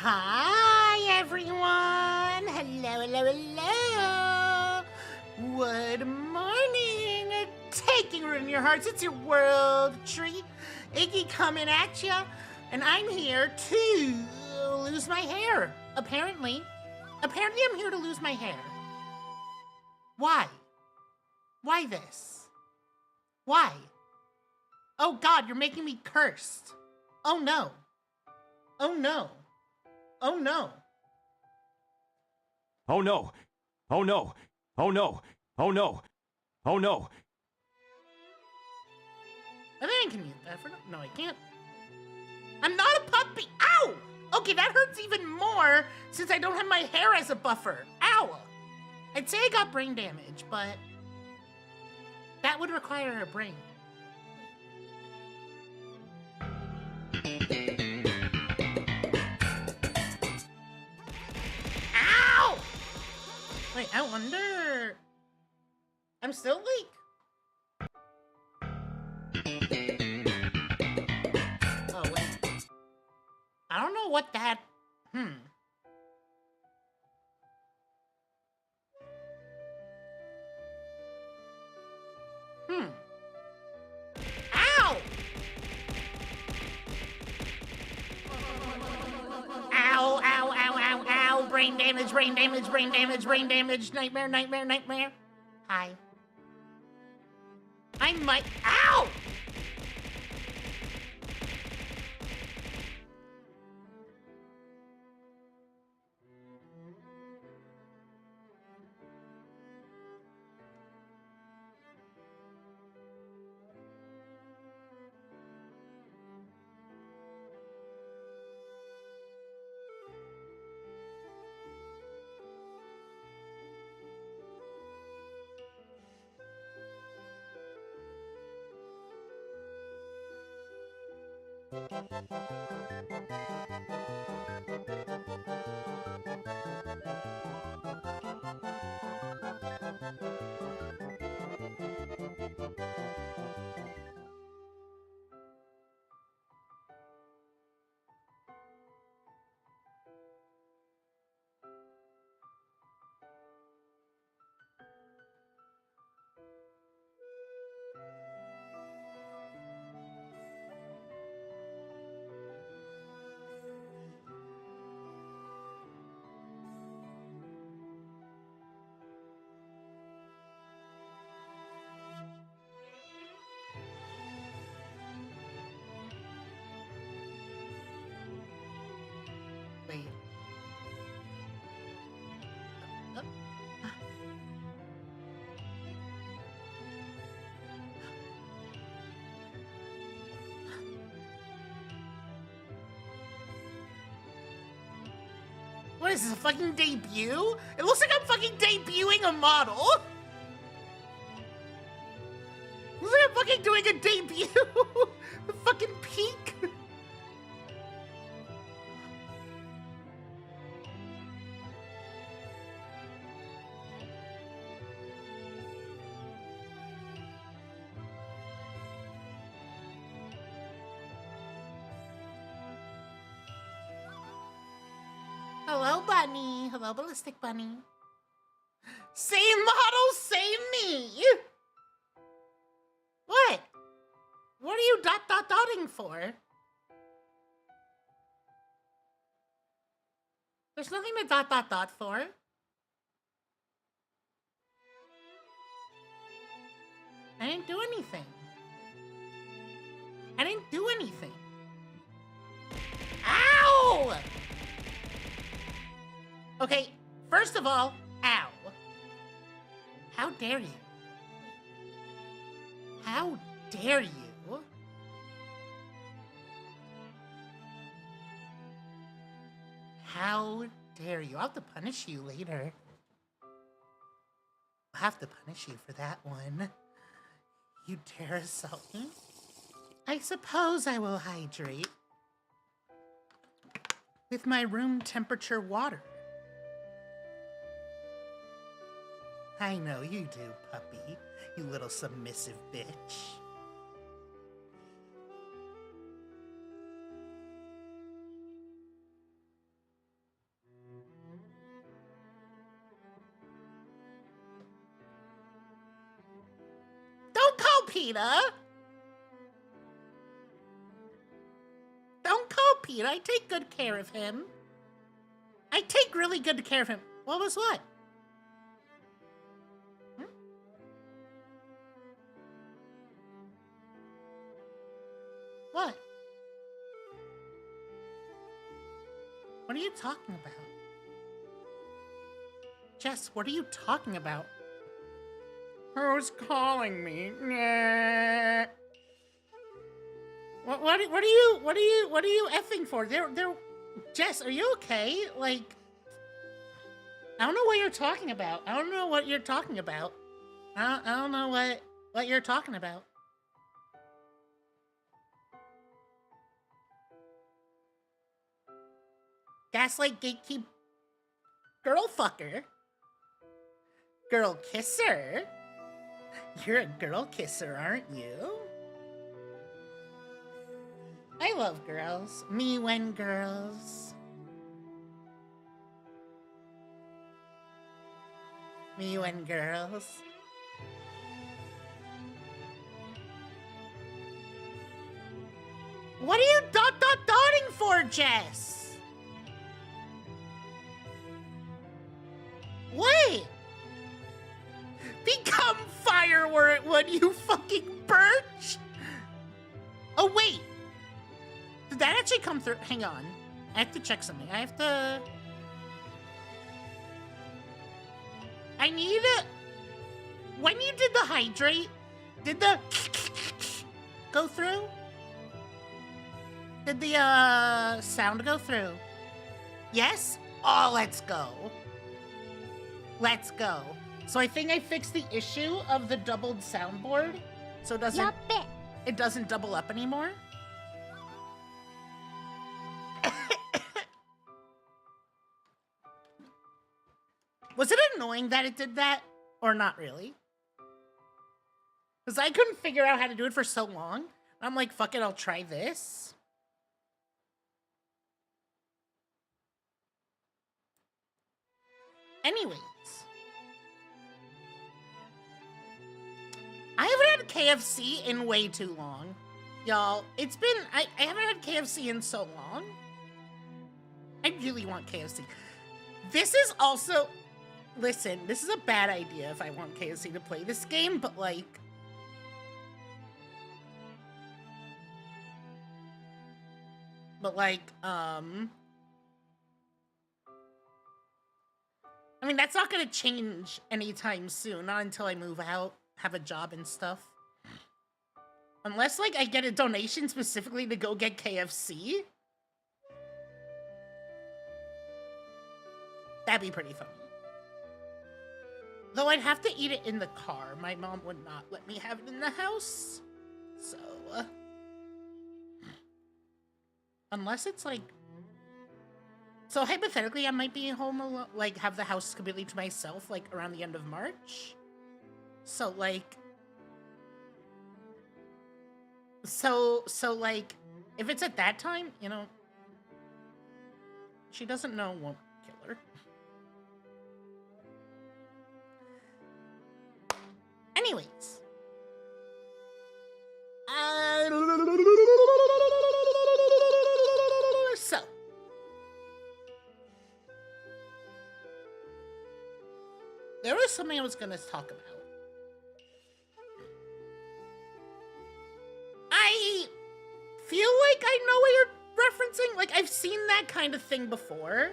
Hi, everyone. Hello. Good morning. Taking root in your hearts. It's your world tree. Iggy coming at ya. And I'm here to lose my hair. Apparently. Apparently, I'm here to lose my hair. Why? Why this? Why? Oh, God, you're making me cursed. Oh, no. Oh, no. Oh no. Oh no. Oh no. Oh no. Oh no. Oh no. I think I can mute that for no, I can't. I'm not a puppy. Ow! Okay, that hurts even more since I don't have my hair as a buffer. Ow! I'd say I got brain damage, but that would require a brain. Ow! Wait, I wonder... I'm still weak. Oh, wait. I don't know what that... Ow! Ow, ow, ow, ow, ow. Brain damage, brain damage, brain damage, brain damage. Nightmare, nightmare, nightmare. Hi. I might... Ow! Wait. What is this, a fucking debut? It looks like I'm fucking debuting a model. Looks like I'm fucking doing a debut. The fucking peak. Hello, Bunny. Hello, Ballistic Bunny. Same model, same me. What? What are you dotting for? There's nothing to dot for. I didn't do anything. I didn't do anything. Ow! Okay, first of all, ow. How dare you? How dare you? How dare you? I'll have to punish you later. I'll have to punish you for that one. You dare assault me? I suppose I will hydrate with my room temperature water. I know you do, puppy. You little submissive bitch. Don't call PETA! Don't call PETA. I take good care of him. I take really good care of him. What was what? What? What are you talking about? Jess, what are you talking about? Who's calling me? Nah. What are you effing for? They're Jess, are you okay? Like, I don't know what you're talking about. I don't know what you're talking about. I don't know what you're talking about. Gaslight, gatekeep, girl fucker, girl kisser. You're a girl kisser, aren't you? I love girls. Me when girls. Me when girls. What are you dotting for, Jess? Wait! Become fire where it would, you fucking birch! Oh, wait! Did that actually come through? Hang on. I have to check something. I need a... When you did the hydrate, did the... go through? Did the, sound go through? Yes? Oh, let's go. Let's go. So I think I fixed the issue of the doubled soundboard. So it doesn't double up anymore. Was it annoying that it did that? Or not really? Because I couldn't figure out how to do it for so long. I'm like, fuck it, I'll try this. Anyways. I haven't had KFC in way too long. Y'all, it's been... I haven't had KFC in so long. I really want KFC. This is also... Listen, this is a bad idea if I want KFC to play this game, but like... I mean, that's not gonna change anytime soon, not until I move out, have a job and stuff. Unless, like, I get a donation specifically to go get KFC. That'd be pretty funny. Though I'd have to eat it in the car. My mom would not let me have it in the house. So, unless it's like... So hypothetically, I might be home alone, like, have the house completely to myself, like, around the end of March. So, like... So, like, if it's at that time, you know... She doesn't know, won't kill her. Anyways. So. There was something I was going to talk about. I feel like I know what you're referencing. Like, I've seen that kind of thing before.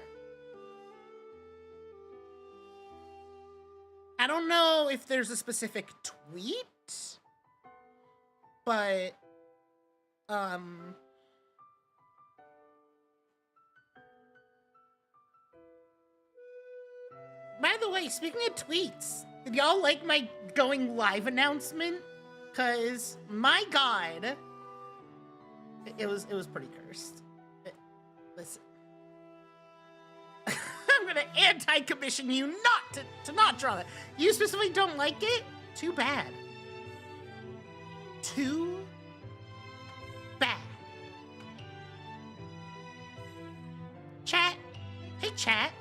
I don't know if there's a specific tweet, but, by the way, speaking of tweets, did y'all like my going live announcement? Cause my God, it was pretty cursed. Listen. I'm gonna anti-commission you not to not draw that. You specifically don't like it? Too bad. Too bad. Chat. Hey, chat.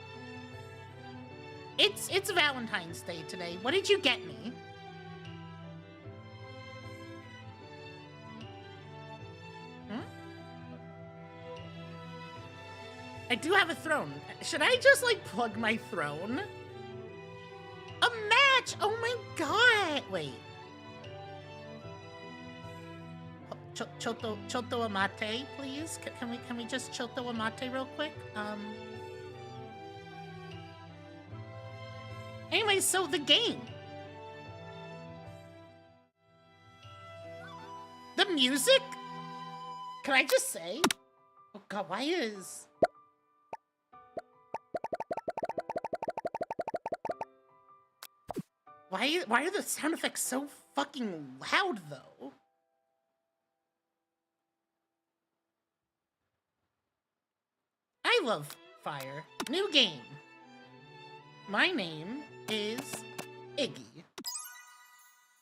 It's Valentine's Day today. What did you get me? I do have a throne. Should I just, like, plug my throne? A match! Oh my god! Wait. Choto Amate, please? Can we just Choto Amate real quick? Anyway, so the game. The music Can I just say? Oh God, why are the sound effects so fucking loud though? I love fire. New game. My name is Iggy.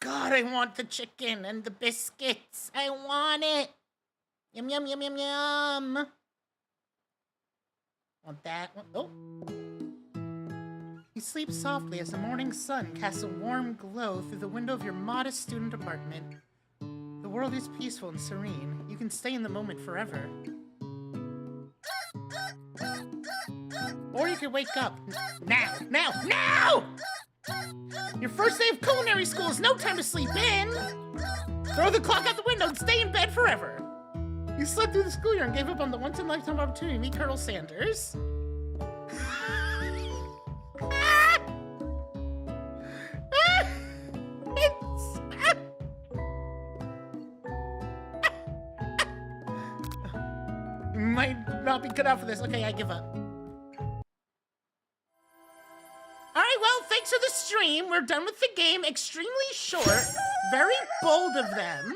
God, I want the chicken and the biscuits. I want it. Yum, yum, yum, yum, yum. Want that one? Oh. You sleep softly as the morning sun casts a warm glow through the window of your modest student apartment. The world is peaceful and serene. You can stay in the moment forever. Or you could wake up. Now! Now! Now! Your first day of culinary school is no time to sleep in! Throw the clock out the window and stay in bed forever! You slept through the school year and gave up on the once-in-a-lifetime opportunity to meet Colonel Sanders. Might not be cut out for this. Okay, I give up. Alright, well, thanks for the stream. We're done with the game. Extremely short. Very bold of them.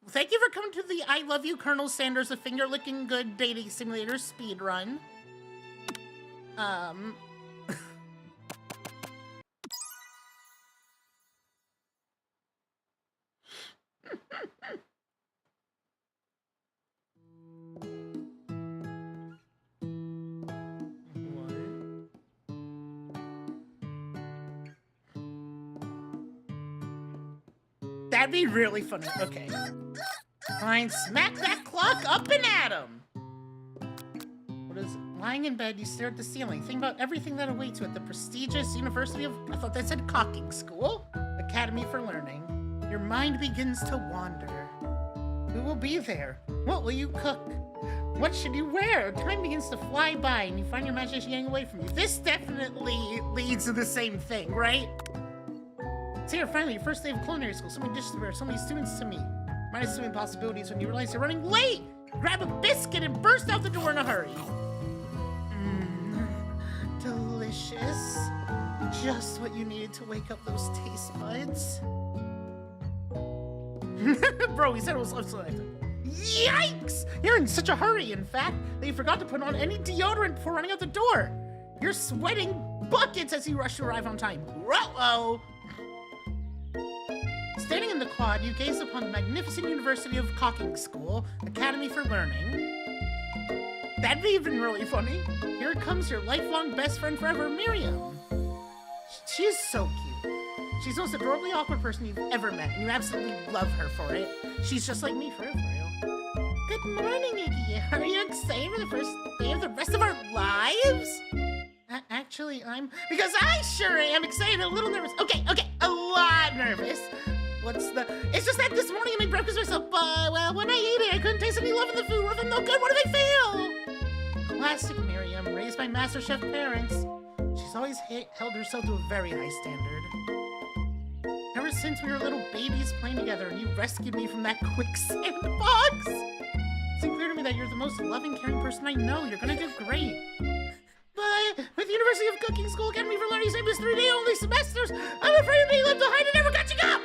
Thank you for coming to the I Love You, Colonel Sanders, a finger-licking good dating simulator speedrun. That'd be really funny. Okay. Fine, smack that clock up and at 'em. What is it? Lying in bed, you stare at the ceiling. Think about everything that awaits you at the prestigious University of... I thought that said Cocking School. Academy for Learning. Your mind begins to wander. Who will be there? What will you cook? What should you wear? Time begins to fly by and you find your imagination getting away from you. This definitely leads to the same thing, right? It's here, finally, your first day of culinary school. So many dishes to prepare, so many students to meet. Minus so many possibilities when you realize you're running late. Grab a biscuit and burst out the door in a hurry. Delicious. Just what you needed to wake up those taste buds. Bro, he said it was selective. Yikes! You're in such a hurry, in fact, that you forgot to put on any deodorant before running out the door. You're sweating buckets as you rush to arrive on time. Ruh-oh! Standing in the quad, you gaze upon the magnificent University of Cocking School, Academy for Learning. That'd be even really funny. Here comes your lifelong best friend forever, Miriam. She's so cute. She's the most adorably awkward person you've ever met, and you absolutely love her for it. She's just like me, for real. Good morning, Iggy. Are you excited for the first day of the rest of our lives? Actually, because I sure am excited and a little nervous. Okay, a lot nervous. It's just that this morning I made breakfast myself, but, well, when I ate it, I couldn't taste any love in the food. What if I'm no good? What if I fail? Classic Miriam, raised by MasterChef parents. She's always held herself to a very high standard. Ever since we were little babies playing together and you rescued me from that quicksand box, it's clear to me that you're the most loving, caring person I know. You're gonna do great. But with University of Cooking School Academy for Learning, same as 3-day only semesters, I'm afraid of being left behind and never catching up!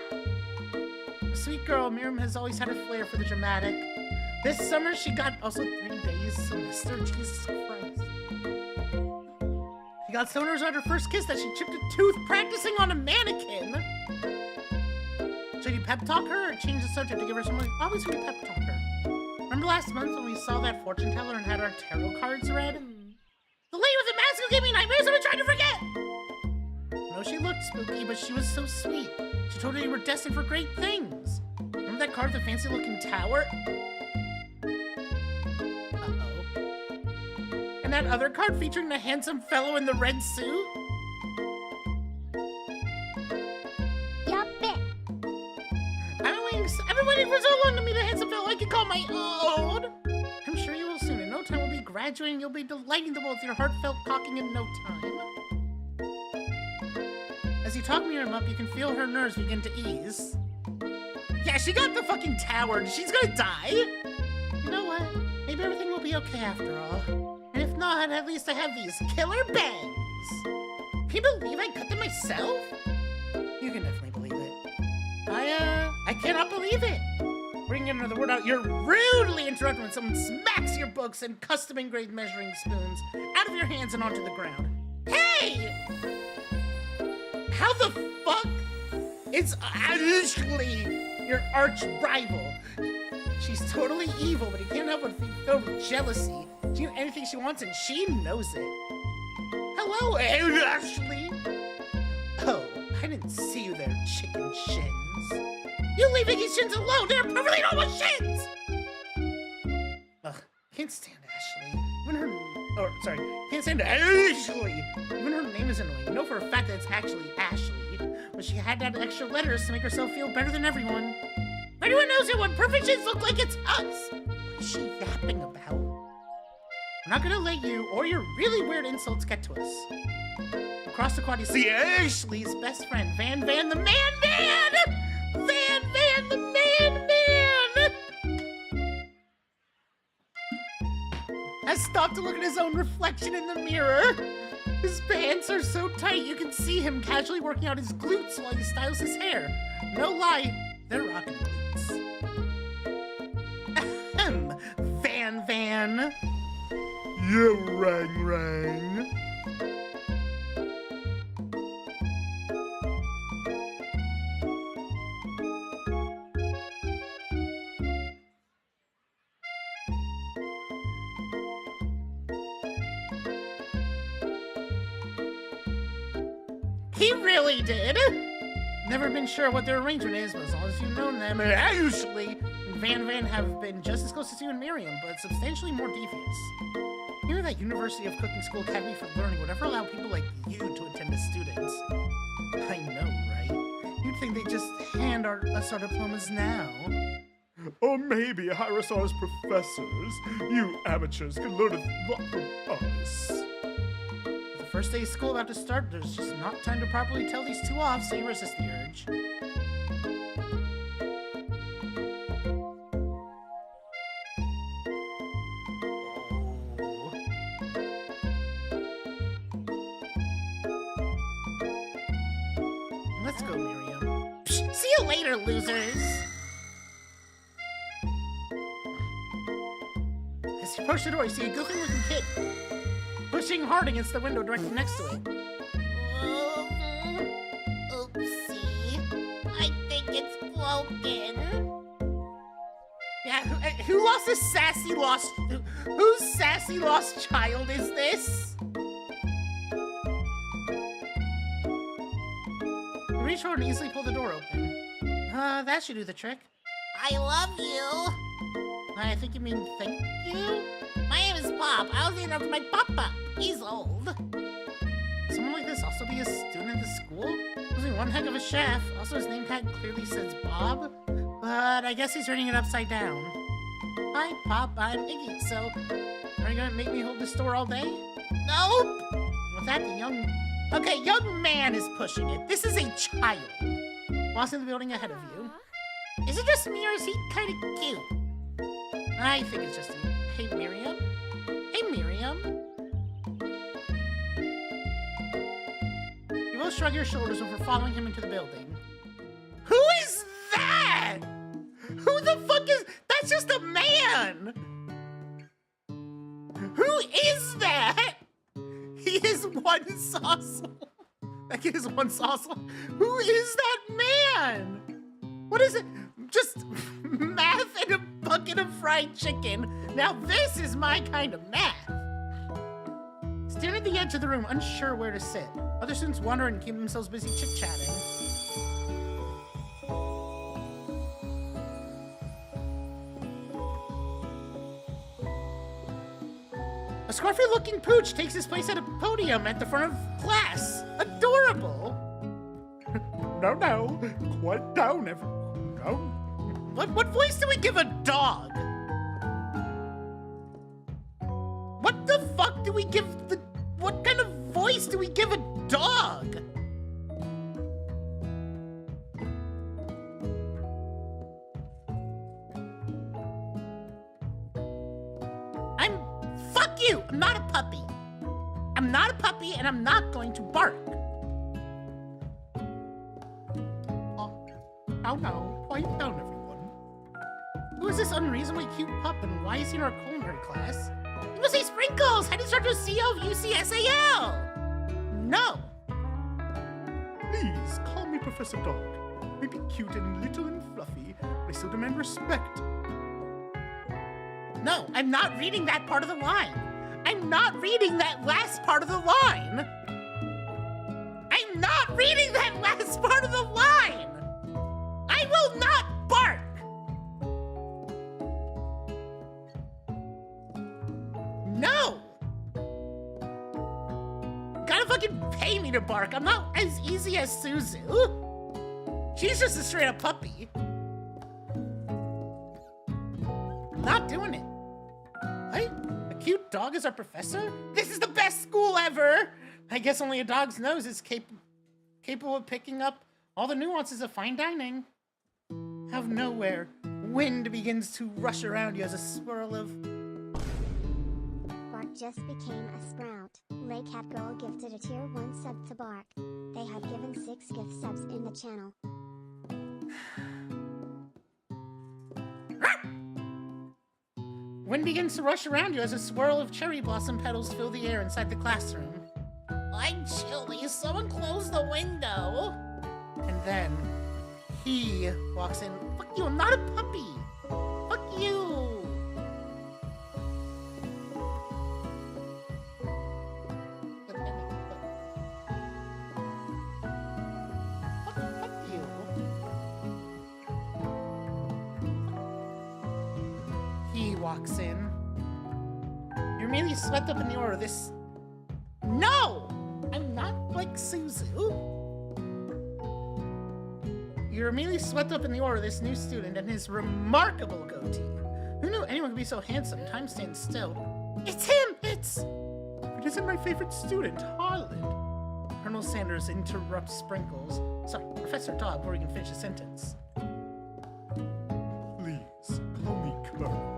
Sweet girl, Miriam has always had a flair for the dramatic. This summer, she got also 3 days semester. Jesus Christ. She got so nervous on her first kiss that she chipped a tooth practicing on a mannequin. Should you pep talk her or change the subject to give her some money? Always we pep talk her. Remember last month when we saw that fortune teller and had our tarot cards read? The lady with the mask who gave me nightmares I've been trying to forget! No, she looked spooky, but she was so sweet. She told her you were destined for great things. Remember that card with the fancy-looking tower? Uh-oh. And that other card featuring the handsome fellow in the red suit? I've been waiting for so long to meet a handsome fellow I can call my own. I'm sure you will soon. In no time, we'll be graduating. You'll be delighting the world with your heartfelt cocking in no time. As you talk Miriam up, you can feel her nerves begin to ease. Yeah, she got the fucking tower and she's gonna die. You know what? Maybe everything will be okay after all. And if not, at least I have these killer bangs. Can you believe I cut them myself? You can definitely believe it. I cannot believe it. Bring another word out. You're rudely interrupted when someone smacks your books and custom engraved measuring spoons out of your hands and onto the ground. Hey! How the fuck is Ashley your arch rival? She's totally evil, but you can't help but be filled with jealousy. She can do anything she wants and she knows it. Hello, Ashley. Oh, I didn't see you there, chicken shins. You leave Iggy's shins alone. They're perfectly normal shins. Ugh, can't stand Ashley. Can't stand Ashley. Even her name is annoying. You know for a fact that it's actually Ashley, but she had to add extra letters to make herself feel better than everyone. Everyone knows it when perfect shins look like it's us. What is she yapping about? We're not gonna let you or your really weird insults get to us. Across the quad, you see Ashley's best friend, Van Van the Man Man! Van Van the Man Man! Has stopped to look at his own reflection in the mirror. His pants are so tight you can see him casually working out his glutes while he styles his hair. No lie, they're rocking glutes. Ahem, Van Van. Yeah, Rang Rang. He really did. Never been sure what their arrangement is, but as long as you've known them, Ashley and Van Van have been just as close as you and Miriam, but substantially more devious. You know that University of Cooking School Academy for Learning would ever allow people like you to attend as students? I know, right? You'd think they just hand us our diplomas now. Or maybe hire us as professors. You amateurs can learn a lot from us. The first day of school about to start, there's just not time to properly tell these two off, so you resist the urge. Let's go, Miriam. Psh, see you later, losers! As you approach the door, you see a goofy-looking kid pushing hard against the window directly next to it. Oopsie. I think it's broken. Yeah, who lost a sassy lost... Whose sassy lost child is this? You reach forward and easily pull the door open. That should do the trick. I love you. I think you mean thank you? My name is Bob. I was named after my papa. He's old. Someone like this also be a student at the school? He's one heck of a chef. Also, his name tag clearly says Bob. But I guess he's reading it upside down. Hi, Pop. I'm Iggy. So, are you gonna make me hold the store all day? Nope. With that, the young man is pushing it. This is a child. Walks in the building ahead of you. Is it just me or is he kind of cute? I think it's just you. Hey, Miriam? Hey, Miriam? You both shrug your shoulders before following him into the building. Who is that? Who the fuck is... That's just a man! Who is that? He is one sauce. That kid is one sauce. Who is that man? What is it? Just math and a bucket of fried chicken. Now this is my kind of math. Stand at the edge of the room, unsure where to sit. Other students wander and keep themselves busy chit-chatting. A scruffy-looking pooch takes his place at a podium at the front of class. Adorable. No. Quiet down, everyone. No. What voice do we give a dog? What the fuck do we give the... What kind of voice do we give a dog? I'm not a puppy. I'm not a puppy, and I'm not going to bark. Oh no, quiet down, everyone. Who is this unreasonably cute pup, and why is he in our culinary class? You must say Sprinkles, head instructor CEO of UCSAL. No. Please, call me Professor Dog. Maybe cute and little and fluffy, but I still demand respect. No, I'm not reading that part of the line. I'm not reading that last part of the line. I'm not reading that last part of the line. I will not bark. No. Gotta fucking pay me to bark. I'm not as easy as Suzu. She's just a straight up puppy. Not doing it. What? A cute dog is our professor? This is the best school ever! I guess only a dog's nose is capable of picking up all the nuances of fine dining. Out of nowhere, wind begins to rush around you as a swirl of... Bark just became a sprout. Lay Cat Girl gifted a tier 1 sub to Bark. They have given 6 gift subs in the channel. Wind begins to rush around you as a swirl of cherry blossom petals fill the air inside the classroom. I'm chilly, someone close the window. And then, he walks in. Fuck you, I'm not a puppy. Fuck you. Fuck you. He walks in. You're immediately swept up in the aura of this. No! I'm not like Suzu. You're immediately swept up in the aura of this new student and his remarkable goatee. Who knew anyone could be so handsome? Time stands still. It's him! It isn't my favorite student, Harlan. Colonel Sanders interrupts Sprinkles. Sorry, Professor Dog, before you can finish a sentence. Please, call me Colonel.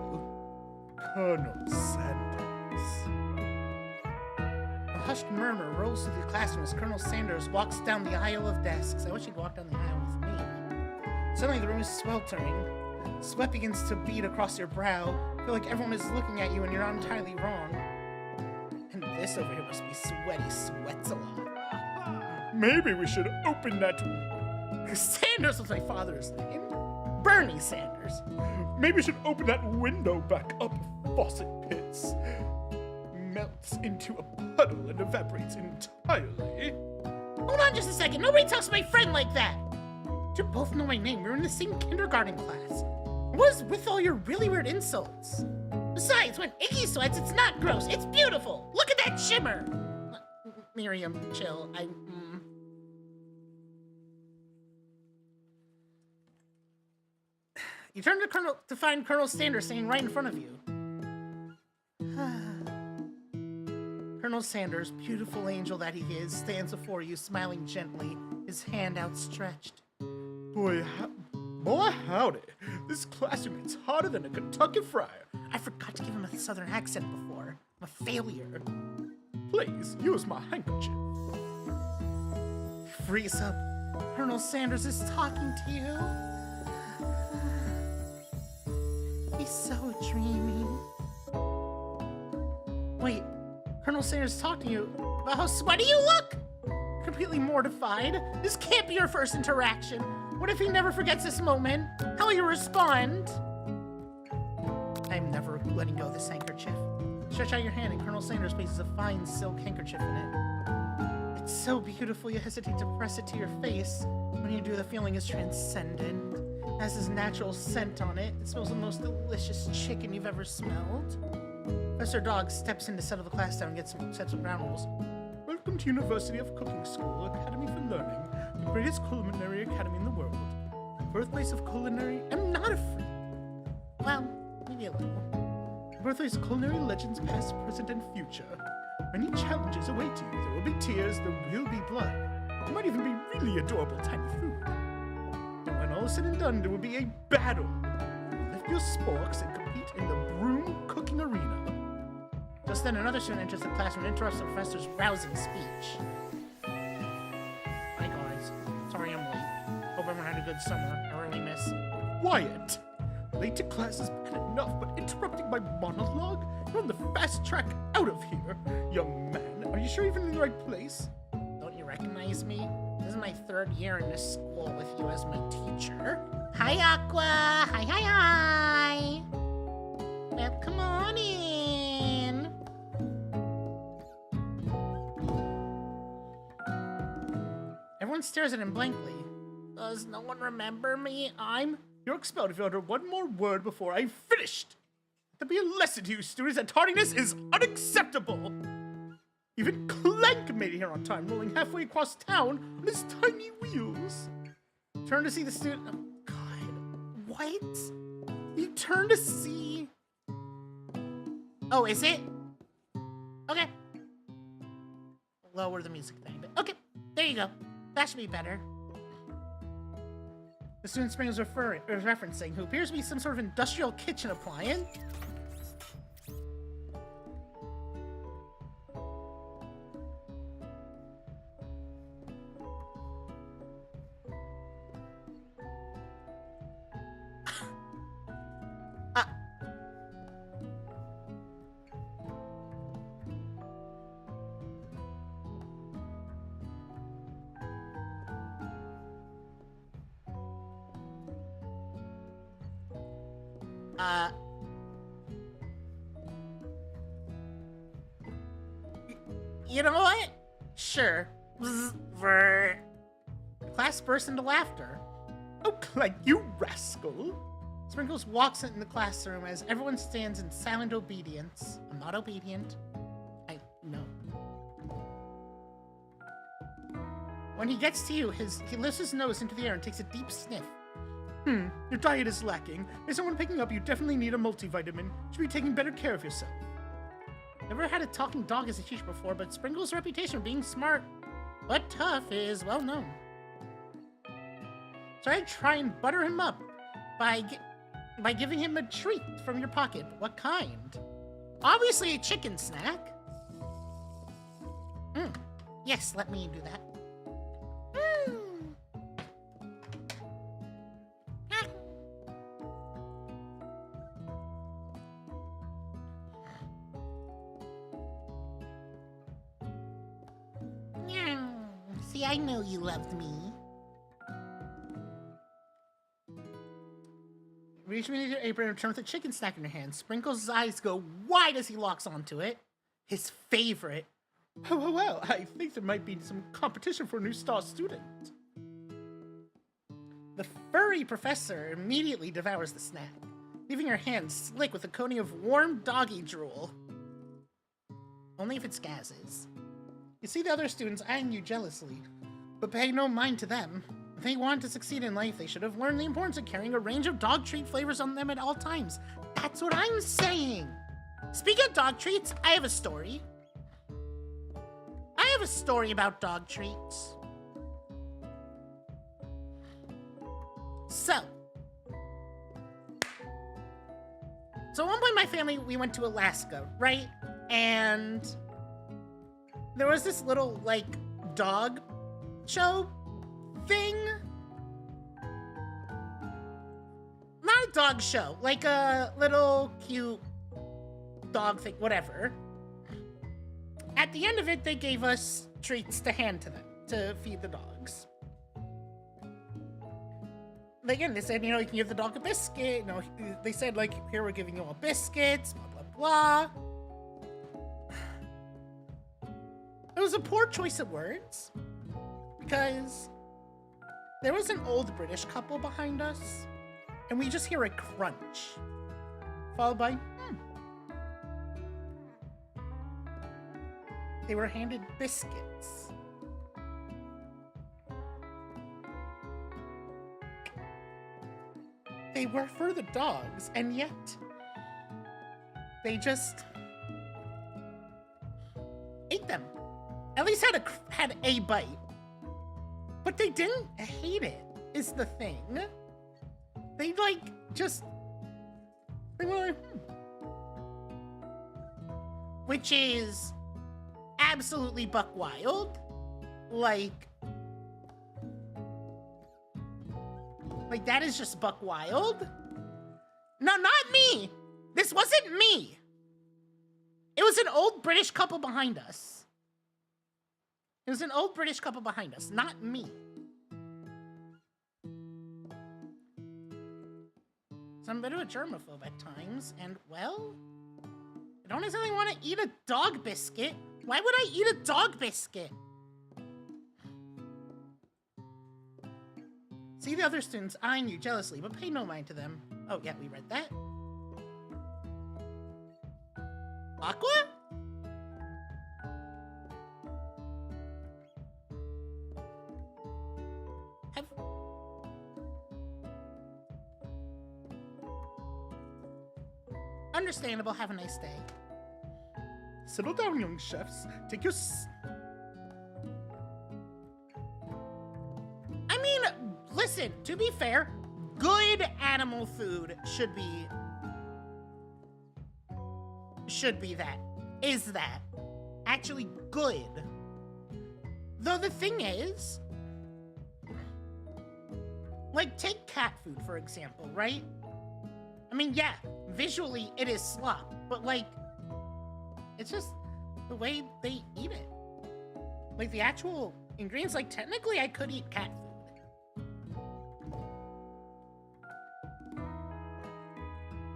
Colonel Sanders. A hushed murmur rolls through the classroom as Colonel Sanders walks down the aisle of desks. I wish he'd walk down the aisle with me. Suddenly the room is sweltering. Sweat begins to bead across your brow. You feel like everyone is looking at you and you're not entirely wrong. And this over here must be sweaty Sweatsalon. Maybe we should open that... Sanders was my father's name. Bernie Sanders. Maybe we should open that window back up, faucet pits. Melts into a puddle and evaporates entirely. Hold on just a second. Nobody talks to my friend like that. You both know my name. We're in the same kindergarten class. What is with all your really weird insults? Besides, when Iggy sweats, it's not gross. It's beautiful. Look at that shimmer. Miriam, chill. You turn to find Colonel Sanders standing right in front of you. Colonel Sanders, beautiful angel that he is, stands before you, smiling gently, his hand outstretched. Boy, howdy. This classroom is hotter than a Kentucky fryer. I forgot to give him a southern accent before. I'm a failure. Please, use my handkerchief. Freeze up. Colonel Sanders is talking to you. He's so dreamy. Wait, Colonel Sanders talking to you about how sweaty you look? Completely mortified. This can't be your first interaction. What if he never forgets this moment? How will you respond? I'm never letting go of this handkerchief. Stretch out your hand and Colonel Sanders places a fine silk handkerchief in it. It's so beautiful you hesitate to press it to your face. When you do, the feeling is transcendent. It has this natural scent on it. It smells the most delicious chicken you've ever smelled. Professor Dog steps in to settle the class down and get sets of ground rules. Welcome to University of Cooking School, Academy for Learning, the greatest culinary academy in the world. Birthplace of culinary... I'm not afraid. Well, maybe a little. Birthplace of culinary legends past, present, and future. Many challenges await you. There will be tears, there will be blood. There might even be really adorable tiny food. And when all is said and done, there will be a battle. Lift your sporks and compete in the broom cooking arena. Just then, another student enters the classroom and interrupts the professor's rousing speech. Hi guys, sorry I'm late. Hope everyone had a good summer. I really miss. Quiet! Late to class is bad enough, but interrupting my monologue? You're on the fast track out of here. Young man, are you sure you're even in the right place? Don't you recognize me? This is my 3rd year in this school with you as my teacher. Hi, Aqua! Hi, hi, hi! Well, come on in. Everyone stares at him blankly. Does no one remember me? You're expelled if you utter one more word before I've finished! To be a lesson to you students that tardiness is unacceptable! Even Clank made it here on time, rolling halfway across town on his tiny wheels. Turn to see the student. Oh, God. What? You turn to see. Oh, is it? Okay. Lower the music thing. Okay, there you go. That should be better. The student Spring is referencing, who appears to be some sort of industrial kitchen appliance. You know what? Sure. Class bursts into laughter. Oh, Clank, you rascal! Sprinkles walks into the classroom as everyone stands in silent obedience. I'm not obedient. I know. When he gets to you, he lifts his nose into the air and takes a deep sniff. Your diet is lacking. Is someone picking up? You definitely need a multivitamin. You should be taking better care of yourself. Never had a talking dog as a teacher before, but Sprinkle's reputation of being smart but tough is well known. So I try and butter him up by giving him a treat from your pocket. What kind? Obviously a chicken snack. Yes, let me do that. See, I know you loved me. Reach me into your apron and return with a chicken snack in your hand. Sprinkles' eyes go wide as he locks onto it. His favorite. Well, I think there might be some competition for a new star student. The furry professor immediately devours the snack, leaving her hands slick with a coating of warm doggy drool. Only if it's gases. You see the other students eyeing you jealously, but pay no mind to them. If they want to succeed in life, they should have learned the importance of carrying a range of dog treat flavors on them at all times. That's what I'm saying! Speaking of dog treats, I have a story. I have a story about dog treats. So at one point in my family, we went to Alaska, right? And there was this little, like, dog show thing. Not a dog show, like a little cute dog thing, whatever. At the end of it, they gave us treats to hand to them, to feed the dogs. Again, they said, you know, you can give the dog a biscuit. You know, they said, like, here, we're giving you all biscuits, blah, blah, blah. It was a poor choice of words, because there was an old British couple behind us, and we just hear a crunch, followed by, They were handed biscuits. They were for the dogs, and yet they just ate them. At least had a bite. But they didn't hate it, is the thing. They, like, just... They were like, which is absolutely buck wild. Like that is just buck wild. No, not me. This wasn't me. It was an old British couple behind us. It was an old British couple behind us, not me. So I'm a bit of a germaphobe at times, and well, I don't necessarily want to eat a dog biscuit. Why would I eat a dog biscuit? See the other students eyeing you jealously, but pay no mind to them. Oh, yeah, we read that. Aqua? Understandable. Have a nice day. Settle down, young chefs. Take your I mean, listen, to be fair, good animal food should be that. Actually good. Though the thing is, like, take cat food, for example, right? I mean, yeah, visually it is slop, but, like, it's just the way they eat it. Like, the actual ingredients, like, technically I could eat cat food.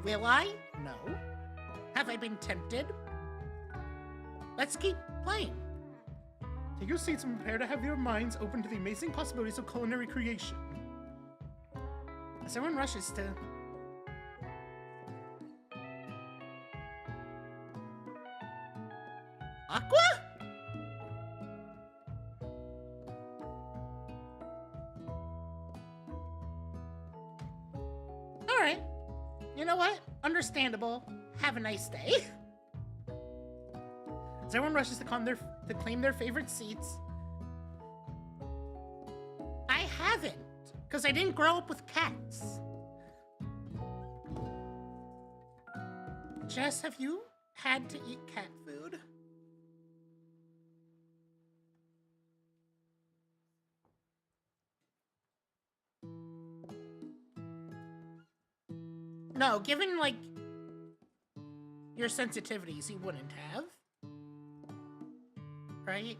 Will I? No. Have I been tempted? Let's keep playing. Take your seats and prepare to have your minds open to the amazing possibilities of culinary creation. As everyone rushes to... Aqua? Alright. You know what? Understandable. Have a nice day. As everyone rushes to claim their favorite seats. I haven't, because I didn't grow up with cats. Jess, have you had to eat cat food? No, given, like, your sensitivities, you wouldn't have. Right?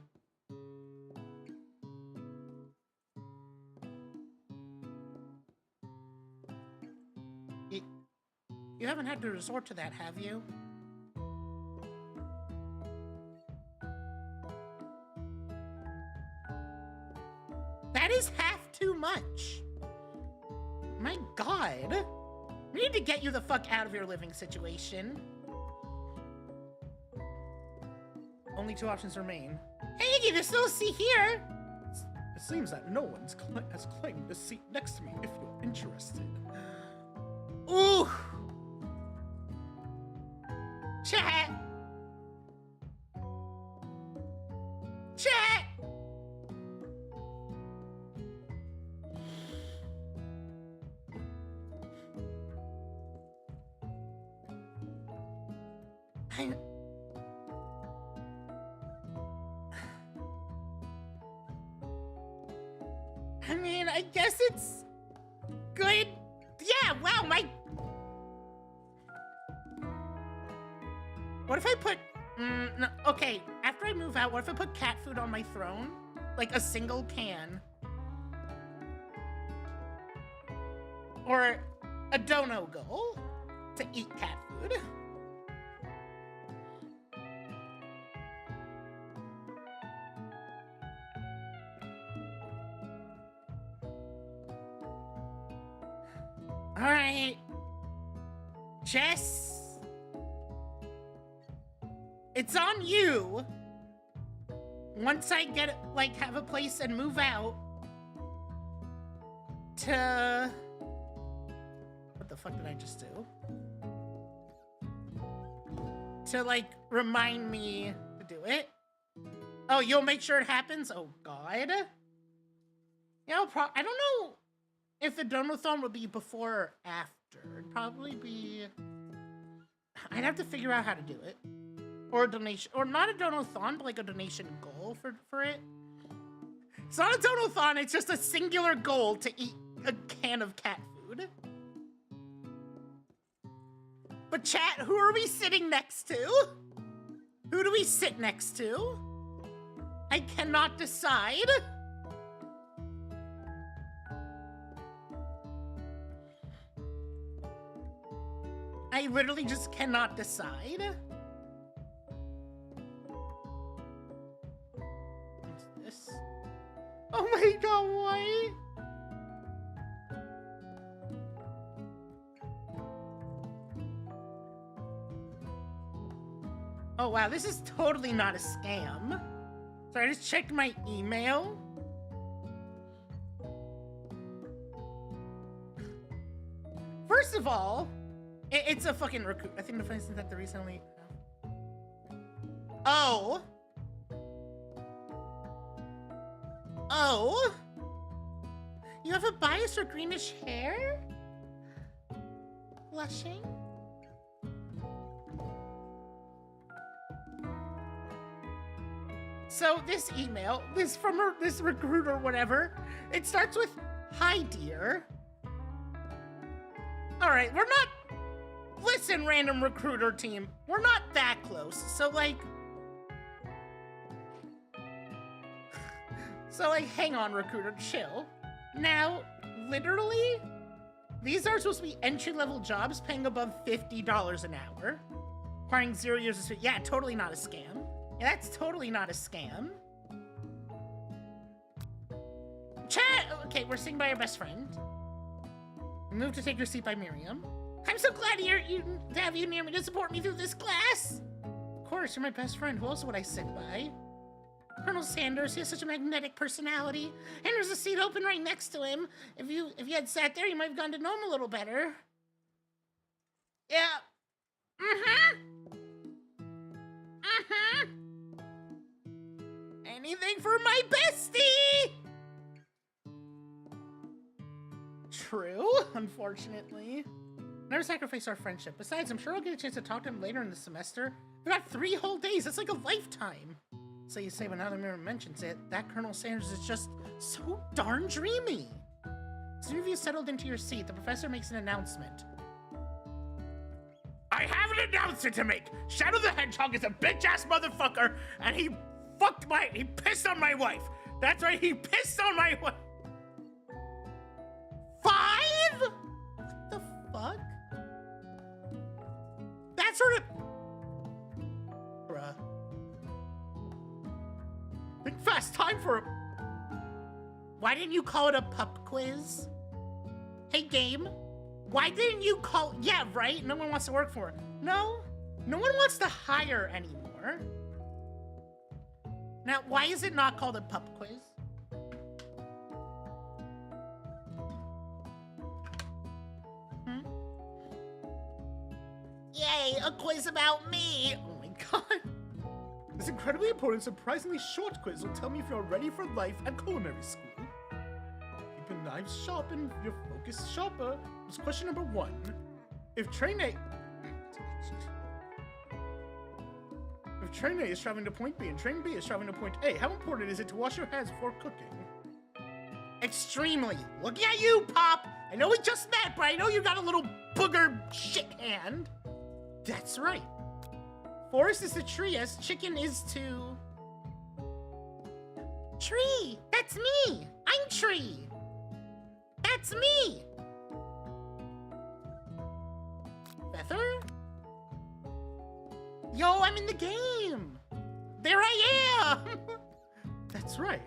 You haven't had to resort to that, have you? That is half too much. My God. We need to get you the fuck out of your living situation. Only two options remain. Hey, Iggy, there's still a seat here. It seems that no one has claimed a seat next to me if you're interested. Ooh. Chat. Chat. I mean, I guess it's good. Yeah, wow, my... What if I put... no, okay, after I move out, what if I put cat food on my throne? Like a single can. Or a dono goal to eat cat food. All right, Jess, it's on you. Once I get, like, have a place and move out to... What the fuck did I just do? To, like, remind me to do it. Oh, you'll make sure it happens? Oh, God. Yeah, I don't know if the Donathon would be before or after. It'd probably be... I'd have to figure out how to do it. Or a donation, or not a donathon, but like a donation goal for it. It's not a donathon, it's just a singular goal to eat a can of cat food. But chat, who are we sitting next to? Who do we sit next to? I cannot decide. I literally just cannot decide. What's this? Oh my god, why? Oh wow, this is totally not a scam. So I just checked my email. First of all, it's a fucking recruit. I think the funny thing is that they recently. Oh. Oh. You have a bias for greenish hair? Blushing? So this email, this recruiter or whatever, it starts with, "Hi dear." All right, we're not, listen, random recruiter team, we're not that close. So like, hang on, recruiter, chill. Now, literally, these are supposed to be entry-level jobs paying above $50 an hour, requiring 0 years of experience. Yeah, totally not a scam. Yeah, that's totally not a scam. Chat! Okay, we're sitting by our best friend. We moved to take your seat by Miriam. I'm so glad to have you near me to support me through this class. Of course, you're my best friend. Who else would I sit by? Colonel Sanders, he has such a magnetic personality. And there's a seat open right next to him. If you had sat there, you might have gotten to know him a little better. Yeah. Mm-hmm. Mm-hmm. Anything for my bestie! True, unfortunately. Never sacrifice our friendship. Besides, I'm sure I'll get a chance to talk to him later in the semester. We got 3 whole days. That's like a lifetime. So you say, but now that Miriam mentions it, that Colonel Sanders is just so darn dreamy. As soon as you settled into your seat, the professor makes an announcement. I have an announcement to make. Shadow the Hedgehog is a bitch-ass motherfucker, and he pissed on my wife. That's right, he pissed on my wife. 5? What the fuck? That sort of... Bruh. Think fast, time for a... Why didn't you call it a pup quiz? Hey, game. Why didn't you call... Yeah, right? No one wants to work for it. No? No one wants to hire anymore. Now, why is it not called a pup quiz? Yay, a quiz about me! Oh my god. This incredibly important, surprisingly short quiz will tell me if you're ready for life at culinary school. Keep your knives sharp and your focus sharper. It's question number 1. If train A is traveling to point B and train B is traveling to point A, how important is it to wash your hands before cooking? Extremely. Looking at you, Pop! I know we just met, but I know you got a little booger shit hand. That's right. Forest is to tree as chicken is to... Tree! That's me! I'm Tree! That's me! Feather? Yo, I'm in the game! There I am! That's right.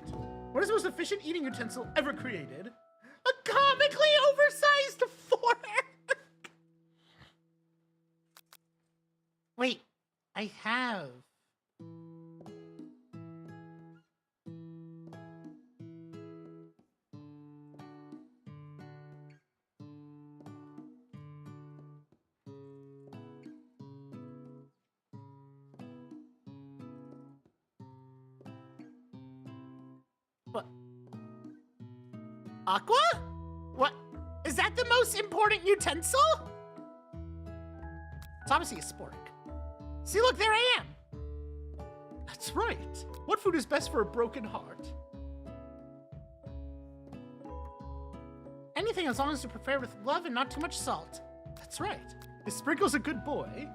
What is the most efficient eating utensil ever created? A comically oversized fork! Wait, I have. What? Aqua? What? Is that the most important utensil? It's obviously a spork. See, look, there I am. That's right. What food is best for a broken heart? Anything as long as you prepare with love and not too much salt. That's right. Is Sprinkles a good boy?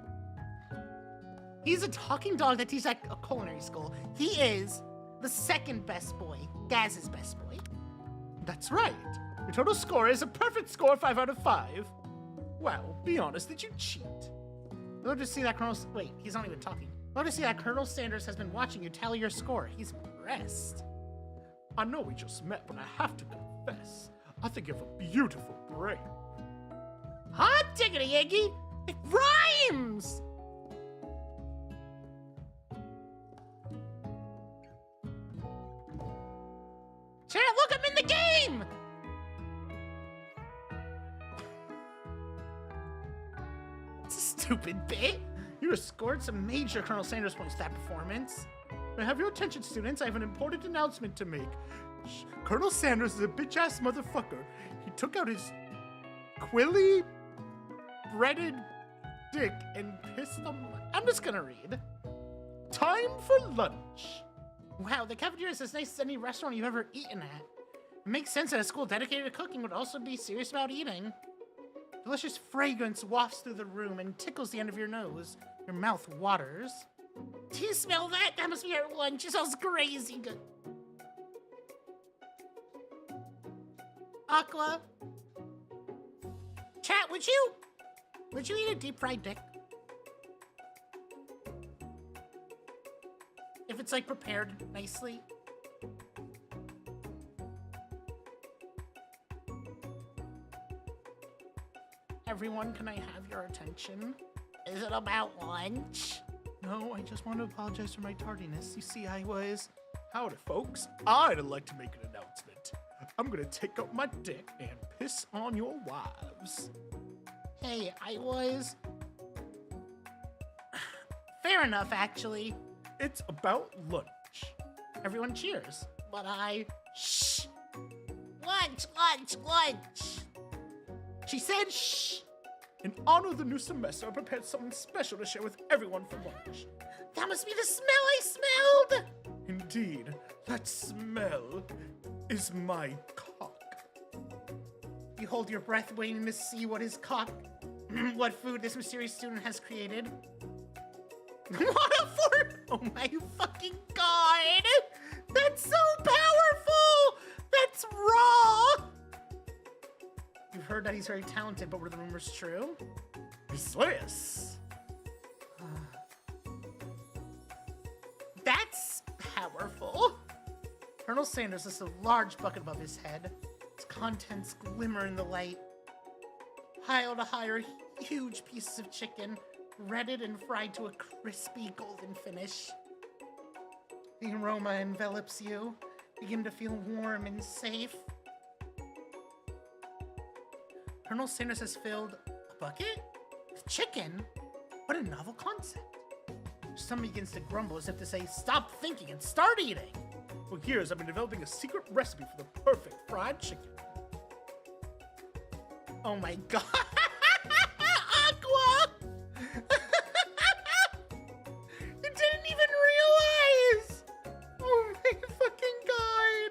He's a talking dog that teaches at a culinary school. He is the second best boy, Gaz's best boy. That's right. Your total score is a perfect score, 5 out of 5. Well, be honest, did you cheat? Love to see that Wait, he's not even talking. Love to see that Colonel Sanders has been watching you tally your score. He's impressed. I know we just met, but I have to confess, I think you have a beautiful brain. Hot diggity, Iggy! It rhymes! Chat, look, I'm in the game! Stupid bit. You have scored some major Colonel Sanders points that performance. May I have your attention, students? I have an important announcement to make. Colonel Sanders is a bitch-ass motherfucker. He took out his quilly breaded dick and pissed him. I'm just gonna read. Time for lunch. Wow, the cafeteria is as nice as any restaurant you've ever eaten at. It makes sense that a school dedicated to cooking would also be serious about eating. Delicious fragrance wafts through the room and tickles the end of your nose. Your mouth waters. Do you smell that? That must be our lunch. It smells crazy good. Aqua. Chat, would you eat a deep fried dick? If it's like prepared nicely. Everyone, can I have your attention? Is it about lunch? No, I just want to apologize for my tardiness. You see, Howdy, folks. I'd like to make an announcement. I'm gonna take out my dick and piss on your wives. Hey, Fair enough, actually. It's about lunch. Everyone cheers. But Shh! Lunch, lunch, lunch! She said shh! In honor of the new semester, I prepared something special to share with everyone for lunch. That must be the smell I smelled! Indeed, that smell is my cock. You hold your breath waiting to see what his cock... what food this mysterious student has created. What a fort! Oh my fucking god! That's so powerful! That's raw! You've heard that he's very talented, but were the rumors true? Yes. That's powerful. Colonel Sanders lifts a large bucket above his head. Its contents glimmer in the light. Pile to higher, huge pieces of chicken, breaded and fried to a crispy golden finish. The aroma envelops you. Begin to feel warm and safe. Colonel Sanders has filled a bucket with chicken? What a novel concept. Some begins to grumble as if to say, stop thinking and start eating. For years, I've been developing a secret recipe for the perfect fried chicken. Oh my god. Aqua! You didn't even realize! Oh my fucking god.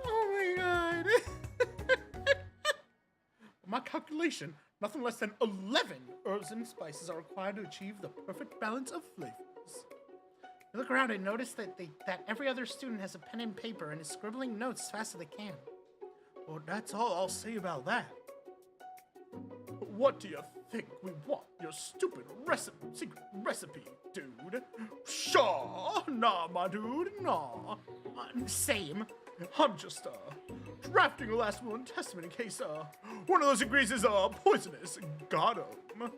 Oh my god. My calculation, nothing less than 11 herbs and spices are required to achieve the perfect balance of flavors. You look around and notice that every other student has a pen and paper and is scribbling notes as fast as they can. Well, that's all I'll say about that. What do you think we want? Your stupid secret recipe, dude? Shaw, nah, my dude, nah. Same. I'm just, drafting a last will and testament in case, one of those ingredients is, poisonous. Got 'em.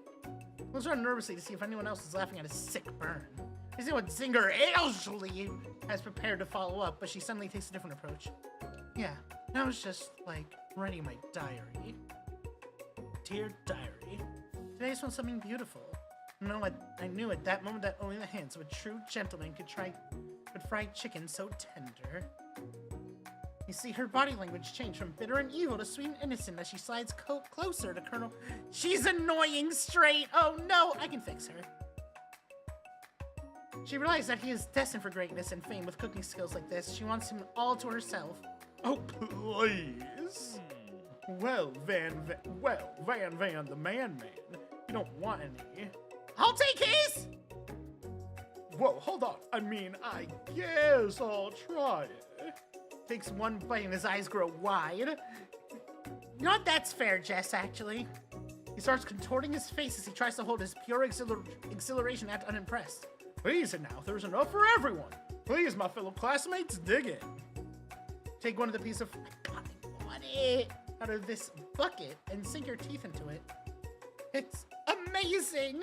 Looks around nervously to see if anyone else is laughing at his sick burn. You see what Zinger Ailsley has prepared to follow up, but she suddenly takes a different approach. Yeah, I was just, like, writing my diary. Dear diary, today I just want something beautiful. No, I knew at that moment that only the hands of a true gentleman could fry chicken so tender. You see her body language change from bitter and evil to sweet and innocent as she slides closer to Colonel. She's annoying straight! Oh no, I can fix her. She realized that he is destined for greatness and fame with cooking skills like this. She wants him all to herself. Oh, please. Well, Van the man. You don't want any. I'll take his! Whoa, hold on. I mean, I guess I'll try it. Takes one bite and his eyes grow wide. You know what? That's fair, Jess, actually. He starts contorting his face as he tries to hold his pure exhilaration at unimpressed. Please, and now there's enough for everyone. Please, my fellow classmates, dig in. Take one of the pieces of I want it out of this bucket and sink your teeth into it. It's amazing!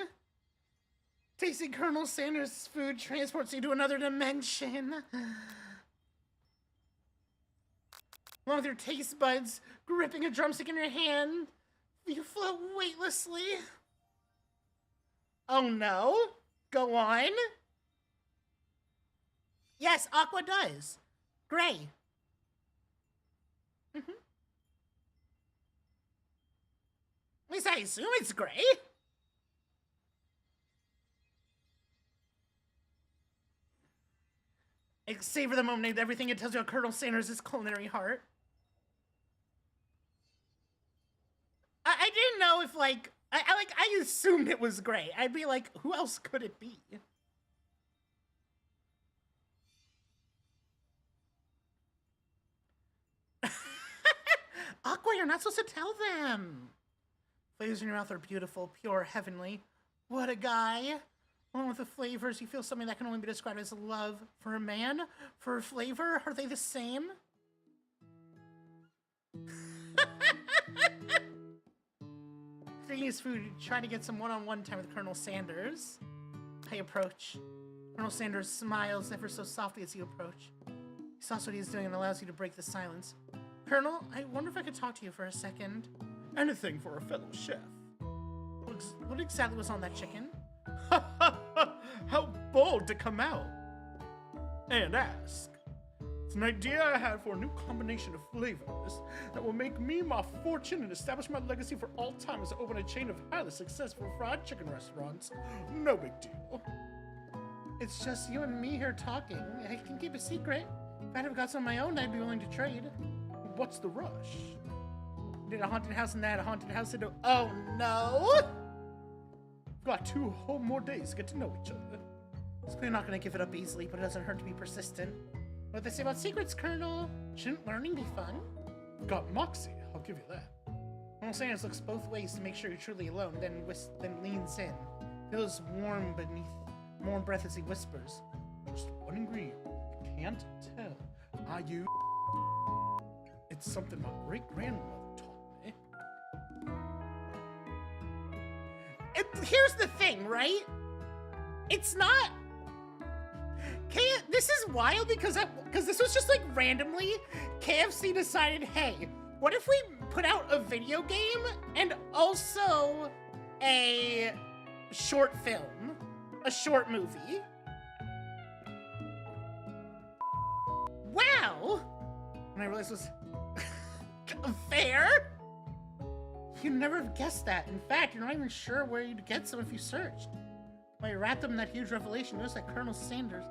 Tasting Colonel Sanders' food transports you to another dimension. Along with your taste buds gripping a drumstick in your hand, you float weightlessly. Oh no? Go on. Yes, Aqua does. Gray. At least I assume it's gray. Savor the moment and everything it tells you about Colonel Sanders' culinary heart. I didn't know if, like, I assumed it was gray. I'd be like, who else could it be? Aqua, you're not supposed to tell them. Flavors in your mouth are beautiful, pure, heavenly. What a guy. Along with the flavors, you feel something that can only be described as love for a man. For a flavor, are they the same? Eating his food, try to get some one-on-one time with Colonel Sanders. I approach. Colonel Sanders smiles ever so softly as you approach. He saw what he's doing and allows you to break the silence. Colonel, I wonder if I could talk to you for a second. Anything for a fellow chef. What exactly was on that chicken? How bold to come out and ask. It's an idea I had for a new combination of flavors that will make me my fortune and establish my legacy for all time as I open a chain of highly successful fried chicken restaurants. No big deal. It's just you and me here talking. I can keep a secret. If I'd have got some of my own, I'd be willing to trade. What's the rush? Did a haunted house and that, a haunted house and oh no! Got 2 whole more days to get to know each other. It's clearly not gonna give it up easily, but it doesn't hurt to be persistent. What they say about secrets, Colonel? Shouldn't learning be fun? Got moxie, I'll give you that. Colonel Sanders looks both ways to make sure you're truly alone, then leans in. Feels warm breath as he whispers. Just one ingredient. Can't tell. I use. It's something my great-grandmother taught me. Here's the thing, right? It's not. This is wild because this was just like randomly. KFC decided, hey, what if we put out a video game and also a short film, a short movie? Wow! And I realized it was fair. You'd never have guessed that. In fact, you're not even sure where you'd get some if you searched. While you wrapped up in that huge revelation, notice that Colonel Sanders.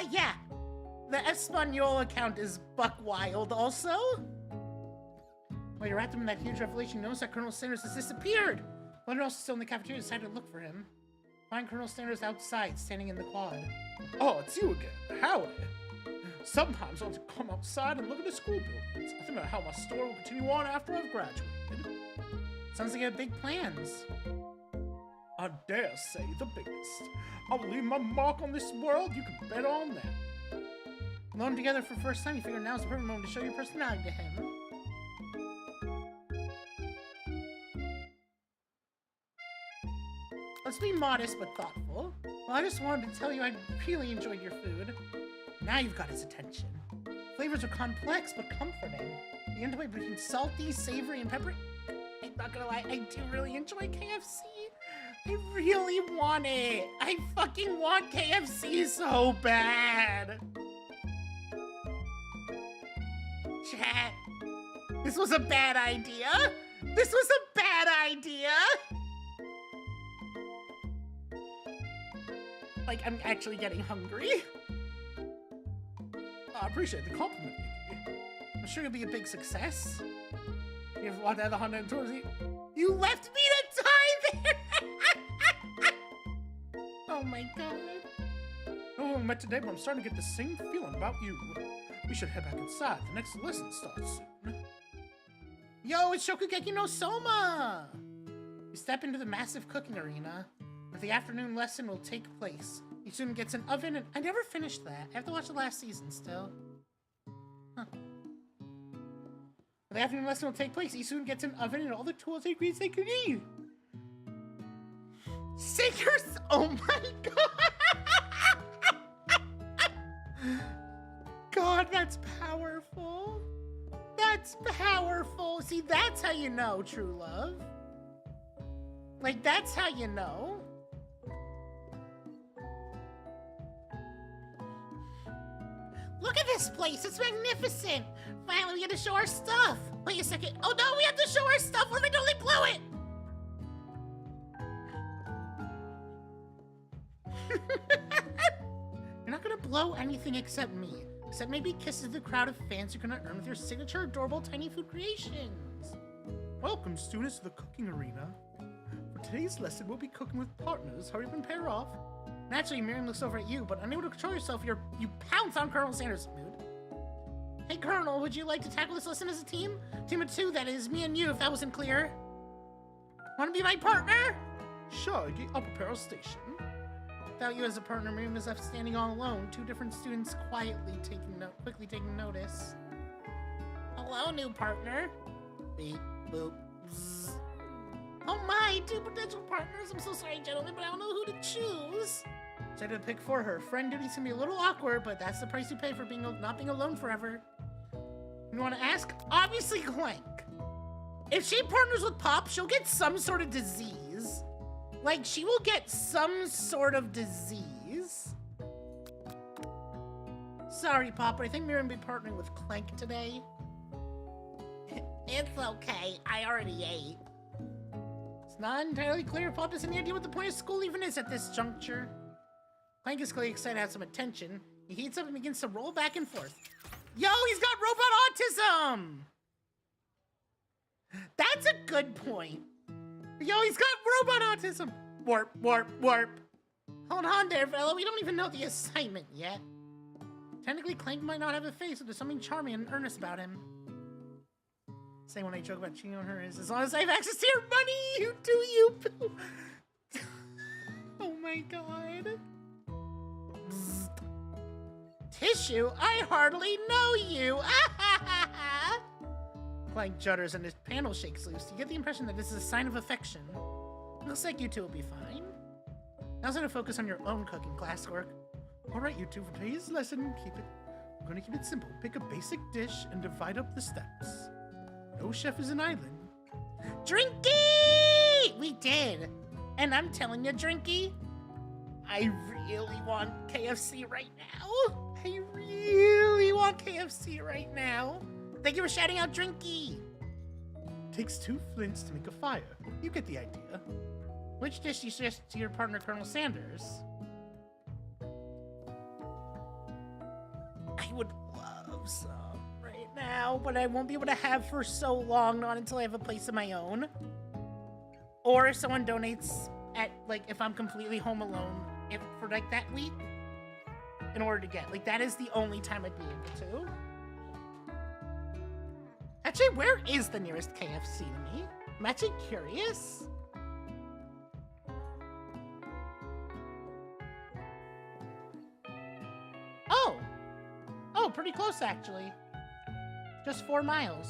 Yeah. The Espanol account is buck wild also. While you wrapped him in that huge revelation, notice that Colonel Sanders has disappeared. Leonard also still in the cafeteria decided to look for him. Find Colonel Sanders outside, standing in the quad. Oh, it's you again. Howdy. Sometimes I'll have to come outside and look at the school buildings. I think about how my story will continue on after I've graduated. Sounds like you have big plans. I dare say the biggest. I will leave my mark on this world, you can bet on that. Alone together for the first time, you figure now's the perfect moment to show your personality to him. Let's be modest but thoughtful. Well, I just wanted to tell you I really enjoyed your food. Now you've got his attention. Flavors are complex but comforting. The interplay between salty, savory, and peppery. I'm not gonna lie, I do really enjoy KFC. I really want it. I fucking want KFC so bad. Chat. This was a bad idea. This was a bad idea. Like, I'm actually getting hungry. I appreciate the compliment, Iggy. I'm sure you'll be a big success. You've walked out of the Honda and towards me. You left me to die there! Oh my god. Oh, I met today, but I'm starting to get the same feeling about you. We should head back inside. The next lesson starts soon. Yo, it's Shokugeki no Soma! You step into the massive cooking arena, where the afternoon lesson will take place. You soon gets an oven and... I never finished that. I have to watch the last season still. Huh. The afternoon lesson will take place. He soon gets an oven and all the tools and ingredients they could need. Singers! Oh my god! God, that's powerful. That's powerful. See, that's how you know true love. Like, that's how you know. Look at this place. It's magnificent. Finally, we get to show our stuff. Wait a second. Oh no, we have to show our stuff. What if I totally blow it? You're not gonna blow anything except me. Except maybe kisses the crowd of fans you're gonna earn with your signature adorable tiny food creations. Welcome, students, to the cooking arena. For today's lesson, we'll be cooking with partners. Hurry up and pair off. Naturally, Miriam looks over at you, but unable to control yourself, you pounce on Colonel Sanders' mood. Hey, Colonel, would you like to tackle this lesson as a team? Team of two, that is, me and you, if that wasn't clear. Want to be my partner? Sure, Iggy, I'll prepare our station. Without you as a partner, Miriam is left standing all alone. Two different students quickly taking notice. Hello, new partner. Beep, boop, bzz. Oh my, two potential partners. I'm so sorry, gentlemen, but I don't know who to choose. So I had to pick for her. Friend duty's gonna be a little awkward, but that's the price you pay for not being alone forever. You want to ask? Obviously, Clank. If she partners with Pop, she'll get some sort of disease. Like, she will get some sort of disease. Sorry, Pop, but I think Miriam will be partnering with Clank today. It's okay. I already ate. It's not entirely clear if Pop has any idea what the point of school even is at this juncture. Clank is clearly excited to have some attention. He heats up and begins to roll back and forth. Yo, he's got robot autism! That's a good point. Yo, he's got robot autism! Warp, warp, warp. Hold on there, fellow. We don't even know the assignment yet. Technically, Clank might not have a face, but there's something charming and earnest about him. Same when I joke about cheating on her is, as long as I have access to your money, you do you, Bill. Oh my god. Bzz. Tissue? I hardly know you. Clank judders and his panel shakes loose. You get the impression that this is a sign of affection. Looks like you two will be fine. Now's time to focus on your own cooking classwork. Alright, you two, for today's lesson, we're gonna keep it simple. Pick a basic dish and divide up the steps. No chef is an island. Drinky! We did. And I'm telling you, Drinky, I really want KFC right now. I really want KFC right now. Thank you for shouting out, Drinky. Takes 2 flints to make a fire. You get the idea. Which dish do you suggest to your partner, Colonel Sanders? I would love some right now, but I won't be able to have for so long, not until I have a place of my own. Or if someone donates at, like, if I'm completely home alone for, like, that week, in order to get, like, that is the only time I'd be able to. Actually, where is the nearest KFC to me? I'm actually curious. Oh! Oh, pretty close, actually. Just 4 miles.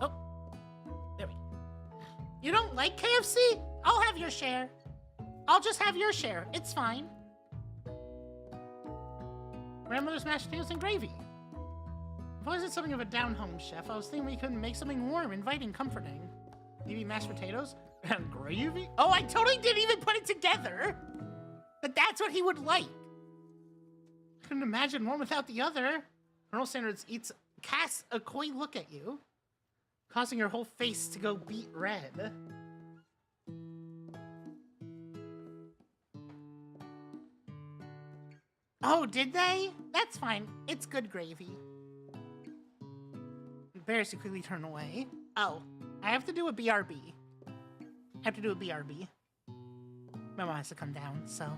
Oh. There we go. You don't like KFC? I'll have your share. I'll just have your share. It's fine. Grandmother's mashed potatoes and gravy. If I wasn't something of a down-home chef, I was thinking we could make something warm, inviting, comforting. Maybe mashed potatoes and gravy? Oh, I totally didn't even put it together. But that's what he would like. I couldn't imagine one without the other. Colonel Sanders casts a coy look at you, causing your whole face to go beet red. Oh, did they? That's fine. It's good gravy. Embarrassed to quickly turn away. Oh, I have to do a BRB. I have to do a BRB. My mom has to come down, so.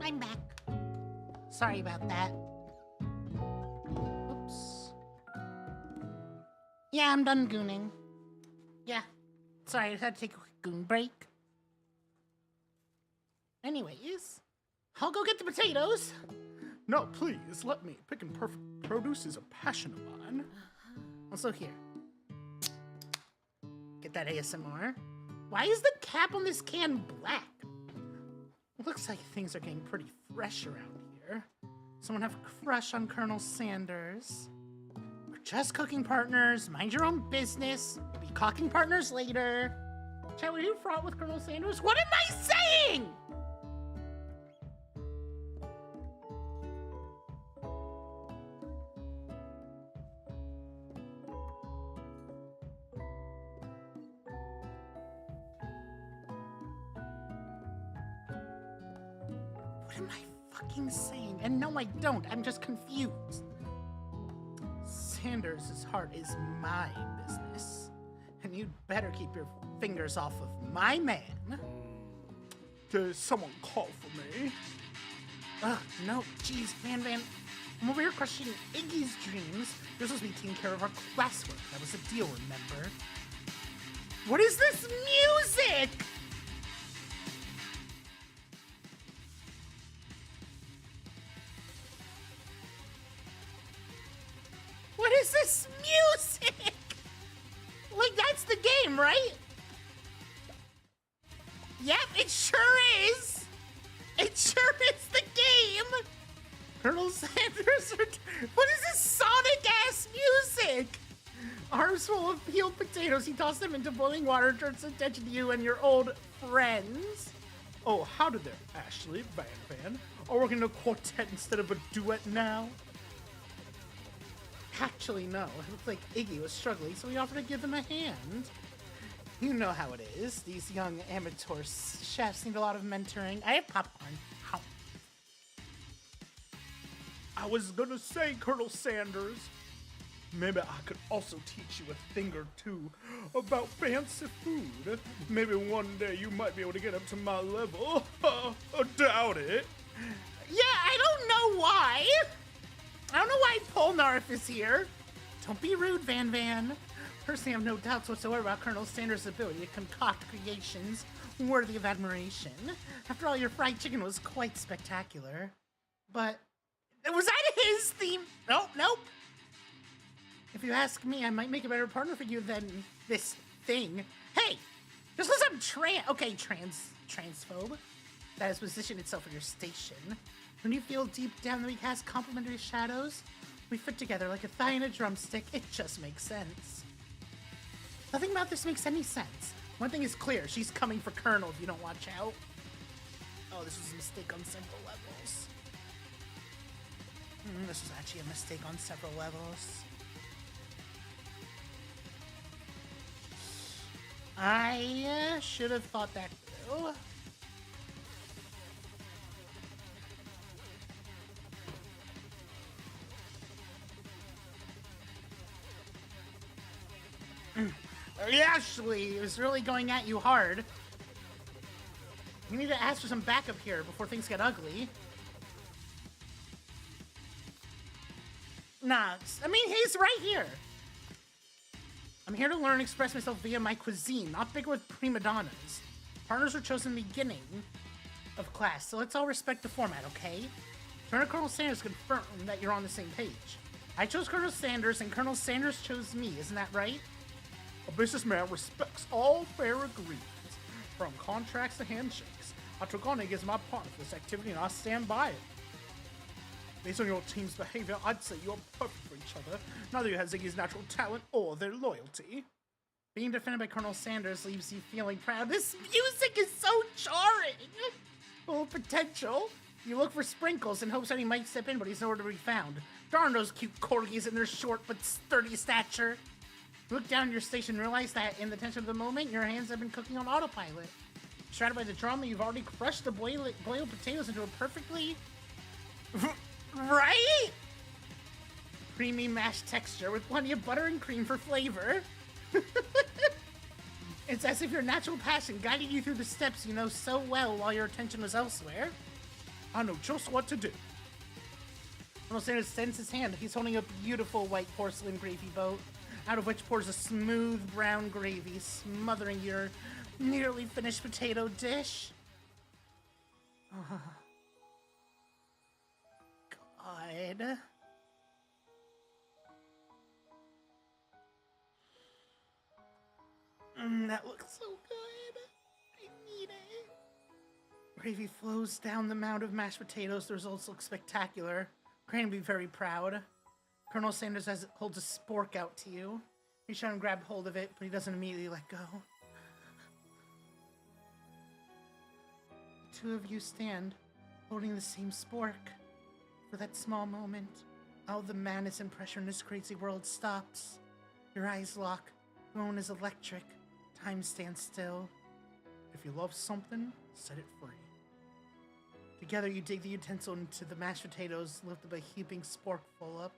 I'm back. Sorry about that. Oops. Yeah, I'm done gooning. Yeah. Sorry, I had to take a quick goon break. Anyways, I'll go get the potatoes. No, please, let me. Picking perfect produce is a passion of mine. Also here. Get that ASMR. Why is the cap on this can black? Looks like things are getting pretty fresh around here. Someone have a crush on Colonel Sanders. We're just cooking partners. Mind your own business. We'll be cocking partners later. Chat, were you fraught with Colonel Sanders? What am I saying? What am I fucking saying? And no, I don't. I'm just confused. Sanders' heart is my business. And you'd better keep your fingers off of my man. Does someone call for me? Ugh, no, jeez, Van. I'm over here crushing Iggy's dreams. You're supposed to be taking care of our classwork. That was a deal, remember? What is this music? What is this music? Like, that's the game, right? Yep, it sure is. It sure is the game. Colonel Sanders, what is this Sonic-ass music? Arms full of peeled potatoes, he tossed them into boiling water, turns his attention to you and your old friends. Oh, howdy there, Ashley, Van. Are we working a quartet instead of a duet now? Actually, no. It looked like Iggy was struggling, so we offered to give him a hand. You know how it is. These young amateur chefs need a lot of mentoring. I have popcorn. Ow. I was gonna say, Colonel Sanders, maybe I could also teach you a thing or two about fancy food. Maybe one day you might be able to get up to my level. Doubt it. Yeah, I don't know why. I don't know why Polnareff is here. Don't be rude, Van. Personally, I have no doubts whatsoever about Colonel Sanders' ability to concoct creations worthy of admiration. After all, your fried chicken was quite spectacular. But, was that his theme? Nope. If you ask me, I might make a better partner for you than this thing. Hey, just because I'm transphobe, that has positioned itself in your station. When you feel deep down that we cast complementary shadows, we fit together like a thigh and a drumstick. It just makes sense. Nothing about this makes any sense. One thing is clear, she's coming for Colonel if you don't watch out. Oh, this was a mistake on several levels. This was actually a mistake on several levels. I should have thought that through. Ashley, it was really going at you hard. You need to ask for some backup here before things get ugly. Nah, I mean, he's right here. I'm here to learn and express myself via my cuisine, not bigger with prima donnas. Partners were chosen in the beginning of class, so let's all respect the format, okay? Turner Colonel Sanders confirmed that you're on the same page. I chose Colonel Sanders, and Colonel Sanders chose me, isn't that right? A businessman respects all fair agreements, from contracts to handshakes. Atrogonic is my partner for this activity, and I stand by it. Based on your team's behavior, I'd say you're perfect for each other. Neither of you has Iggy's natural talent or their loyalty. Being defended by Colonel Sanders leaves you feeling proud. This music is so charming! Full of potential. You look for Sprinkles in hopes that he might step in, but he's nowhere to be found. Darn those cute corgis in their short but sturdy stature. Look down at your station and realize that in the tension of the moment, your hands have been cooking on autopilot. Shrouded by the drama, you've already crushed the boiled potatoes into a perfectly... right? Creamy mashed texture with plenty of butter and cream for flavor. It's as if your natural passion guided you through the steps you know so well while your attention was elsewhere. I know just what to do. Colonel Sanders extends his hand. He's holding a beautiful white porcelain gravy boat, out of which pours a smooth brown gravy, smothering your nearly finished potato dish. Oh, God. That looks so good. I need it. Gravy flows down the mound of mashed potatoes. The results look spectacular. Crane will be very proud. Colonel Sanders holds a spork out to you. You try and grab hold of it, but he doesn't immediately let go. The two of you stand, holding the same spork. For that small moment, all the madness and pressure in this crazy world stops. Your eyes lock. The moment is electric. Time stands still. If you love something, set it free. Together, you dig the utensil into the mashed potatoes, lift up a heaping sporkful up.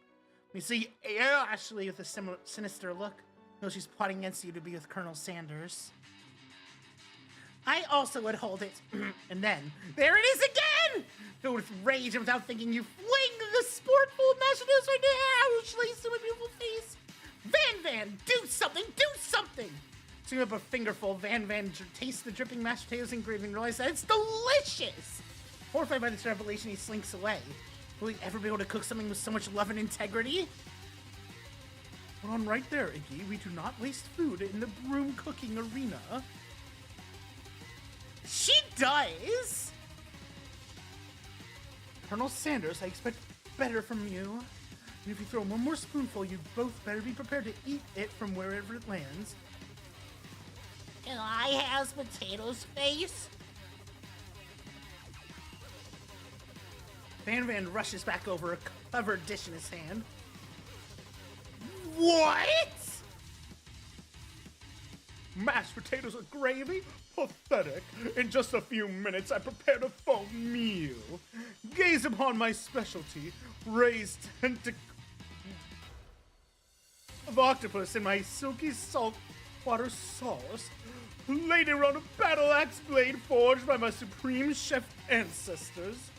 You see Ashley with a sinister look. Though she's plotting against you to be with Colonel Sanders. I also would hold it. And then, there it is again! Filled with rage and without thinking, you fling the sporkful of mashed potatoes right now! Ashley, see my beautiful face. Van, do something! Do something! Swing up a fingerful, Van tastes the dripping mashed potatoes and gravy and realizes that it's delicious! Horrified by this revelation, he slinks away. Will he ever be able to cook something with so much love and integrity? Hold on right there, Iggy. We do not waste food in the broom cooking arena. She does! Colonel Sanders, I expect better from you. And if you throw one more spoonful, you both better be prepared to eat it from wherever it lands. Can I have potatoes face? Van rushes back over, a covered dish in his hand. What? Mashed potatoes with gravy? Pathetic. In just a few minutes, I prepared a full meal. Gaze upon my specialty, raised tentacles of octopus in my silky saltwater sauce, laid around a battle axe blade forged by my supreme chef ancestors.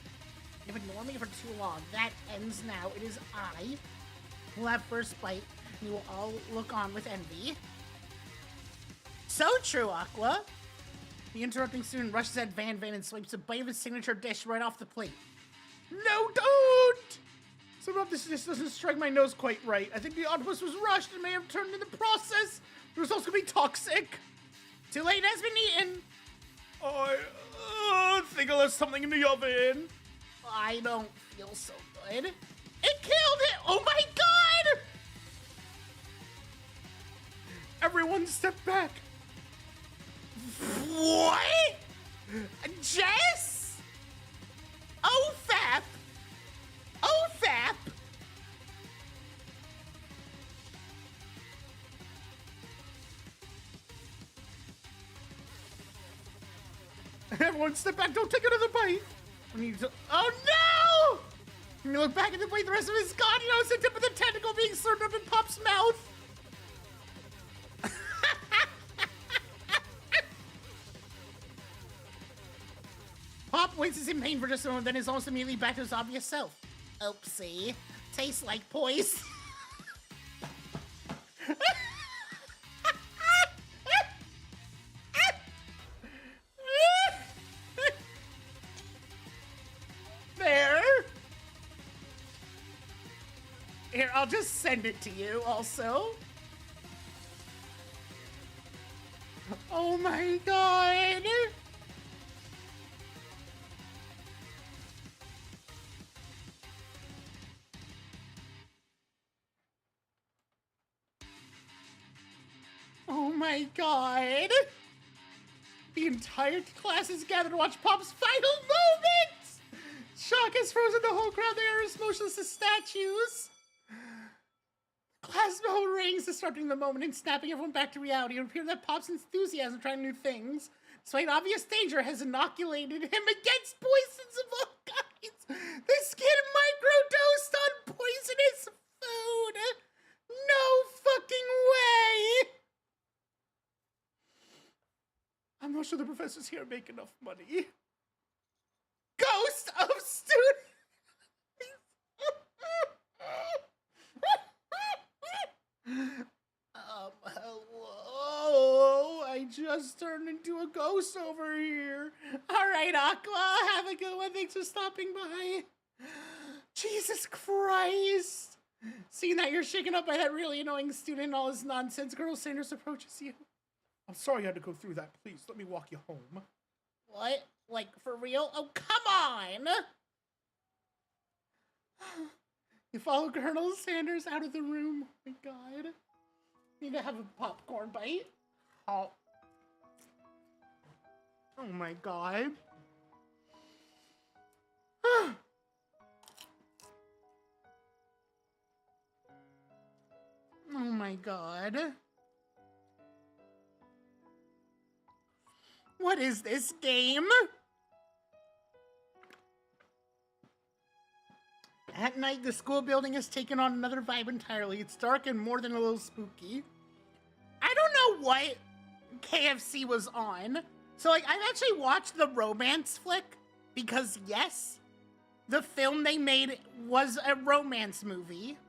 You've ignored me for too long. That ends now. It is I who will have first bite, and you will all look on with envy. So true, Aqua. The interrupting student rushes at Van and swipes a bite of his signature dish right off the plate. No, don't! Somehow this dish doesn't strike my nose quite right. I think the octopus was rushed and may have turned in the process. The results could be toxic. Too late, has been eaten. I think I left something in the oven. I don't feel so good. It killed it! Oh my god! Everyone step back. What? Jess? OFAP! OFAP! Everyone step back, don't take another bite. We need to. Oh no! When you look back at the plate, the rest of it is gone. You notice the tip of the tentacle being served up in Pop's mouth. Pop winces in pain for just a moment, then is almost immediately back to his obvious self. Oopsie. Tastes like poison. There. Here, I'll just send it to you also. Oh my god. Oh my god! The entire class is gathered to watch Pop's final moment! Shock has frozen the whole crowd. They are as motionless as statues. Class bell rings, disrupting the moment and snapping everyone back to reality. It would appear that Pop's enthusiasm trying new things, despite obvious danger, has inoculated him against poisons of all kinds. The skin microdosed on poisonous food. No fucking way! I'm not sure the professors here make enough money. Ghost of just turned into a ghost over here. All right, Aqua, have a good one. Thanks for stopping by. Jesus Christ. Seeing that you're shaken up by that really annoying student and all his nonsense, Colonel Sanders approaches you. I'm sorry you had to go through that. Please, let me walk you home. What? Like, for real? Oh, come on! You follow Colonel Sanders out of the room. Oh my god. Need to have a popcorn bite. Oh. Oh my god. Oh my god. What is this game? At night, the school building has taken on another vibe entirely. It's dark and more than a little spooky. I don't know what KFC was on. So, like, I've actually watched the romance flick because, yes, the film they made was a romance movie.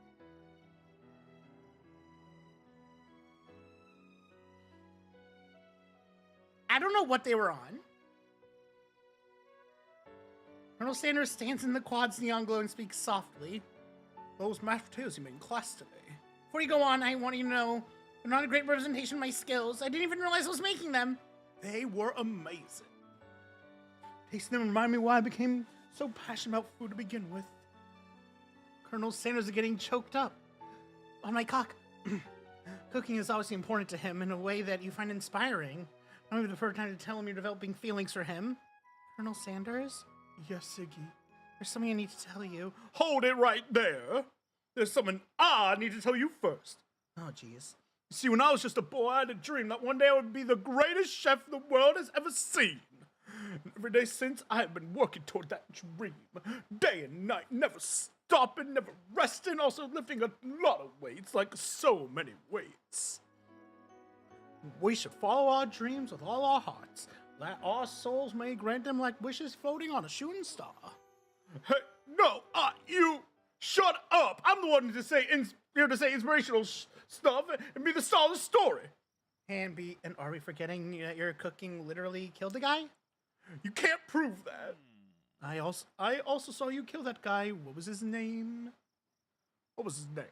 I don't know what they were on. Colonel Sanders stands in the quad's neon glow and speaks softly. Those mashed potatoes you made in class today. Before you go on, I want you to know they're not a great representation of my skills. I didn't even realize I was making them. They were amazing. Tasting them remind me why I became so passionate about food to begin with. Colonel Sanders is getting choked up. On my cock. Cooking is obviously important to him in a way that you find inspiring. I don't even the first time to tell him you're developing feelings for him. Colonel Sanders? Yes, Iggy. There's something I need to tell you. Hold it right there. There's something I need to tell you first. Oh, jeez. You see, when I was just a boy, I had a dream that one day I would be the greatest chef the world has ever seen. And every day since, I have been working toward that dream. Day and night, never stopping, never resting, also lifting a lot of weights, like so many weights. We should follow our dreams with all our hearts, that our souls may grant them like wishes floating on a shooting star. Hey, no, you shut up! I'm the one to say here to say inspirational stuff and be the star of the story. And are we forgetting that your cooking literally killed the guy? You can't prove that. I also saw you kill that guy. What was his name? What was his name?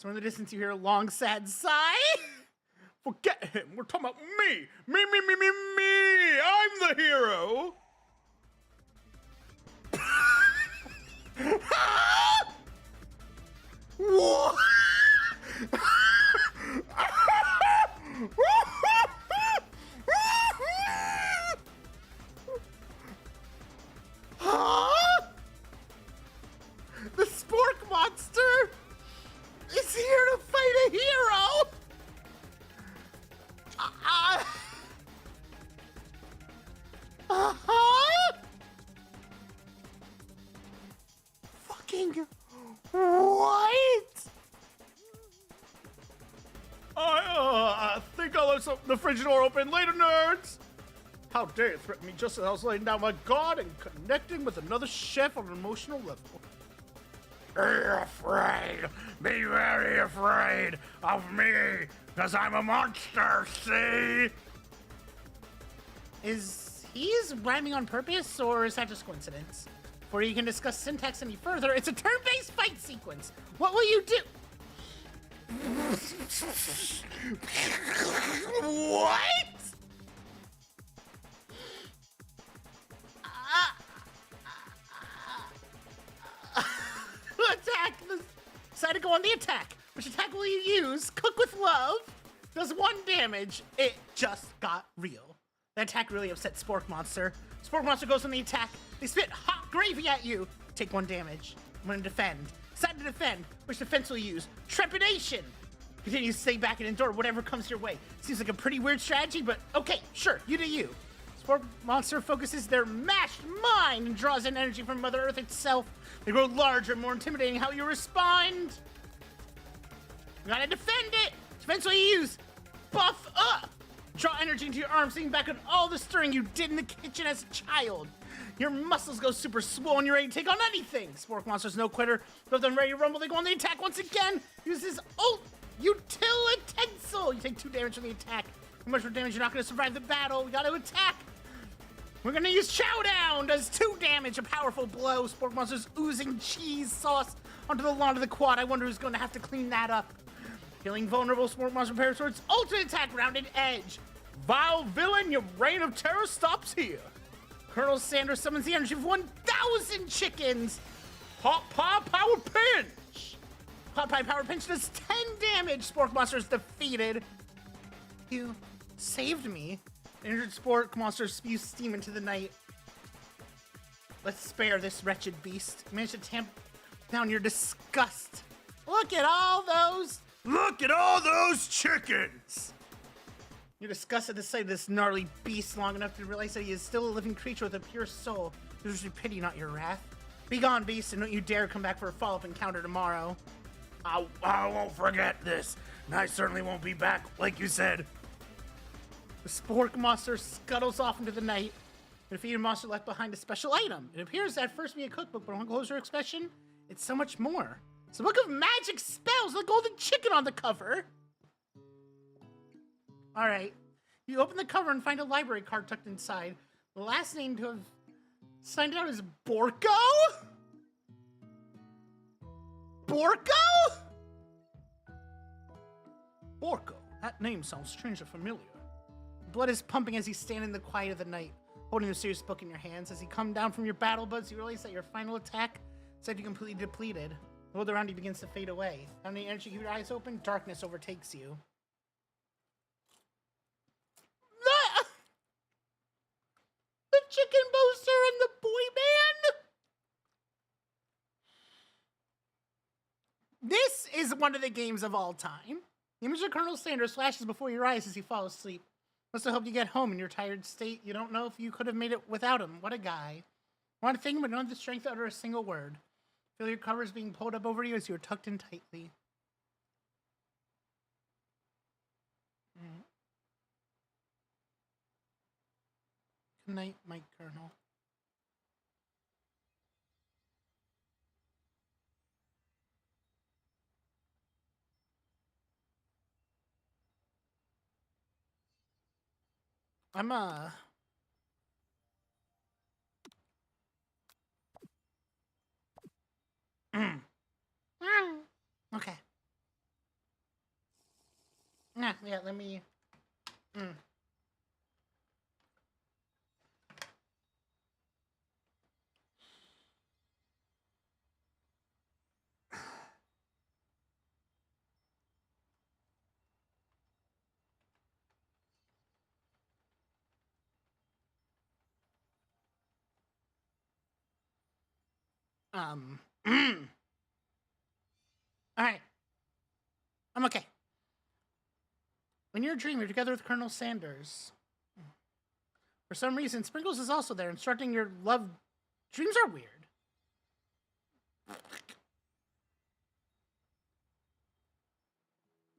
So in the distance you hear a long, sad sigh. Forget him. We're talking about me. Me. I'm the hero. What? Huh? The Spork Monster is here to fight a hero. Fucking what? I think I'll let the fridge door open later, nerds. How dare you threaten me just as I was laying down my guard and connecting with another chef on an emotional level. Be afraid. Be very afraid of me, because I'm a monster, see? Is he's rhyming on purpose, or is that just coincidence? Before you can discuss syntax any further, it's a turn-based fight sequence. What will you do? What? Attack! Decide to go on the attack. Which attack will you use? Cook with love. Does 1 damage. It just got real. That attack really upset Spork Monster. Spork Monster goes on the attack. They spit hot gravy at you. Take 1 damage. I'm gonna defend. Decide to defend. Which defense will you use? Trepidation. Continue to stay back and endure whatever comes your way. Seems like a pretty weird strategy, but okay, sure, you do you. Spork Monster focuses their mashed mind and draws in energy from Mother Earth itself. They grow larger and more intimidating. How you respond? You gotta defend it. Defense will you use? Buff up. Draw energy into your arms, thinking back on all the stirring you did in the kitchen as a child. Your muscles go super swollen, you're ready to take on anything. Spork Monster's no quitter. Both them ready to rumble, they go on the attack once again. Use his ult utensil. You take 2 damage from the attack. Too much for damage, you're not gonna survive the battle. We gotta attack. We're gonna use Chowdown. Does 2 damage, a powerful blow. Spork Monster's oozing cheese sauce onto the lawn of the quad. I wonder who's gonna have to clean that up. Feeling vulnerable, Spork Monster prepares for its ultimate attack, Rounded Edge. Vile villain, your reign of terror stops here. Colonel Sanders summons the energy of 1,000 chickens. Hot Pie Power Pinch. Hot Pie Power Pinch does 10 damage. Spork Monster is defeated. You saved me. The injured Spork Monster spews steam into the night. Let's spare this wretched beast. You managed to tamp down your disgust. Look at all those chickens. You're disgusted at the sight of this gnarly beast long enough to realize that he is still a living creature with a pure soul. Yours your pity, not your wrath. Be gone, beast, and don't you dare come back for a follow-up encounter tomorrow. I won't forget this, and I certainly won't be back, like you said. The Spork Monster scuttles off into the night. The defeated monster left behind a special item. It appears to at first be a cookbook, but on closer inspection, it's so much more. It's a book of magic spells with a golden chicken on the cover. All right. You open the cover and find a library card tucked inside. The last name to have signed out is Borko? Borko? Borko. That name sounds strangely familiar. Blood is pumping as you stand in the quiet of the night, holding the serious book in your hands. As you come down from your battle buds, you realize that your final attack said you completely depleted. The world around you begins to fade away. Down the energy, keep your eyes open, darkness overtakes you. The chicken booster and the boy band. This is one of the games of all time. The image of Colonel Sanders flashes before your eyes as you fall asleep. Must have helped you get home in your tired state. You don't know if you could have made it without him. What a guy. I want to thank him, but don't have the strength to utter a single word. Feel your covers being pulled up over you as you are tucked in tightly. Good night, my Colonel. I'm okay. Yeah, let me Alright. I'm okay. When you're a dream, you're together with Colonel Sanders. For some reason, Sprinkles is also there, instructing your love. Dreams are weird.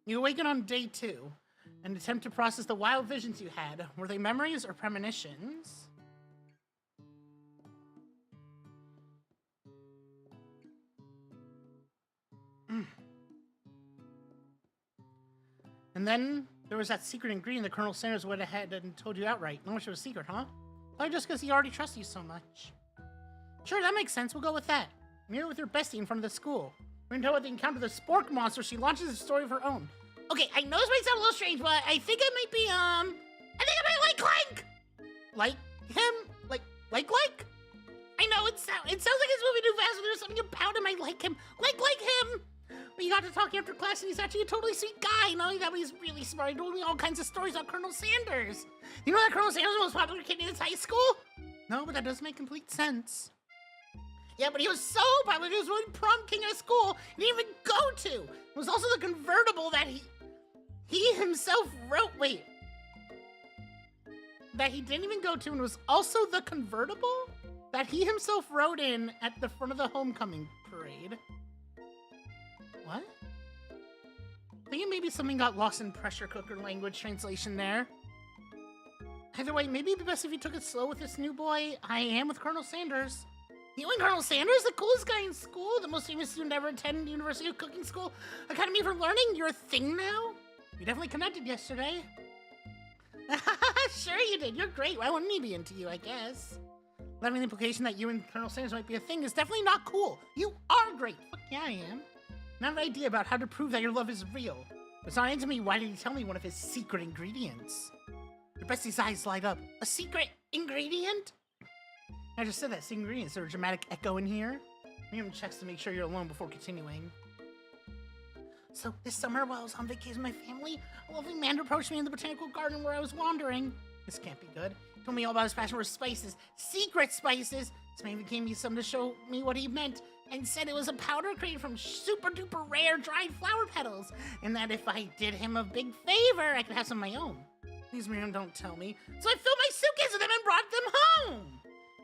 You awaken on day 2 and attempt to process the wild visions you had. Were they memories or premonitions? And then there was that secret ingredient that Colonel Sanders went ahead and told you outright. Not much of a secret, huh? Probably just because he already trusts you so much. Sure, that makes sense. We'll go with that. Meet her with your bestie in front of the school. We're gonna tell her the encounter with the Spork Monster. She launches a story of her own. Okay, I know this might sound a little strange, but I think I might be, I think I might like Clank! Like him? Like? I know, it sounds like it's moving too fast, but there's something about him I like him. Like him! We got to talking after class, and he's actually a totally sweet guy. Not only that, but he's really smart. He told me all kinds of stories about Colonel Sanders. You know that Colonel Sanders was the most popular kid in his high school? No, but that does make complete sense. Yeah, but he was so popular. He was really prom king at a school he didn't even go to. It was also the convertible that he himself wrote. Wait. That he didn't even go to, and was also the convertible that he himself rode in at the front of the homecoming parade. What? I think maybe something got lost in pressure cooker language translation there. Either way, maybe it'd be best if you took it slow with this new boy. I am with Colonel Sanders. You and Colonel Sanders, the coolest guy in school, the most famous student ever attend University of Cooking School Academy for Learning. You're a thing now? We definitely connected yesterday. Sure you did. You're great. Why wouldn't he be into you, I guess? Having the implication that you and Colonel Sanders might be a thing is definitely not cool. You are great. Fuck yeah, I am. Not an idea about how to prove that your love is real. It's not into me. Why did he tell me one of his secret ingredients? Your bestie's eyes light up. A secret ingredient? I just said that. Secret ingredient. Is there a dramatic echo in here? Miriam checks to make sure you're alone before continuing. So, this summer, while I was on vacation with my family, a lovely man approached me in the botanical garden where I was wandering. This can't be good. He told me all about his passion for spices. Secret spices! This man even gave me some to show me what he meant, and said it was a powder created from super-duper rare dried flower petals, and that if I did him a big favor, I could have some of my own. Please, Miriam, don't tell me. So I filled my suitcase with them and brought them home!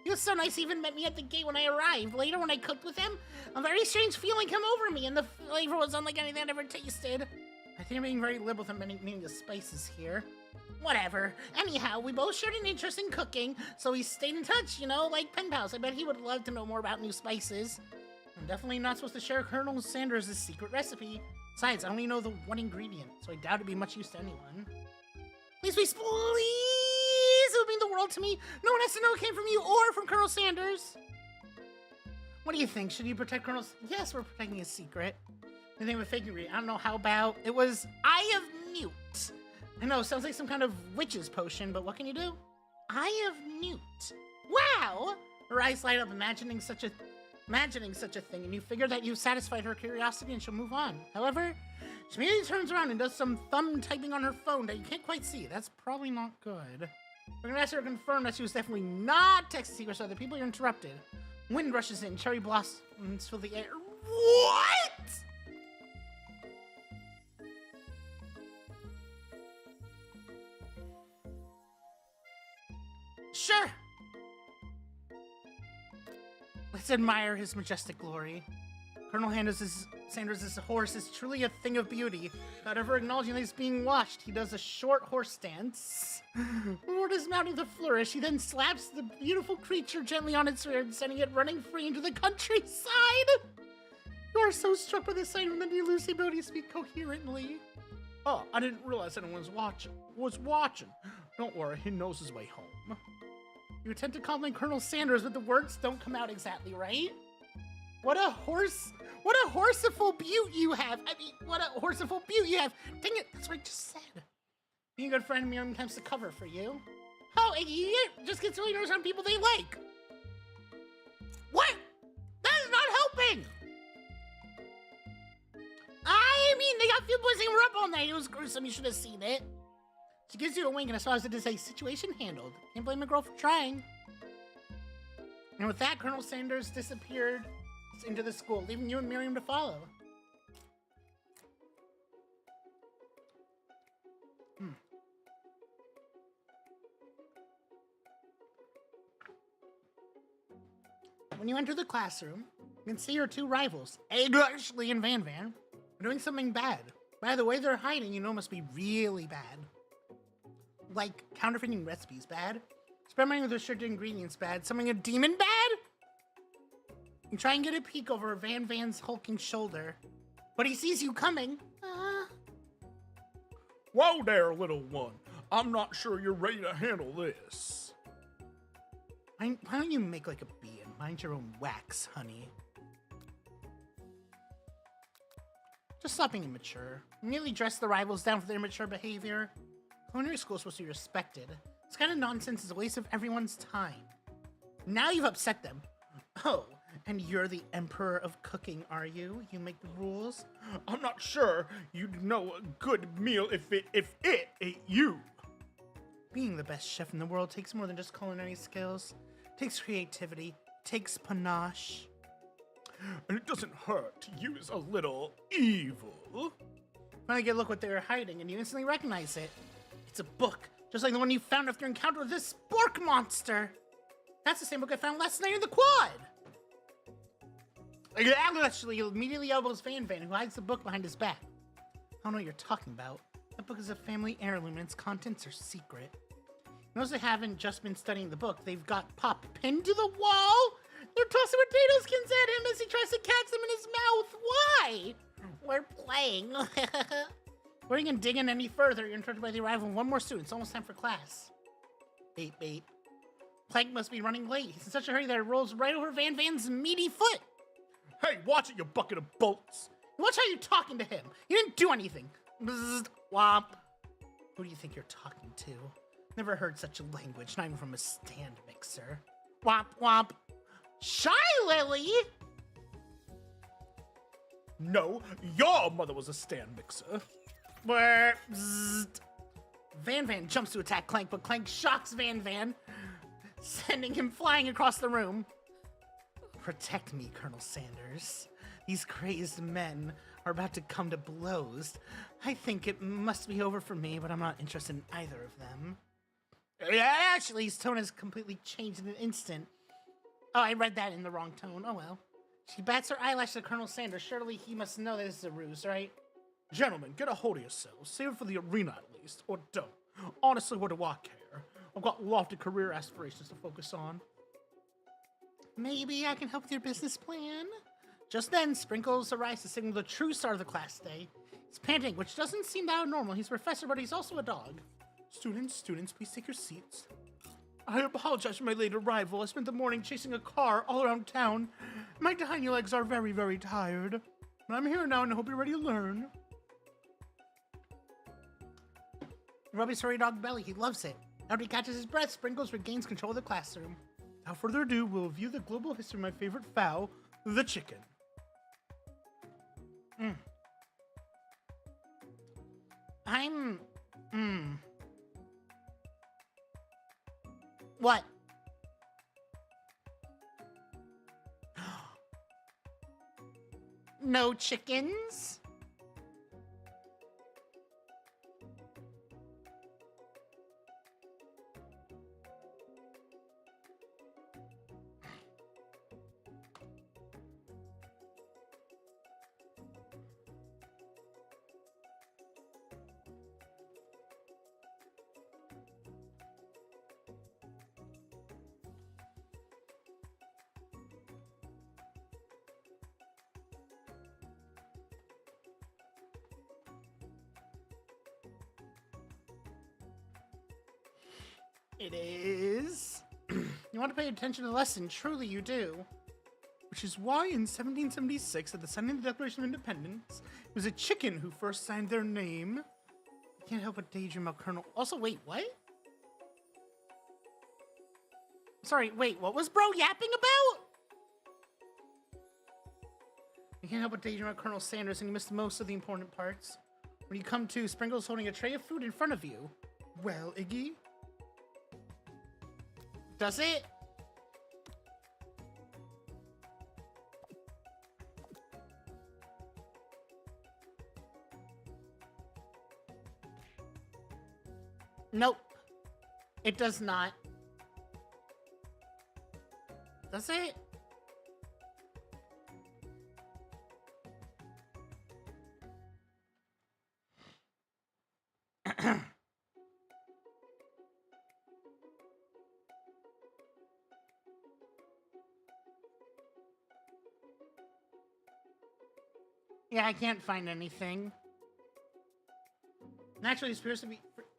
He was so nice, he even met me at the gate when I arrived. Later, when I cooked with him, a very strange feeling came over me, and the flavor was unlike anything I'd ever tasted. I think I'm being very liberal with meaning the spices here. Whatever. Anyhow, we both shared an interest in cooking, so we stayed in touch, you know, like pen pals. I bet he would love to know more about new spices. I'm definitely not supposed to share Colonel Sanders' secret recipe. Besides, I only know the one ingredient, so I doubt it'd be much use to anyone. Please, please, please! It would mean the world to me. No one has to know it came from you or from Colonel Sanders. What do you think? Should you protect Colonel... Yes, we're protecting his secret. The name of a fake ingredient. I don't know how about... It was Eye of Newt. I know, sounds like some kind of witch's potion, but what can you do? Eye of Newt. Wow! Her eyes light up, imagining such a thing, and you figure that you've satisfied her curiosity and she'll move on. However, she immediately turns around and does some thumb typing on her phone that you can't quite see. That's probably not good. We're gonna ask her to confirm that she was definitely not texting secrets to other people. You're interrupted. Wind rushes in, cherry blossoms fill the air. What? Sure. Let's admire his majestic glory. Colonel Sanders' horse is truly a thing of beauty. Without ever acknowledging that he's being watched, he does a short horse dance. Lord is mounting the flourish. He then slaps the beautiful creature gently on its rear, sending it running free into the countryside. You are so struck by the sight of the new Lucy ability to speak coherently. Oh, I didn't realize anyone was watching. Don't worry, he knows his way home. You attempt to compliment Colonel Sanders, but the words don't come out exactly right. What a horseful beaut you have. I mean, what a horseful beaut you have. Dang it, that's what I just said. Being a good friend, Miriam comes to cover for you. Oh, Iggy, just gets really nervous on people they like. What? That is not helping. I mean, they got few boys and were up all night. It was gruesome. You should have seen it. She gives you a wink, and as far as it is a situation handled. Can't blame a girl for trying. And with that, Colonel Sanders disappeared into the school, leaving you and Miriam to follow. When you enter the classroom, you can see your two rivals, Ashley and Van Van, are doing something bad. By the way they're hiding, you know must be really bad. Like, counterfeiting recipes bad. Experimenting with restricted ingredients bad. Summoning a demon bad? You try and get a peek over Van Van's hulking shoulder, but he sees you coming. Whoa there, little one. I'm not sure you're ready to handle this. Why don't you make like a bee and mind your own wax, honey? Just stop being immature. Immediately dress the rivals down for their immature behavior. Culinary school is supposed to be respected. This kind of nonsense is a waste of everyone's time. Now you've upset them. Oh, and you're the emperor of cooking, are you? You make the rules? I'm not sure you'd know a good meal if it ate you. Being the best chef in the world takes more than just culinary skills. It takes creativity. It takes panache. And it doesn't hurt to use a little evil. Finally get a look what they were hiding, and you instantly recognize it. It's a book, just like the one you found after your encounter with this spork monster. That's the same book I found last night in the quad. Actually, he immediately elbows Van Van, who hides the book behind his back. I don't know what you're talking about. That book is a family heirloom, and its contents are secret. Notice they haven't just been studying the book. They've got Pop pinned to the wall. They're tossing potato skins at him as he tries to catch them in his mouth. Why? We're playing. Before you can dig in any further, you're interrupted by the arrival of one more student. It's almost time for class. Beep, beep. Clank must be running late. He's in such a hurry that it rolls right over Van Van's meaty foot. Hey, watch it, you bucket of bolts! Watch how you're talking to him. He didn't do anything. Bzzzt, womp. Who do you think you're talking to? Never heard such a language, not even from a stand mixer. Womp, womp. Shy Lily? No, your mother was a stand mixer. Bzzzt. Van Van jumps to attack Clank, but Clank shocks Van Van, sending him flying across the room. Protect me, Colonel Sanders. These crazed men are about to come to blows. I think it must be over for me, but I'm not interested in either of them. Actually, his tone has completely changed in an instant. Oh, I read that in the wrong tone. Oh well. She bats her eyelash at Colonel Sanders. Surely he must know that this is a ruse, right? Gentlemen, get a hold of yourselves. Save it for the arena at least, or don't. Honestly, what do I care? I've got lofty career aspirations to focus on. Maybe I can help with your business plan? Just then, Sprinkles arrives to signal the true star of the class day. He's panting, which doesn't seem that normal. He's a professor, but he's also a dog. Students, please take your seats. I apologize for my late arrival. I spent the morning chasing a car all around town. My tiny legs are very, very tired. But I'm here now and I hope you're ready to learn. Rub his furry dog belly. He loves it. After he catches his breath, Sprinkles regains control of the classroom. Without further ado, we'll view the global history of my favorite fowl, the chicken. What? No chickens? It is. You want to pay attention to the lesson. Truly, you do. Which is why in 1776, at the signing of the Declaration of Independence, it was a chicken who first signed their name. I can't help but daydream about Colonel. Also, wait, what? Sorry, wait, what was bro yapping about? I can't help but daydream about Colonel Sanders, and you missed most of the important parts. When you come to, Sprinkle's holding a tray of food in front of you. Well, Iggy? Does it? Nope. It does not. Does it? Yeah, I can't find anything. Naturally, it appears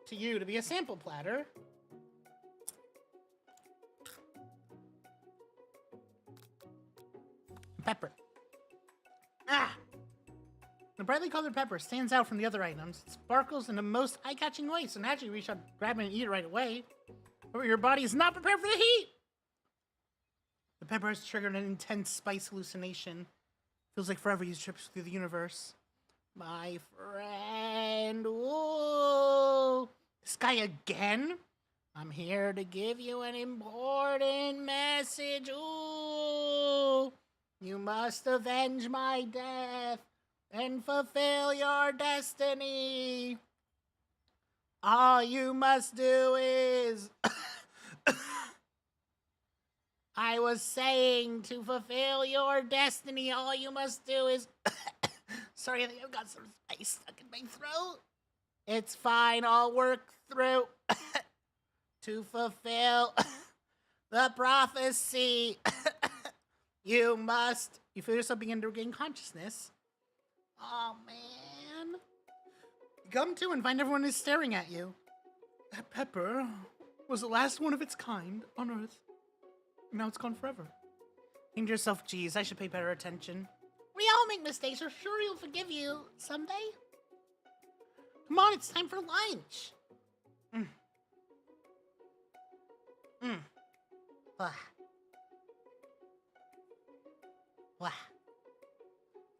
to you to be a sample platter. Pepper. Ah! The brightly colored pepper stands out from the other items. It sparkles in the most eye-catching way, so naturally you reach out, grab it, and eat it right away. However, your body is not prepared for the heat! The pepper has triggered an intense spice hallucination. Feels like forever you trips through the universe. My friend, ooh, this guy again? I'm here to give you an important message, ooh. You must avenge my death and fulfill your destiny. All you must do is... I was saying, to fulfill your destiny, all you must do is... Sorry, I think I've got some spice stuck in my throat. It's fine, I'll work through to fulfill the prophecy. You must... You feel yourself begin to regain consciousness. Oh, man. gum to and find everyone is staring at you. That pepper was the last one of its kind on Earth. Now it's gone forever. Think to yourself, geez, I should pay better attention. We all make mistakes, or sure he'll forgive you someday. Come on, it's time for lunch. Wah. Wah.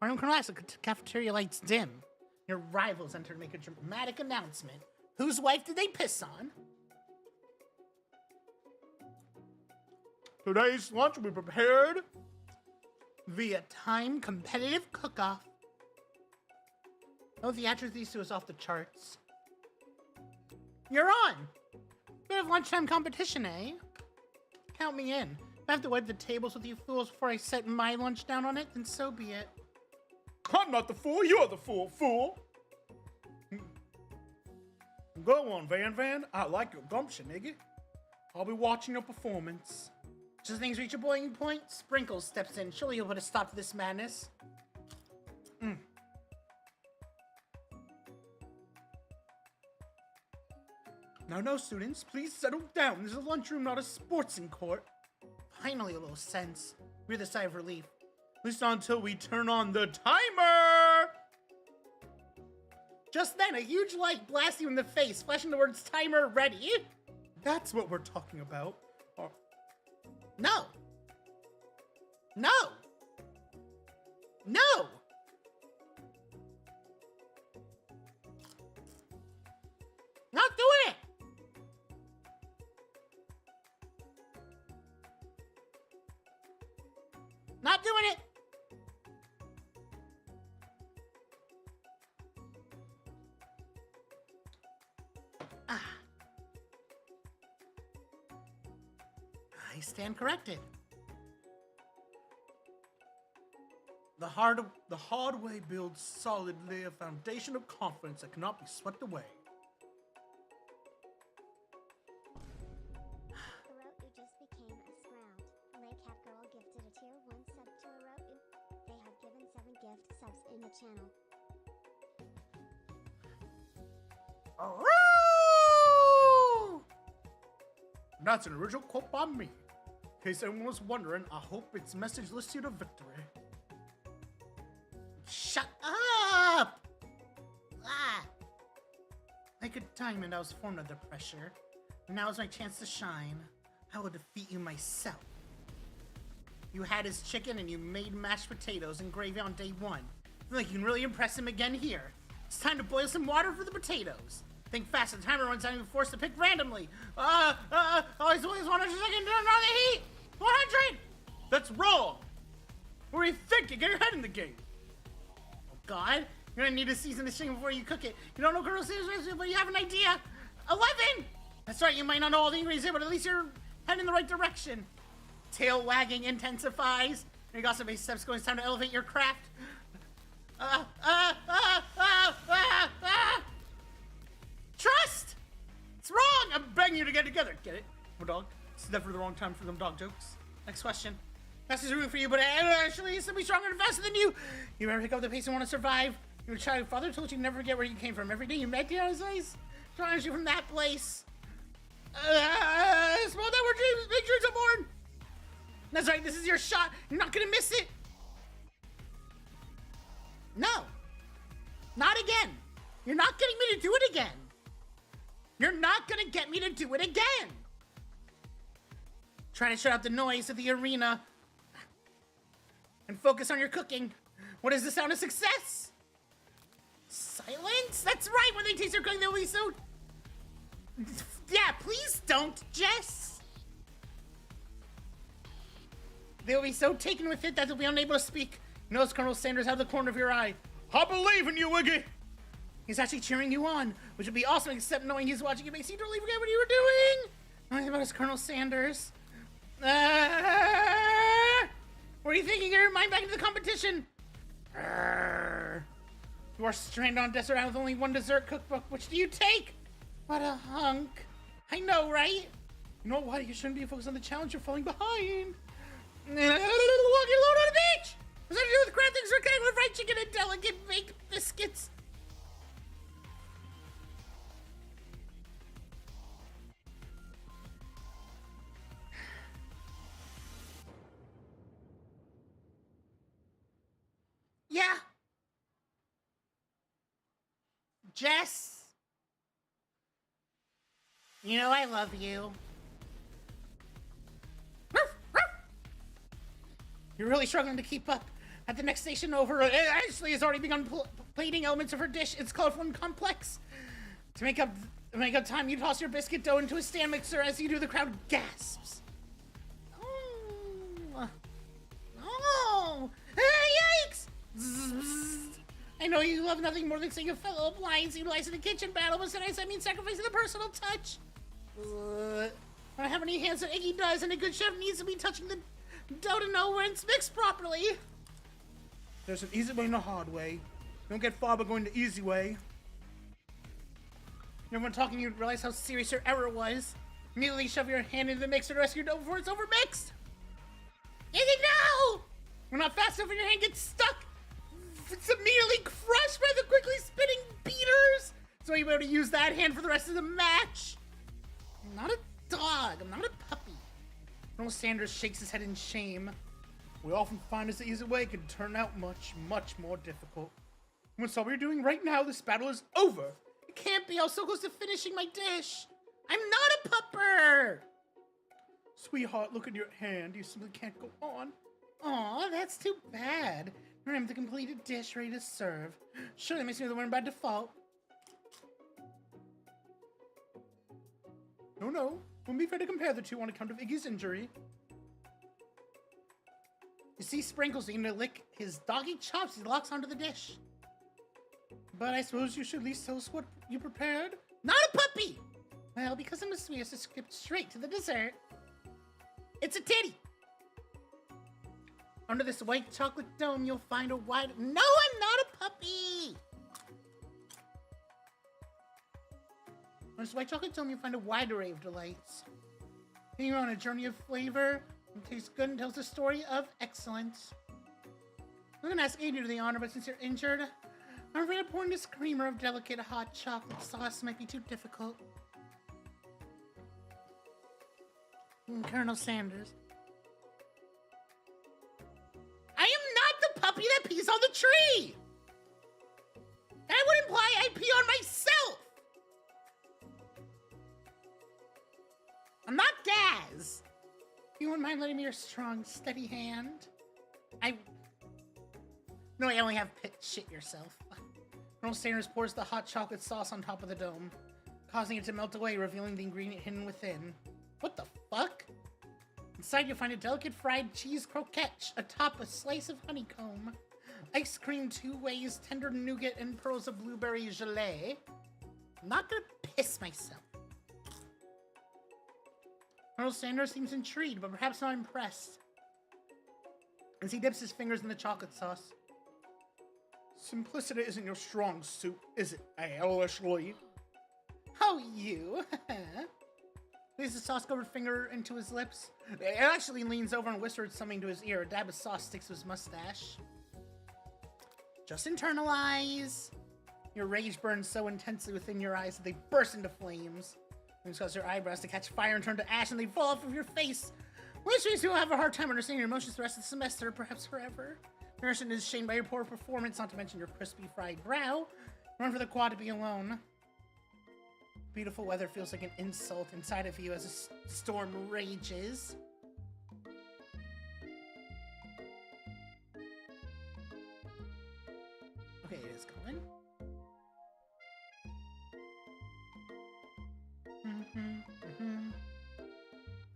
Arnold can relax, the cafeteria lights dim. Your rivals enter to make a dramatic announcement. Whose wife did they piss on? Today's lunch will be prepared Via time competitive cook-off. Oh, the actress these two is off the charts. You're on! Bit of lunchtime competition, eh? Count me in. If I have to wipe the tables with you fools before I set my lunch down on it, then so be it. I'm not the fool, you're the fool. Go on, Van. I like your gumption, Iggy. I'll be watching your performance. Just things reach a boiling point, Sprinkles steps in. Surely he'll put a stop to this madness. No, students, please settle down. This is a lunchroom, not a sportsing court. Finally a little sense. Breathe a sigh of relief. At least not until we turn on the timer! Just then, a huge light blasts you in the face, flashing the words timer ready. That's what we're talking about. No. No. No. Not doing it. Not doing it. I stand corrected. The hard way builds solidly a foundation of confidence that cannot be swept away. Orotu just became a sprout. Lake Cat Girl gifted a tier 1 sub to Orotu. They have given 7 gift subs in the channel. That's an original quote by me. In case anyone was wondering, I hope its message lifts you to victory. Shut up! Ah! Like a diamond, I was formed under pressure. Now is my chance to shine. I will defeat you myself. You had his chicken and you made mashed potatoes and gravy on day 1. I feel like you can really impress him again here. It's time to boil some water for the potatoes. Think fast, the timer runs out and you're forced to pick randomly. Always 100 seconds, turn on the heat! 100! That's wrong! What are you thinking? Get your head in the game! Oh God, you're gonna need to season this chicken before you cook it. You don't know Colonel Sanders' recipe, but you have an idea. 11! That's right, you might not know all the ingredients here, but at least you're heading in the right direction. Tail wagging intensifies. You got some base steps going, it's time to elevate your craft. Trust! It's wrong! I'm begging you to get together. Get it? Oh, dog. This is never the wrong time for them dog jokes. Next question. Best is rooting for you, but actually somebody stronger and faster than you. You better pick up the pace and want to survive. Your child father told you never forget where you came from. Every day you met the other place, trying you from that place. Small network dreams, big dreams are born. That's right, this is your shot. You're not gonna miss it. No. Not again. You're not getting me to do it again. You're not gonna get me to do it again. Try to shut out the noise of the arena and focus on your cooking. What is the sound of success? Silence? That's right, when they taste your cooking, they'll be so... Yeah, please don't, Jess. They'll be so taken with it that they'll be unable to speak. You notice Colonel Sanders out of the corner of your eye. I believe in you, Wiggy! He's actually cheering you on, which would be awesome, except knowing he's watching you makes you totally forget what you were doing. Nothing about his Colonel Sanders. What are you thinking? Get your mind back into the competition. You are stranded on a desert island with only one dessert cookbook. Which do you take? What a hunk. I know, right? You know what? You shouldn't be focused on the challenge. You're falling behind. Walking alone on the beach. What's that to do with crafting circadian with fried chicken and delicate baked biscuits? Jess, you know I love you. You're really struggling to keep up. At the next station over, Ashley has already begun plating elements of her dish. It's colorful and complex. To make up time, you toss your biscuit dough into a stand mixer. As you do, the crowd gasps. Oh, yikes! I know you love nothing more than seeing a fellow appliance utilized in a kitchen battle, but sometimes I mean sacrificing the personal touch. I don't have any hands that Iggy does, and a good chef needs to be touching the dough to know when it's mixed properly. There's an easy way and a hard way. Don't get far by going the easy way. Everyone talking, you realize how serious your error was. Immediately shove your hand into the mixer to rescue your dough before it's overmixed. Iggy, no! We're not fast enough and your hand gets stuck. It's immediately crushed by the quickly spinning beaters. So you'll be able to use that hand for the rest of the match. I'm not a dog. I'm not a puppy. Colonel Sanders shakes his head in shame. We often find as the easy way can turn out much, much more difficult. When all we're doing right now, this battle is over. It can't be. I was so close to finishing my dish. I'm not a pupper. Sweetheart, look at your hand. You simply can't go on. Aw, that's too bad. Remember the completed dish ready to serve. Sure, that makes me the winner by default. No. Wouldn't be fair to compare the two on account of Iggy's injury. You see Sprinkles needing to lick his doggy chops. He locks onto the dish. But I suppose you should at least tell us what you prepared. Not a puppy! Well, because I'm the sweetest, I skipped straight to the dessert. It's a titty! Under this white chocolate dome, you'll find a wide... No, I'm not a puppy! Under this white chocolate dome, you'll find a wide array of delights. You're on a journey of flavor. It tastes good and tells a story of excellence. I'm gonna ask Aiden to do the honor, but since you're injured, I'm afraid pouring this creamer of delicate hot chocolate sauce might be too difficult. Colonel Sanders. I am not the puppy that pees on the tree! That would imply I pee on myself! I'm not Gaz! You wouldn't mind lending me your strong, steady hand? No, I only have shit yourself. Colonel Sanders pours the hot chocolate sauce on top of the dome, causing it to melt away, revealing the ingredient hidden within. What the fuck? Inside you'll find a delicate fried cheese croquette atop a slice of honeycomb, ice cream 2 ways, tender nougat, and pearls of blueberry gelée. I'm not gonna piss myself. Colonel Sanders seems intrigued, but perhaps not impressed, as he dips his fingers in the chocolate sauce. Simplicity isn't your strong suit, is it, Ashley? Oh, you. Places the sauce-covered finger into his lips. It actually leans over and whispers something to his ear. A dab of sauce sticks to his mustache. Just internalize. Your rage burns so intensely within your eyes that they burst into flames. You cause your eyebrows to catch fire and turn to ash, and they fall off of your face. Which means you'll have a hard time understanding your emotions the rest of the semester, perhaps forever. Harrison is shamed by your poor performance, not to mention your crispy fried brow. Run for the quad to be alone. Beautiful weather feels like an insult inside of you as a storm rages. Okay, it is going.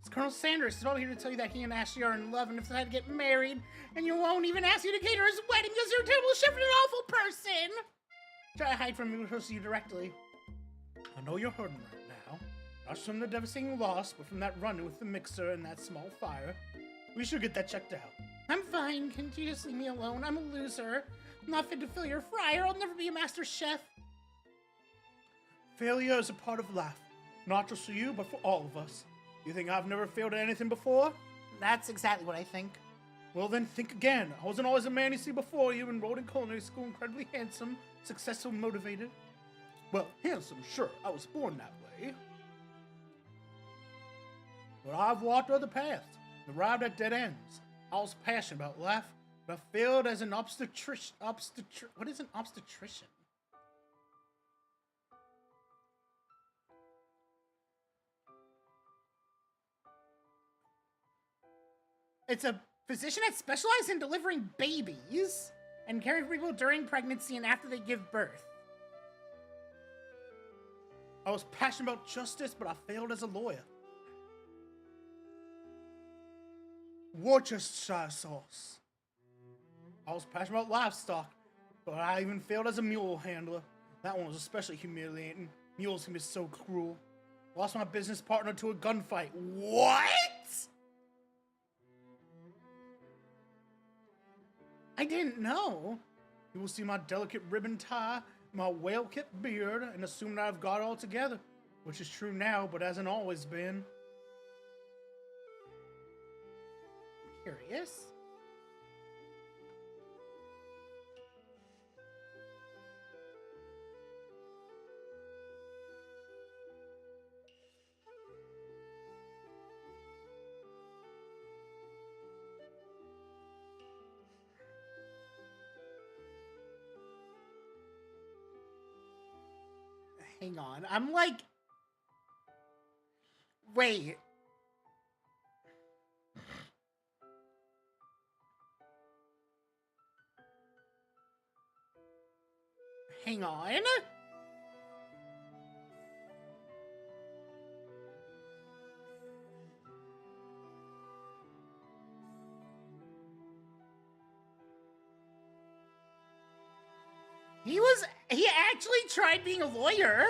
It's Colonel Sanders. He's all here to tell you that he and Ashley are in love and have decided to get married, and you won't even ask you to cater his wedding because you're a terrible chef and an awful person. Try to hide from me close to you directly. I know you're hurting right now. Not from the devastating loss, but from that run with the mixer and that small fire. We should get that checked out. I'm fine. Can't you just leave me alone? I'm a loser. I'm not fit to fill your fryer. I'll never be a master chef. Failure is a part of life. Not just for you, but for all of us. You think I've never failed at anything before? That's exactly what I think. Well then, think again. I wasn't always a man you see before you, enrolled in culinary school, incredibly handsome, successful, motivated. Well, handsome, sure. I was born that way. But I've walked other paths, arrived at dead ends. I was passionate about life, but I failed as an obstetrician. What is an obstetrician? It's a physician that specializes in delivering babies and caring for people during pregnancy and after they give birth. I was passionate about justice, but I failed as a lawyer. Worcestershire sauce. I was passionate about livestock, but I even failed as a mule handler. That one was especially humiliating. Mules can be so cruel. Lost my business partner to a gunfight. What? I didn't know. You will see my delicate ribbon tie, my well-kept beard, and assume that I've got it all together, which is true now, but hasn't always been. Curious. Hang on. I'm like... Wait. Hang on. He actually tried being a lawyer.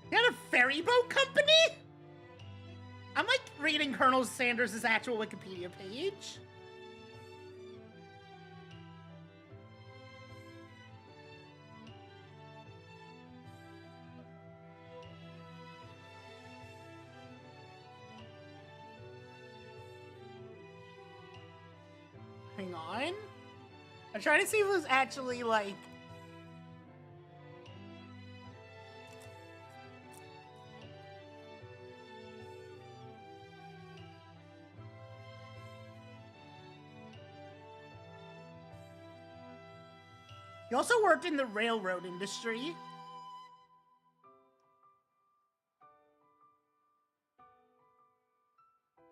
He had a ferry boat company? I'm like reading Colonel Sanders' actual Wikipedia page. Hang on. I'm trying to see if it was actually like... He also worked in the railroad industry.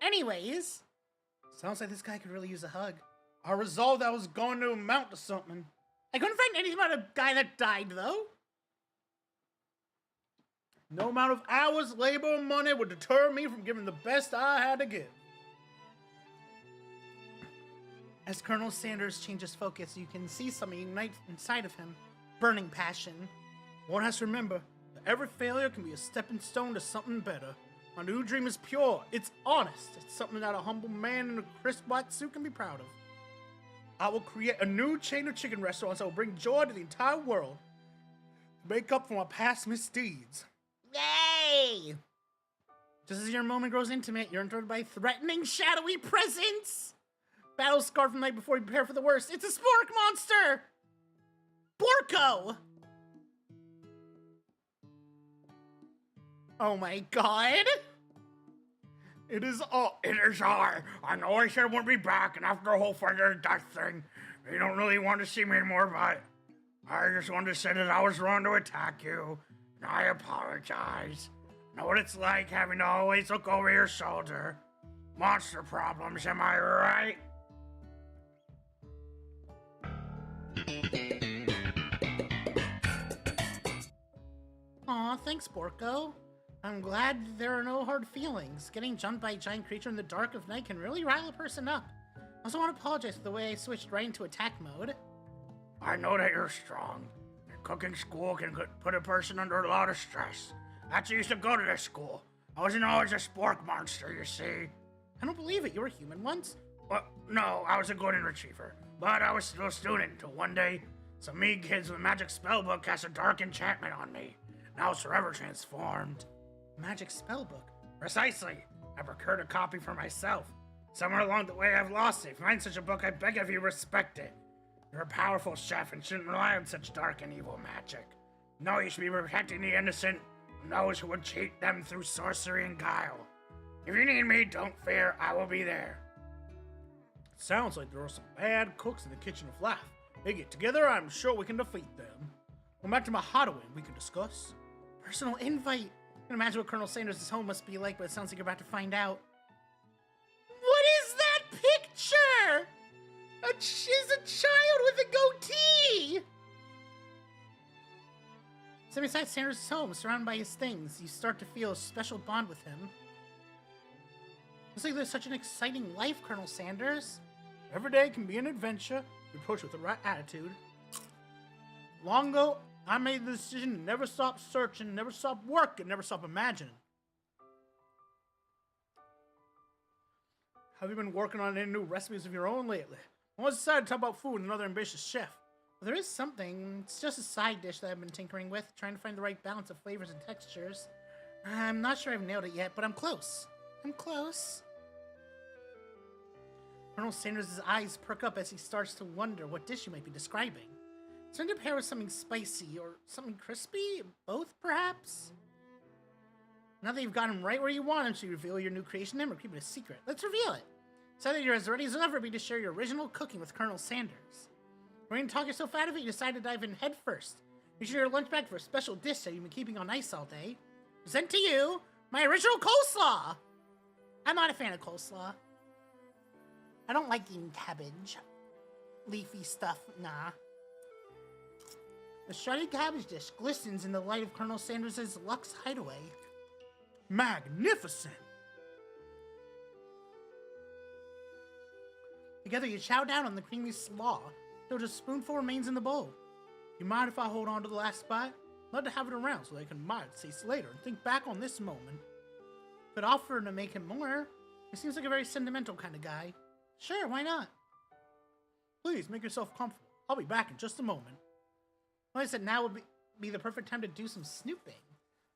Anyways. Sounds like this guy could really use a hug. I resolved I was going to amount to something. I couldn't find anything about a guy that died, though. No amount of hours, labor, or money would deter me from giving the best I had to give. As Colonel Sanders changes focus, you can see something ignite inside of him. Burning passion. One has to remember that every failure can be a stepping stone to something better. My new dream is pure. It's honest. It's something that a humble man in a crisp white suit can be proud of. I will create a new chain of chicken restaurants that will bring joy to the entire world. Make up for my past misdeeds. Yay! Just as your moment grows intimate, you're interrupted by a threatening, shadowy presence. Battle scarred from the night before you prepare for the worst. It's a spork monster! Borko! Oh my god! It is I. I know I said I wouldn't be back, and after the whole Frederick death thing, you don't really want to see me anymore, but I just wanted to say that I was wrong to attack you, and I apologize. Know what it's like having to always look over your shoulder. Monster problems, am I right? Aw, thanks, Borko. I'm glad there are no hard feelings. Getting jumped by a giant creature in the dark of night can really rile a person up. I also want to apologize for the way I switched right into attack mode. I know that you're strong. Cooking school can put a person under a lot of stress. That's why I used to go to this school. I wasn't always a spork monster, you see. I don't believe it. You were human once. Well, no, I was a golden retriever. But I was still a student until one day, some mean kids with a magic spellbook cast a dark enchantment on me. And I was forever transformed. Magic spellbook? Precisely. I procured a copy for myself. Somewhere along the way I've lost it. If you find such a book, I beg of you respect it. You're a powerful chef and shouldn't rely on such dark and evil magic. No, you should be protecting the innocent from those who would cheat them through sorcery and guile. If you need me, don't fear, I will be there. Sounds like there are some bad cooks in the kitchen of life. They get together, I'm sure we can defeat them. Go back to my hideaway and we can discuss. Personal invite. I can imagine what Colonel Sanders' home must be like, but it sounds like you're about to find out. What is that picture? She's a child with a goatee! So inside Sanders' home, surrounded by his things, you start to feel a special bond with him. Looks like there's such an exciting life, Colonel Sanders. Every day can be an adventure, if approached with the right attitude. Long ago, I made the decision to never stop searching, never stop working, never stop imagining. Have you been working on any new recipes of your own lately? I once decided to talk about food and another ambitious chef. But there is something, it's just a side dish that I've been tinkering with, trying to find the right balance of flavors and textures. I'm not sure I've nailed it yet, but I'm close. I'm close. Colonel Sanders' eyes perk up as he starts to wonder what dish you might be describing. It's going to pair with something spicy or something crispy? Both, perhaps? Now that you've got him right where you want him, should you reveal your new creation to him or keep it a secret? Let's reveal it. So that you're as ready as ever be to share your original cooking with Colonel Sanders. We're going to talk yourself out of it, you decide to dive in head first. You share your lunch bag for a special dish that you've been keeping on ice all day. Present to you, my original coleslaw! I'm not a fan of coleslaw. I don't like eating cabbage. Leafy stuff, nah. The shredded cabbage dish glistens in the light of Colonel Sanders' luxe hideaway. Magnificent! Together you chow down on the creamy slaw, till just a spoonful remains in the bowl. You mind if I hold on to the last bite? I'd love to have it around so I can admire its taste later and think back on this moment. Could offer to make him more. He seems like a very sentimental kind of guy. Sure, why not? Please, make yourself comfortable. I'll be back in just a moment. Well, I said now would be the perfect time to do some snooping.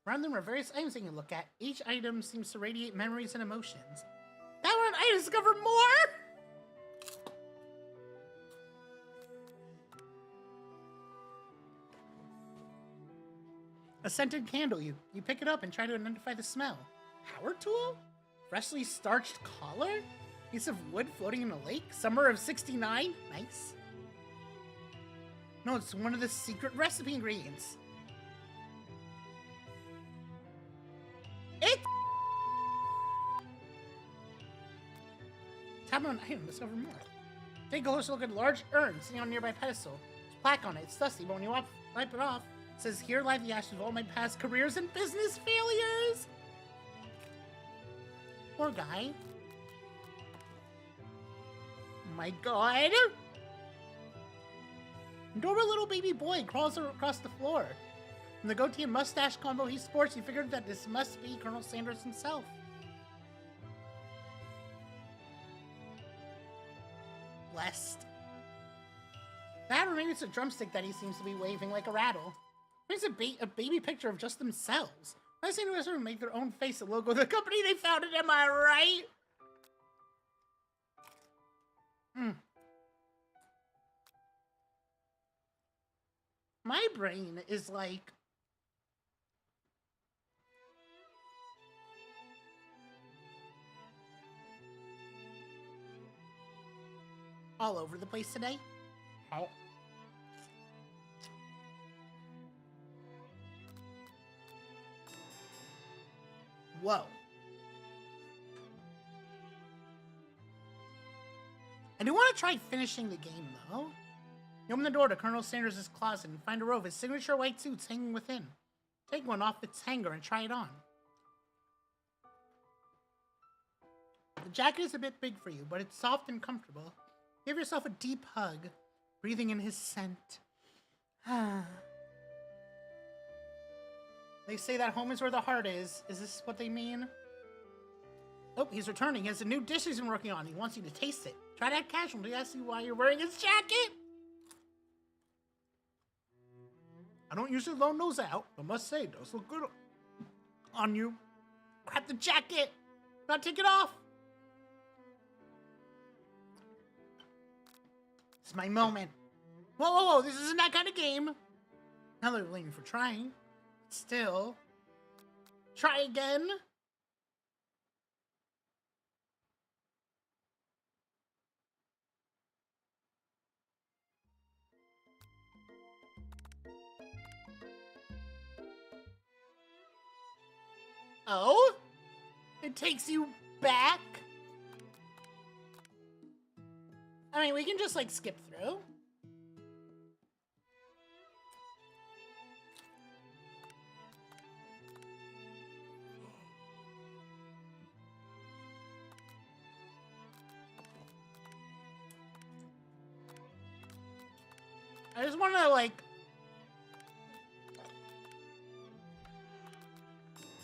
Around them are various items that you can look at. Each item seems to radiate memories and emotions. That one I discovered more! A scented candle. You pick it up and try to identify the smell. Power tool? Freshly starched collar? Piece of wood floating in a lake? Summer of '69? Nice. No, it's one of the secret recipe ingredients. Tap on an item, discover more. Take a closer look at a large urn sitting on a nearby pedestal. There's a plaque on it. It's dusty, but when you wipe it off, it says, "Here lie the ashes of all my past careers and business failures." Poor guy. Oh my god. Adorable little baby boy crawls across the floor. From the goatee and mustache combo he sports, you figured that this must be Colonel Sanders himself. Blessed. That, or maybe it's a drumstick that he seems to be waving like a rattle. It's a baby picture of just themselves. I've seen who make their own face a logo of the company they founded, am I right? My brain is like... all over the place today. Oh. Whoa. I do want to try finishing the game, though. You open the door to Colonel Sanders' closet and find a row of his signature white suits hanging within. Take one off its hanger and try it on. The jacket is a bit big for you, but it's soft and comfortable. Give yourself a deep hug, breathing in his scent. They say that home is where the heart is. Is this what they mean? Oh, he's returning. He has a new dish he's been working on. He wants you to taste it. Try to act casual. Do you ask you why you're wearing his jacket? I don't usually loan those out, but must say, it does look good on you. Grab the jacket. Now take it off. It's my moment. Whoa, whoa, whoa, this isn't that kind of game. Now they're blaming for trying. Still. Try again. Oh? It takes you back? I mean, we can just, like, skip through. I just want to, like...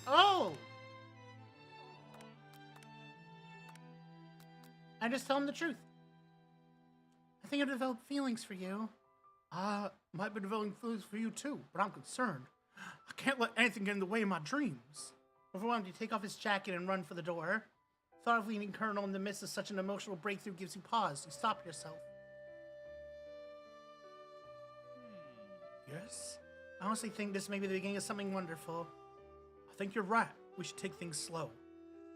Oh! I just tell him the truth. I think I've developed feelings for you. Might be developing feelings for you too, but I'm concerned. I can't let anything get in the way of my dreams. Overwhelmed, you take off his jacket and run for the door. Thought of leaving Colonel in the midst of such an emotional breakthrough gives you pause. You stop yourself. Yes? I honestly think this may be the beginning of something wonderful. I think you're right. We should take things slow.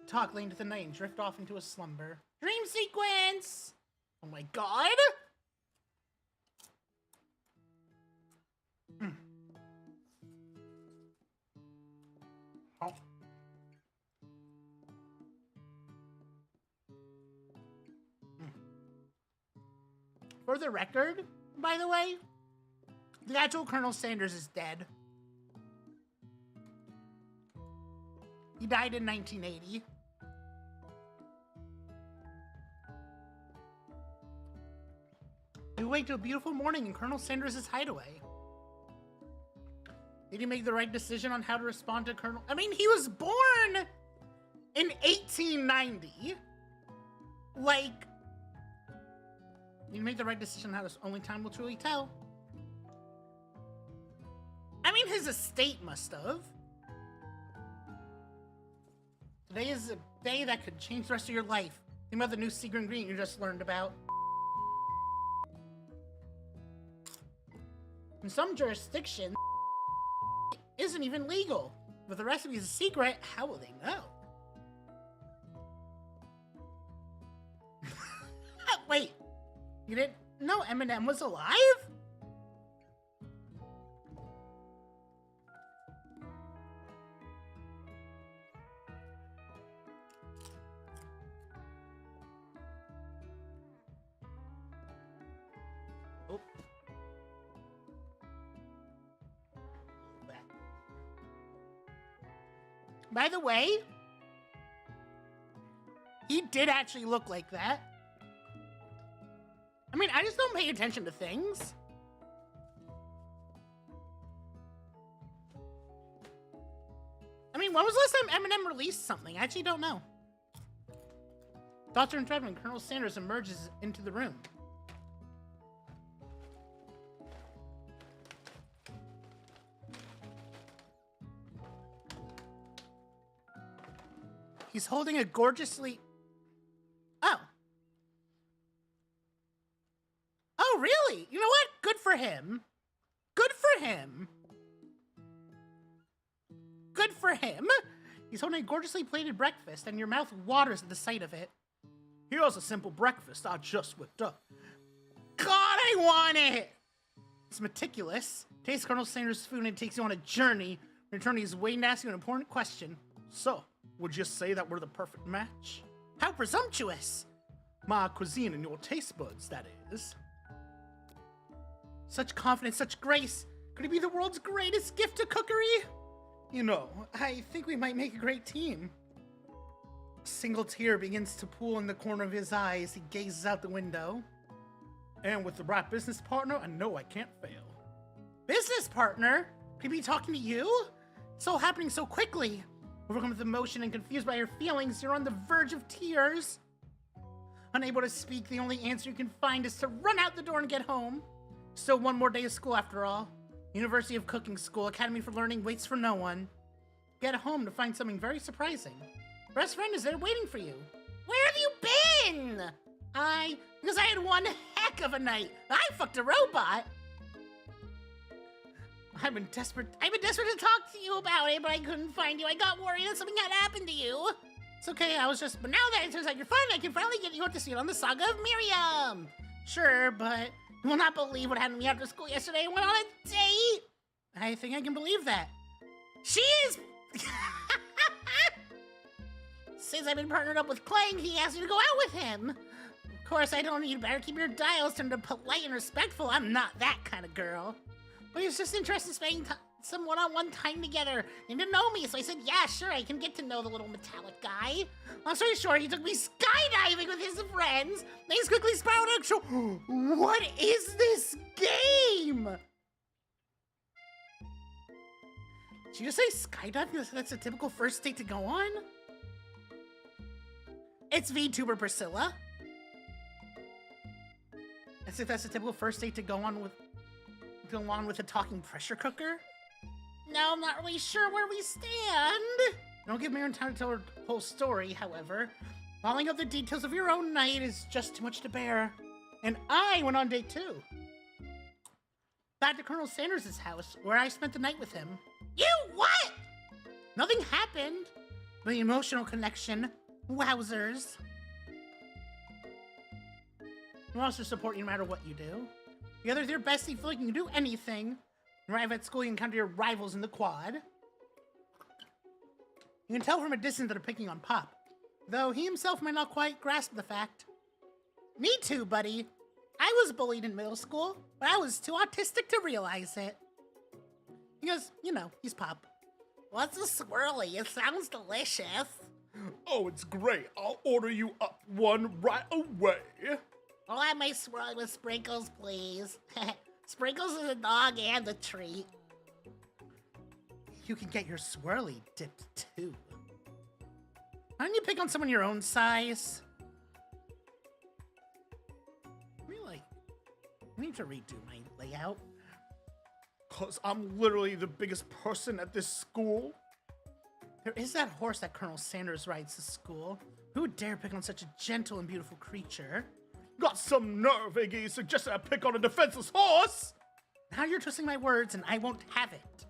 Talk late into the night and drift off into a slumber. Dream sequence! Oh my god! Oh. For the record, by the way, the actual Colonel Sanders is dead. He died in 1980. We wake to a beautiful morning in Colonel Sanders' hideaway. Did he make the right decision on how to respond to Colonel? I mean, he was born in 1890. Like, did he make the right decision on how to? Only time will truly tell. I mean, his estate must have. Today is a day that could change the rest of your life. Think about the new secret ingredient you just learned about. In some jurisdictions, isn't even legal. But the recipe is a secret, how will they know? Wait, you didn't know Eminem was alive? Oh. By the way, he did actually look like that. I mean, I just don't pay attention to things. I mean, when was the last time Eminem released something? I actually don't know. Thoughts are interrupted when Colonel Sanders emerges into the room. He's holding a gorgeously... Oh. Oh, really? You know what? Good for him. Good for him. Good for him. He's holding a gorgeously plated breakfast, and your mouth waters at the sight of it. Here's a simple breakfast I just whipped up. God, I want it! It's meticulous. Taste Colonel Sanders' food and it takes you on a journey. Returning he's waiting to ask you an important question. So, would you say that we're the perfect match? How presumptuous! My cuisine and your taste buds, that is. Such confidence, such grace. Could it be the world's greatest gift to cookery? You know, I think we might make a great team. A single tear begins to pool in the corner of his eye as he gazes out the window. And with the right business partner, I know I can't fail. Business partner? Could he be talking to you? It's all happening so quickly. Overcome with emotion and confused by your feelings, you're on the verge of tears. Unable to speak, the only answer you can find is to run out the door and get home. Still one more day of school after all. University of Cooking School, Academy for Learning waits for no one. Get home to find something very surprising. Best friend is there waiting for you. Where have you been? Because I had one heck of a night. I fucked a robot. I've been desperate to talk to you about it, but I couldn't find you. I got worried that something had happened to you. It's okay, but now that it turns out you're fine, I can finally get you up to see it on the Saga of Miriam. Sure, but you will not believe what happened to me after school yesterday. I went on a date. I think I can believe that. She is... since I've been partnered up with Clank, he asked me to go out with him. Of course, I don't. You better keep your dials turned to polite and respectful. I'm not that kind of girl. But he was just interested in spending some one-on-one time together and to know me. So I said, yeah, sure, I can get to know the little metallic guy. Long story short, he took me skydiving with his friends. Things quickly spiraled out. So, what is this game? Did you just say skydiving? That's a typical first date to go on? It's VTuber Priscilla. As if that's a typical first date to go on with a talking pressure cooker? No, I'm not really sure where we stand. Don't give Maren time to tell her whole story, however. Following up the details of your own night is just too much to bear. And I went on date too. Back to Colonel Sanders' house, where I spent the night with him. You what? Nothing happened. The emotional connection. Wowzers. We'll also support you no matter what you do. Together with your bestie, feel like you can do anything. Arrive at school, you encounter your rivals in the quad. You can tell from a distance that they're picking on Pop, though he himself might not quite grasp the fact. Me too, buddy. I was bullied in middle school, but I was too autistic to realize it. Because, you know, he's Pop. What's a swirly? It sounds delicious. Oh, it's great. I'll order you up one right away. I'll have my swirly with sprinkles, please. Sprinkles is a dog and a treat. You can get your swirly dipped too. Why don't you pick on someone your own size? I need to redo my layout. 'Cause I'm literally the biggest person at this school. There is that horse that Colonel Sanders rides to school. Who would dare pick on such a gentle and beautiful creature? Got some nerve, Iggy, suggesting I pick on a defenseless horse. Now you're twisting my words and I won't have it.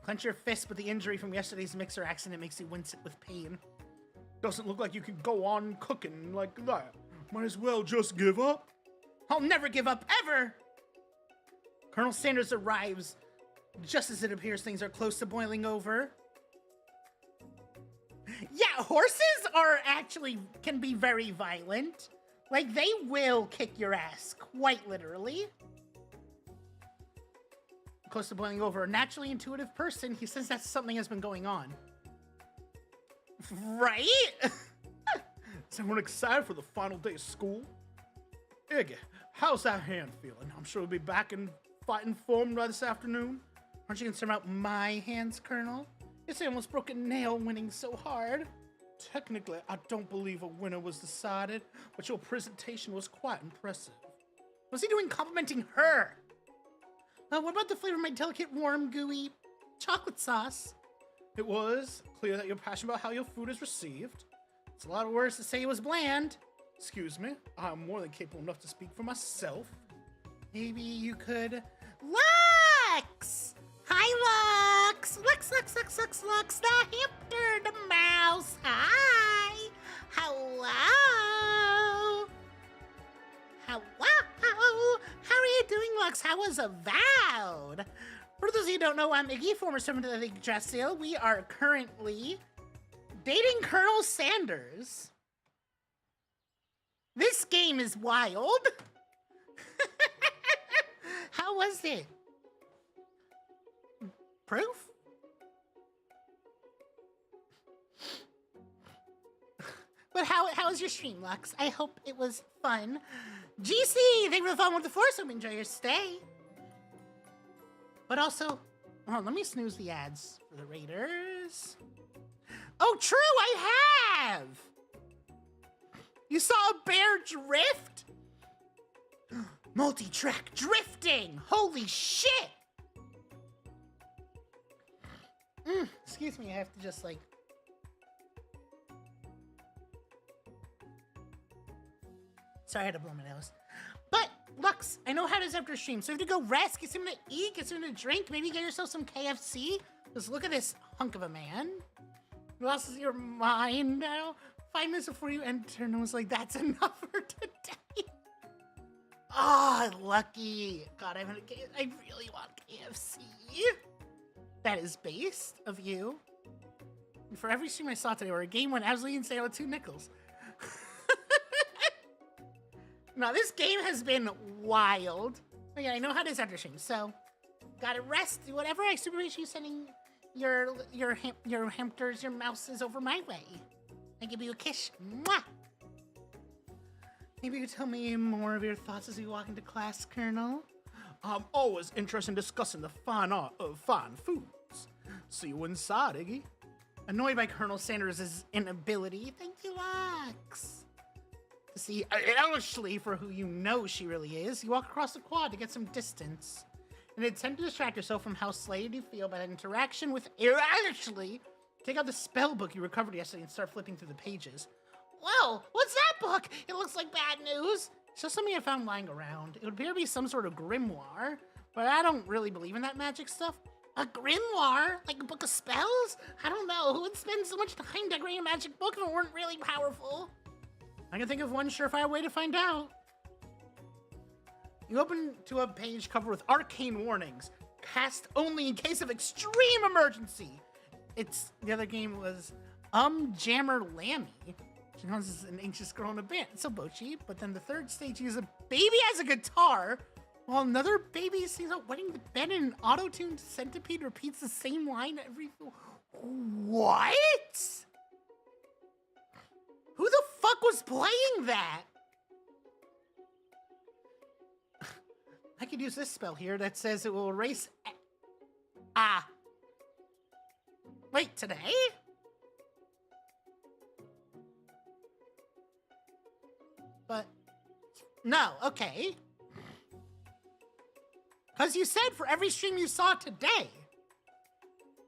Clench your fist, but the injury from yesterday's mixer accident makes you wince with pain. Doesn't look like you can go on cooking like that. Might as well just give up. I'll never give up, ever! Colonel Sanders arrives just as it appears things are close to boiling over. Yeah, horses can be very violent. Like, they will kick your ass, quite literally. Close to boiling over, a naturally intuitive person, he says that something has been going on. Right? Is everyone excited for the final day of school? Iggy, how's that hand feeling? I'm sure we'll be back in fighting form by this afternoon. Aren't you concerned about my hands, Colonel? Yes, I almost broke a nail winning so hard. Technically, I don't believe a winner was decided, but your presentation was quite impressive. What's he doing complimenting her? What about the flavor of my delicate, warm, gooey chocolate sauce? It was clear that you're passionate about how your food is received. It's a lot of words to say it was bland. Excuse me, I'm more than capable enough to speak for myself. Maybe you could... Lux! Hi, Lux! Lux, the hamster, the mouse. Hi! Hello! Hello! How are you doing, Lux? How was Avowed? For those of you who don't know, I'm Iggy, former servant of the Yggdrasil. We are currently dating Colonel Sanders. This game is wild. How was it? Proof? But how was your stream, Lux? I hope it was fun. GC, thank you for the fun with the Force. Hope you enjoy your stay. But also, hold on, let me snooze the ads for the Raiders. Oh, true, I have! You saw a bear drift? Multi-track drifting! Holy shit! Excuse me, I have to just like... Sorry, I had to blow my nose. But, Lux, I know how it is after stream, so if you go rest, get something to eat, get something to drink, maybe get yourself some KFC. Just look at this hunk of a man. You lost your mind now. 5 minutes before you enter, and I was like, that's enough for today. Oh, lucky. God, I really want KFC. That is based of you. And for every stream I saw today where a game went absolutely insane with 2 nickels. Now, this game has been wild. Oh, yeah, I know how it is after stream, so gotta rest. Do whatever. I super appreciate you sending your hamsters, your mouses over my way. I give you a kiss. Mwah! Maybe you tell me more of your thoughts as we walk into class, Colonel. I'm always interested in discussing the fine art of fine foods. See you inside, Iggy. Annoyed by Colonel Sanders' inability. Thank you, Lux. To see Ashley for who you know she really is, you walk across the quad to get some distance. In an attempt to distract yourself from how slighted you feel by that interaction with Ashley, take out the spell book you recovered yesterday and start flipping through the pages. Whoa, what's that book? It looks like bad news. It's just something I found lying around. It would appear to be some sort of grimoire, but I don't really believe in that magic stuff. A grimoire? Like a book of spells? I don't know. Who would spend so much time decorating a magic book if it weren't really powerful? I can think of one surefire way to find out. You open to a page covered with arcane warnings. Cast only in case of extreme emergency. The other game was Jammer Lammy. She knows an anxious girl in a band. So Bochi. But then the third stage uses a baby as a guitar, while another baby sings out wetting the bed and an auto-tuned centipede repeats the same line every... What? Who the fuck was playing that? I could use this spell here that says it will erase... Wait, today? But... No, okay. Because you said for every stream you saw today.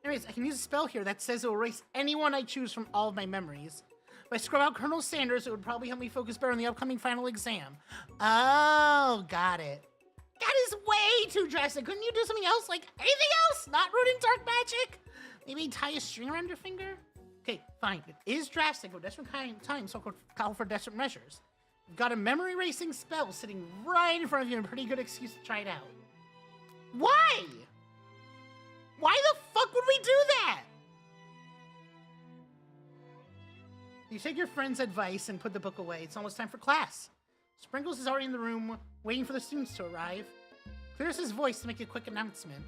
Anyways, I can use a spell here that says it will erase anyone I choose from all of my memories. If I scrub out Colonel Sanders, it would probably help me focus better on the upcoming final exam. Oh, got it. That is way too drastic. Couldn't you do something else? Like anything else? Not rooting dark magic? Maybe tie a string around your finger? Okay, fine. It is drastic, but desperate times so call for desperate measures. You've got a memory erasing spell sitting right in front of you and a pretty good excuse to try it out. Why? Why the fuck would we do that? You take your friend's advice and put the book away. It's almost time for class. Sprinkles is already in the room, waiting for the students to arrive. Clears his voice to make a quick announcement.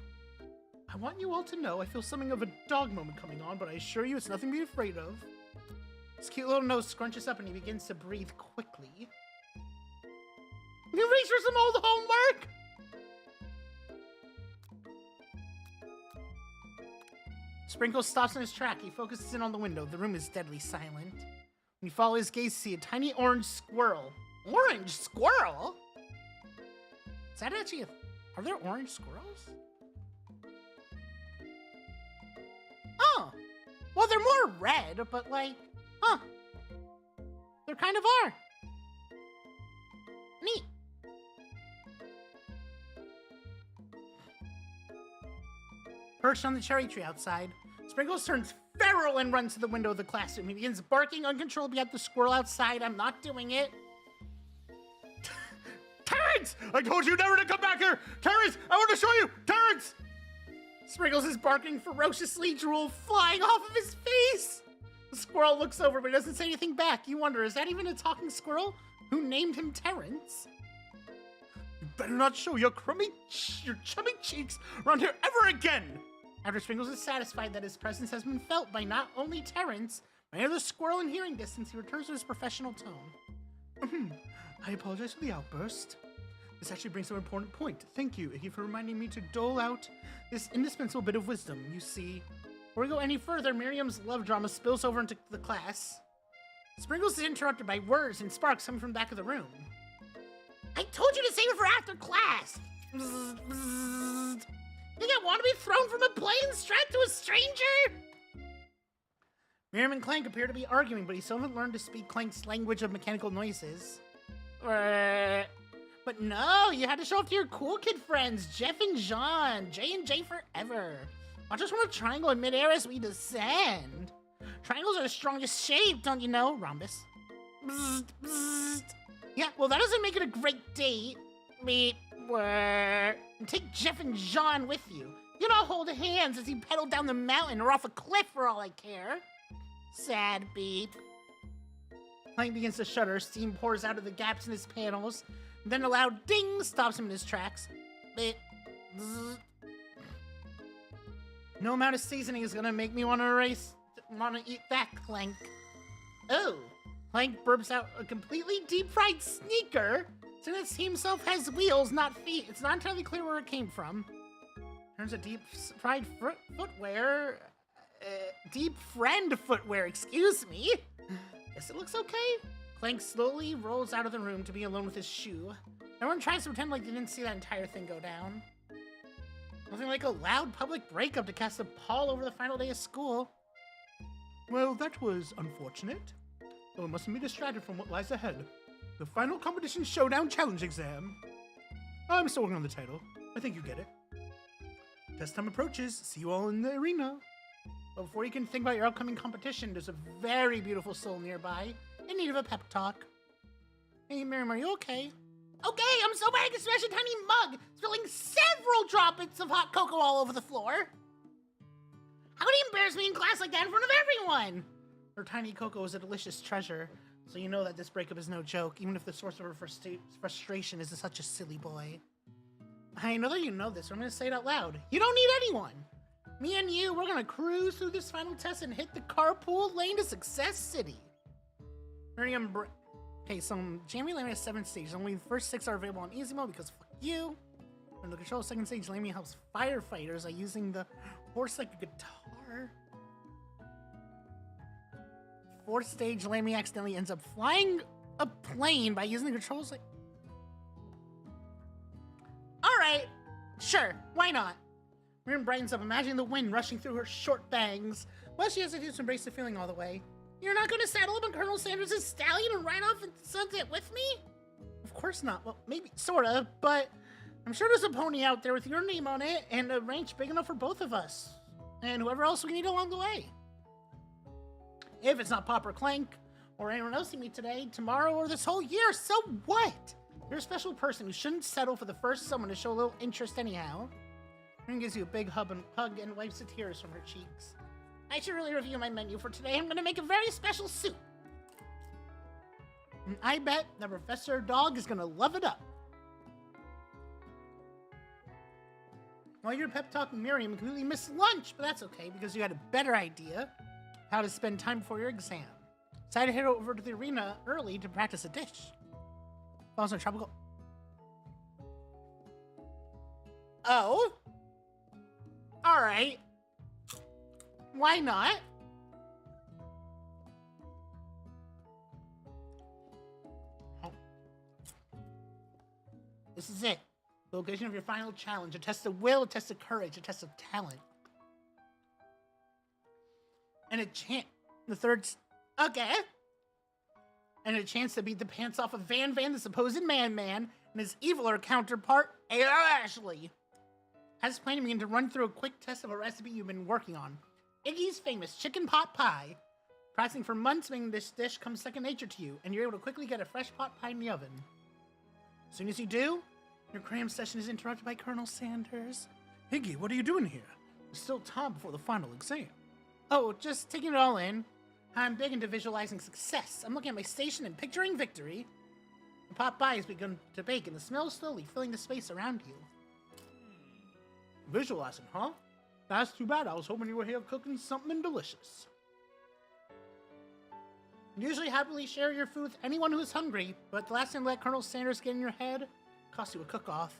I want you all to know I feel something of a dog moment coming on, but I assure you it's nothing to be afraid of. His cute little nose scrunches up and he begins to breathe quickly. You reach for some old homework? Sprinkles stops in his track. He focuses in on the window. The room is deadly silent. When you follow his gaze, you see a tiny orange squirrel. Orange squirrel? Is that actually are there orange squirrels? Oh. Well, they're more red, but like, huh. There kind of are. Neat. Perched on the cherry tree outside, Sprinkles turns feral and runs to the window of the classroom. He begins barking uncontrollably at the squirrel outside. I'm not doing it. Terrence! I told you never to come back here! Terrence! I want to show you! Terrence! Sprinkles is barking ferociously, drool flying off of his face. The squirrel looks over but doesn't say anything back. You wonder, is that even a talking squirrel? Who named him Terrence? You better not show your chummy cheeks around here ever again! After Sprinkles is satisfied that his presence has been felt by not only Terrence, but any other squirrel in hearing distance, he returns to his professional tone. I apologize for the outburst. This actually brings up an important point. Thank you, Iggy, for reminding me to dole out this indispensable bit of wisdom. You see, before we go any further, Miriam's love drama spills over into the class. Sprinkles is interrupted by whirs and sparks coming from the back of the room. I told you to save it for after class! Bzz, bzz. Think I want to be thrown from a plane strapped to a stranger? Miriam and Clank appear to be arguing, but he still hasn't learned to speak Clank's language of mechanical noises. But no, you had to show off to your cool kid friends, Jeff and John, J&J forever. Watch us from a triangle in midair as we descend. Triangles are the strongest shape, don't you know? Rhombus. Bzzzt, bzzzt. Yeah, well that doesn't make it a great date. And take Jeff and John with you. You can all hold hands as you pedal down the mountain or off a cliff for all I care. Sad beep. Clank begins to shudder. Steam pours out of the gaps in his panels. Then a loud ding stops him in his tracks. Zzz. No amount of seasoning is gonna make me want to eat that, Clank. Oh, Clank burps out a completely deep-fried sneaker. Since he himself has wheels, not feet, it's not entirely clear where it came from. Turns a deep-fried footwear. Deep friend footwear, excuse me. Guess it looks okay. Clank slowly rolls out of the room to be alone with his shoe. Everyone tries to pretend like they didn't see that entire thing go down. Nothing like a loud public breakup to cast a pall over the final day of school. Well, that was unfortunate. Though I mustn't be distracted from what lies ahead. The final competition showdown challenge exam. I'm still working on the title. I think you get it. Test time approaches. See you all in the arena. But before you can think about your upcoming competition, there's a very beautiful soul nearby in need of a pep talk. Hey, Miriam, are you okay? Okay, I'm so bad I can smash a tiny mug, spilling several droplets of hot cocoa all over the floor. How could he embarrass me in class like that in front of everyone? Her tiny cocoa is a delicious treasure, so you know that this breakup is no joke, even if the source of her frustration is such a silly boy. I know that you know this, so I'm going to say it out loud. You don't need anyone. Me and you, we're going to cruise through this final test and hit the carpool lane to Success City. Okay, so Jamie Lamy has 7 stages. Only the first 6 are available on easy mode because fuck you. And the control second stage, Lamy helps firefighters by using the horse like a guitar. 4th stage, Lamy accidentally ends up flying a plane by using the controls like... Alright, sure, why not? Miriam brightens up, imagining the wind rushing through her short bangs. Well, she hesitates to embrace the feeling all the way. You're not going to saddle up on Colonel Sanders' stallion and ride off into the sunset with me? Of course not. Well, maybe, sorta, but I'm sure there's a pony out there with your name on it and a ranch big enough for both of us. And whoever else we need along the way. If it's not Pop or Clank, or anyone else you meet today, tomorrow, or this whole year, so what? You're a special person who shouldn't settle for the first someone to show a little interest anyhow. Miriam gives you a big hug and wipes the tears from her cheeks. I should really review my menu for today. I'm gonna make a very special soup. And I bet that Professor Dog is gonna love it up. While you're pep talking Miriam, you completely missed lunch, but that's okay because you had a better idea how to spend time before your exam. Decided to head over to the arena early to practice a dish. Falls on tropical. Oh? Alright. Why not? Oh. This is it. The location of your final challenge. A test of will, a test of courage, a test of talent. And a chance. The third. Okay. And a chance to beat the pants off of Van, the supposed man, and his eviler counterpart, A.R. Ashley. Has planned to begin to run through a quick test of a recipe you've been working on. Iggy's famous chicken pot pie. Practicing for months making this dish comes second nature to you, and you're able to quickly get a fresh pot pie in the oven. As soon as you do, your cram session is interrupted by Colonel Sanders. Iggy, what are you doing here? There's still time before the final exam. Oh, just taking it all in. I'm big into visualizing success. I'm looking at my station and picturing victory. The pot pie has begun to bake, and the smell is slowly filling the space around you. Visualizing, huh? That's too bad. I was hoping you were here cooking something delicious. You usually happily share your food with anyone who is hungry, but the last thing to let Colonel Sanders get in your head costs you a cook-off.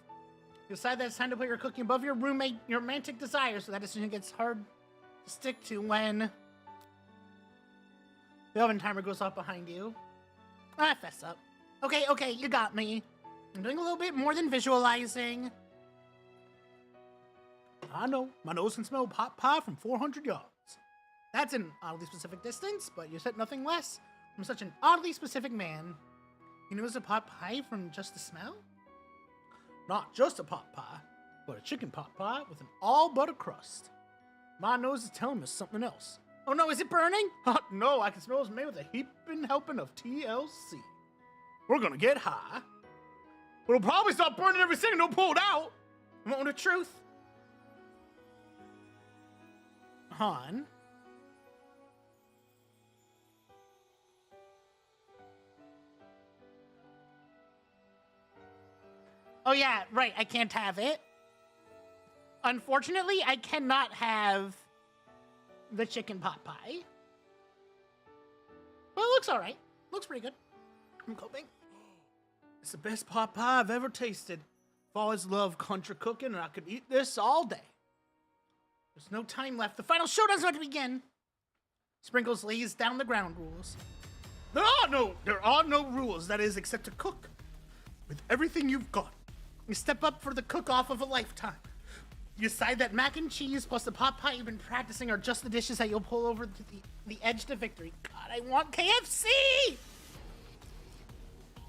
You decide that it's time to put your cooking above your roommate, your romantic desires, so that decision gets hard to stick to when the oven timer goes off behind you. Ah, fess up. Okay, you got me. I'm doing a little bit more than visualizing. I know. My nose can smell pot pie from 400 yards. That's an oddly specific distance, but you said nothing less from such an oddly specific man. You knew it was a pot pie from just the smell? Not just a pot pie, but a chicken pot pie with an all-butter crust. My nose is telling me something else. Oh no, is it burning? No, I can smell it's made with a heaping helping of TLC. We're gonna get high. But it'll probably stop burning every second it'll pull it out. I want the truth. Han? Oh yeah, right, I can't have it. Unfortunately, I cannot have the chicken pot pie. Well, it looks all right. Looks pretty good. I'm hoping. It's the best pot pie I've ever tasted. I've always loved country cooking, and I could eat this all day. There's no time left. The final showdown's about to begin. Sprinkles lays down the ground rules. There are no rules, that is, except to cook. With everything you've got. You step up for the cook-off of a lifetime. You decide that mac and cheese plus the pot pie you've been practicing are just the dishes that you'll pull over to the edge to victory. God, I want KFC!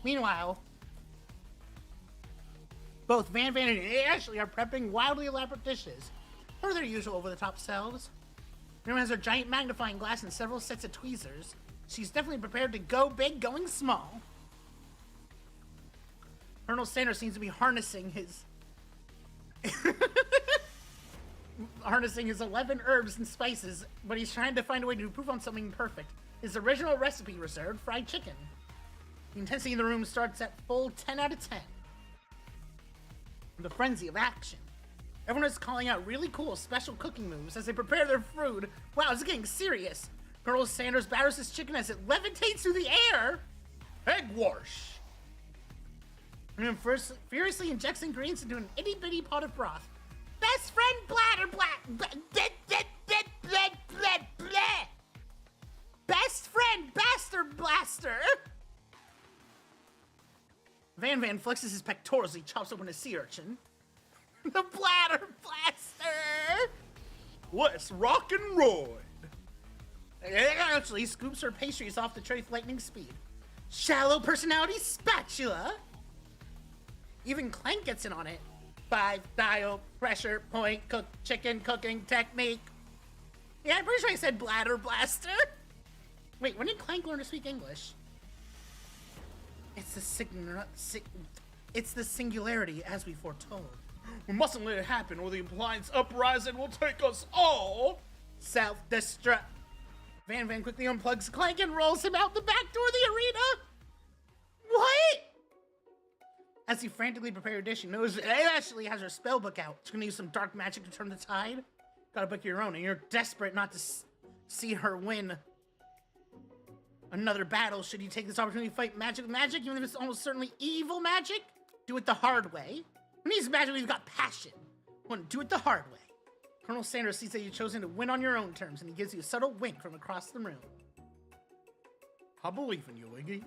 Meanwhile, both Van Van and Ashley are prepping wildly elaborate dishes for their usual over-the-top selves. Miriam has her giant magnifying glass and several sets of tweezers. She's definitely prepared to go big, going small. Colonel Sanders seems to be harnessing his 11 herbs and spices, but he's trying to find a way to improve on something perfect. His original recipe reserved fried chicken. The intensity in the room starts at full 10 out of 10. The frenzy of action. Everyone is calling out really cool special cooking moves as they prepare their food. Wow, it's getting serious. Colonel Sanders batters his chicken as it levitates through the air. Egg wash. And first furiously injects ingredients into an itty-bitty pot of broth. Best friend bladder Best friend bastard blaster. Van Van flexes his pectorals as he chops open a sea urchin. The bladder blaster. Let's rock and roll. Actually scoops her pastries off the tray with lightning speed. Shallow personality spatula. Even Clank gets in on it. 5 dial pressure point cook chicken cooking technique. Yeah, I'm pretty sure I said bladder blaster. Wait, when did Clank learn to speak English? It's the singularity as we foretold. We mustn't let it happen or the appliance uprising will take us all. Self-destruct. Van Van quickly unplugs Clank and rolls him out the back door of the arena. What? As he frantically prepares her dish, he knows that Ashley has her spell book out. She's gonna use some dark magic to turn the tide. Gotta book your own, and you're desperate not to see her win another battle. Should you take this opportunity to fight magic with magic, even if it's almost certainly evil magic? Do it the hard way. When he's magic, we've got passion. Do it the hard way. Colonel Sanders sees that you've chosen to win on your own terms, and he gives you a subtle wink from across the room. I believe in you, Iggy.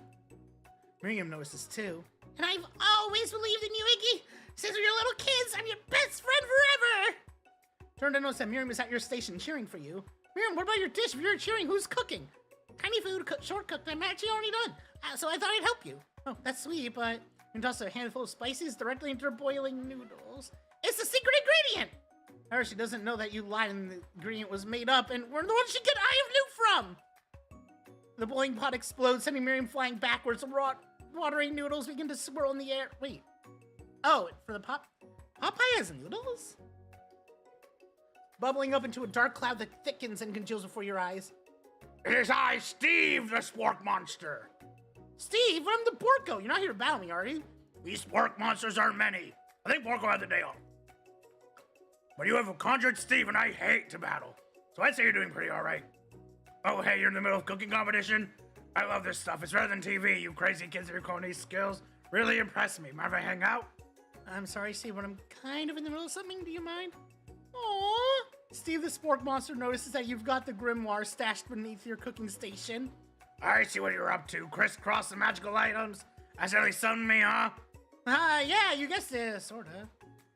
Miriam notices too. And I've always believed in you, Iggy. Since we were little kids, I'm your best friend forever. Turn to notice that Miriam is at your station cheering for you. Miriam, what about your dish? If you're cheering, who's cooking? Tiny food, short cooked, I'm actually already done. So I thought I'd help you. Oh, that's sweet, but you can toss a handful of spices directly into her boiling noodles. It's the secret ingredient! However, she doesn't know that you lied and the ingredient was made up, and we're the ones she get Eye of Newt from! The boiling pot explodes, sending Miriam flying backwards. The watery noodles begin to swirl in the air. Wait. Oh, for the Popeye has noodles? Bubbling up into a dark cloud that thickens and congeals before your eyes. It is I, Steve, the spork monster. Steve, I'm the Porco. You're not here to battle me, are you? These spork monsters are many. I think Porco had the day off. But you have conjured Steve, and I hate to battle. So I'd say you're doing pretty all right. Oh, hey, you're in the middle of cooking competition? I love this stuff. It's better than TV. You crazy kids with your culinary skills really impress me. Mind if I hang out? I'm sorry, Steve, but I'm kind of in the middle of something. Do you mind? Aww. Steve the Spork Monster notices that you've got the grimoire stashed beneath your cooking station. I see what you're up to. Crisscross the magical items. Accidentally summoned me, huh? Yeah, you guessed it, sorta.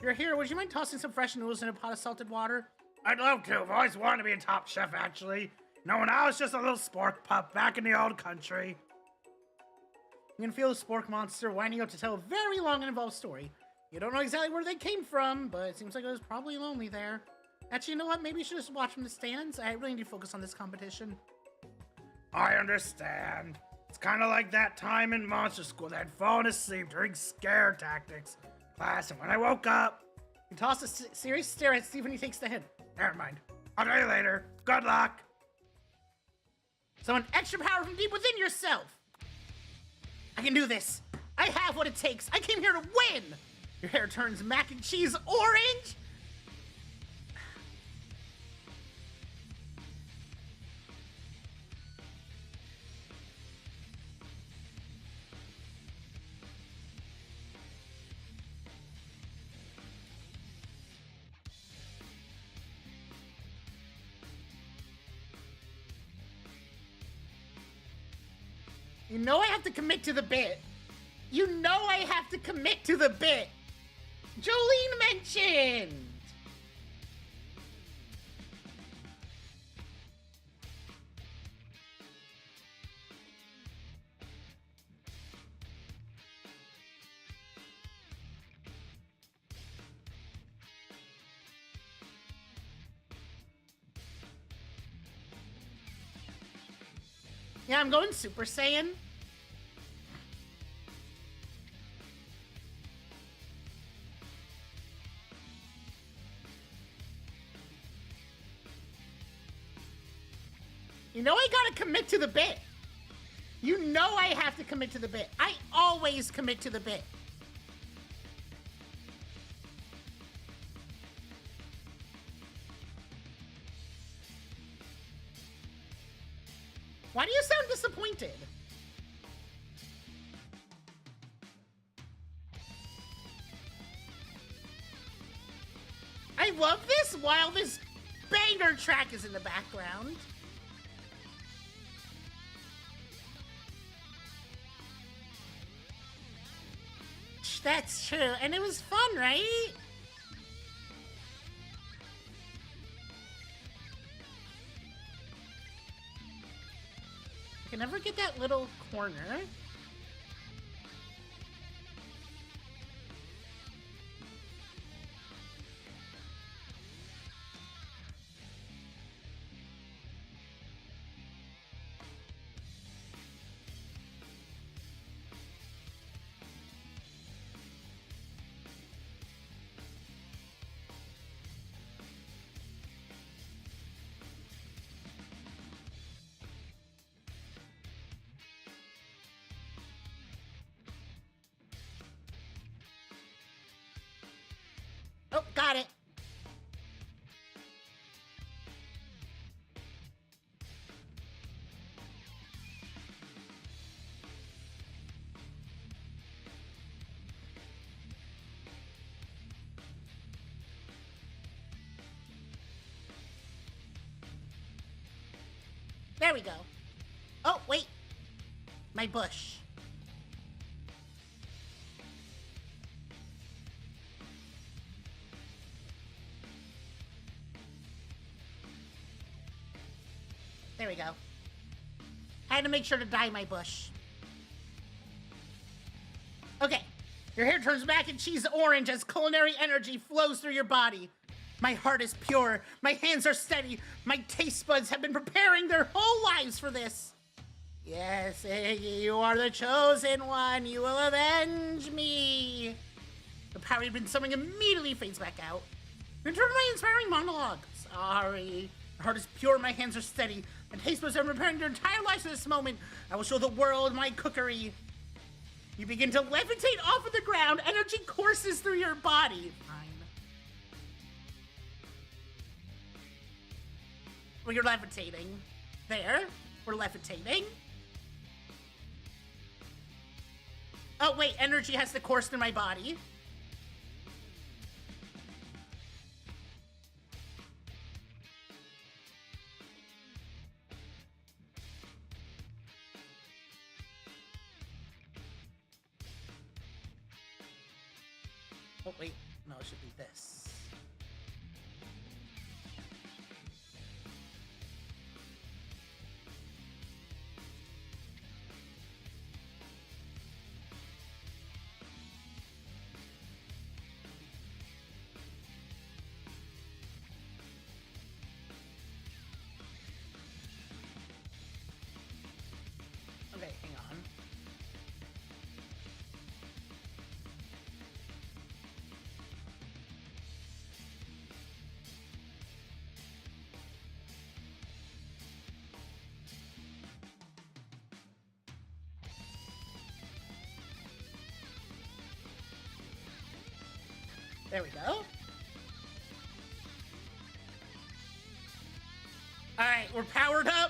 You're here. Would you mind tossing some fresh noodles in a pot of salted water? I'd love to. I've always wanted to be a top chef, actually. No, when I was just a little spork pup back in the old country. You can feel the Spork Monster winding up to tell a very long and involved story. You don't know exactly where they came from, but it seems like it was probably lonely there. Actually, you know what? Maybe you should just watch from the stands. I really need to focus on this competition. I understand. It's kind of like that time in monster school that I'd fallen asleep during scare tactics class, and when I woke up... You toss a serious stare at Steve when he takes the hint. Never mind. I'll tell you later. Good luck. Summon extra power from deep within yourself. I can do this. I have what it takes. I came here to win. Your hair turns mac and cheese orange. You know I have to commit to the bit. You know I have to commit to the bit. Jolene mentioned. Yeah, I'm going Super Saiyan. You know I gotta commit to the bit. You know I have to commit to the bit. I always commit to the bit. Why do you sound disappointed? I love this while this banger track is in the background. That's true, and it was fun, right? I can never get that little corner. Oh, got it. There we go. Oh, wait. My bush. There we go. I had to make sure to dye my bush. Okay. Your hair turns mac and cheese orange as culinary energy flows through your body. My heart is pure. My hands are steady. My taste buds have been preparing their whole lives for this. Yes, Iggy, you are the chosen one. You will avenge me. The power you've been summoning immediately fades back out. Return to my inspiring monologue. Sorry. My heart is pure. My hands are steady. My taste buds are preparing your entire lives for this moment. I will show the world my cookery. You begin to levitate off of the ground. Energy courses through your body. Fine. Well, you're levitating. There. We're levitating. Oh, wait. Energy has to course through my body. Oh, wait. No, it should be this. Okay, hang on. There we go. Alright, we're powered up.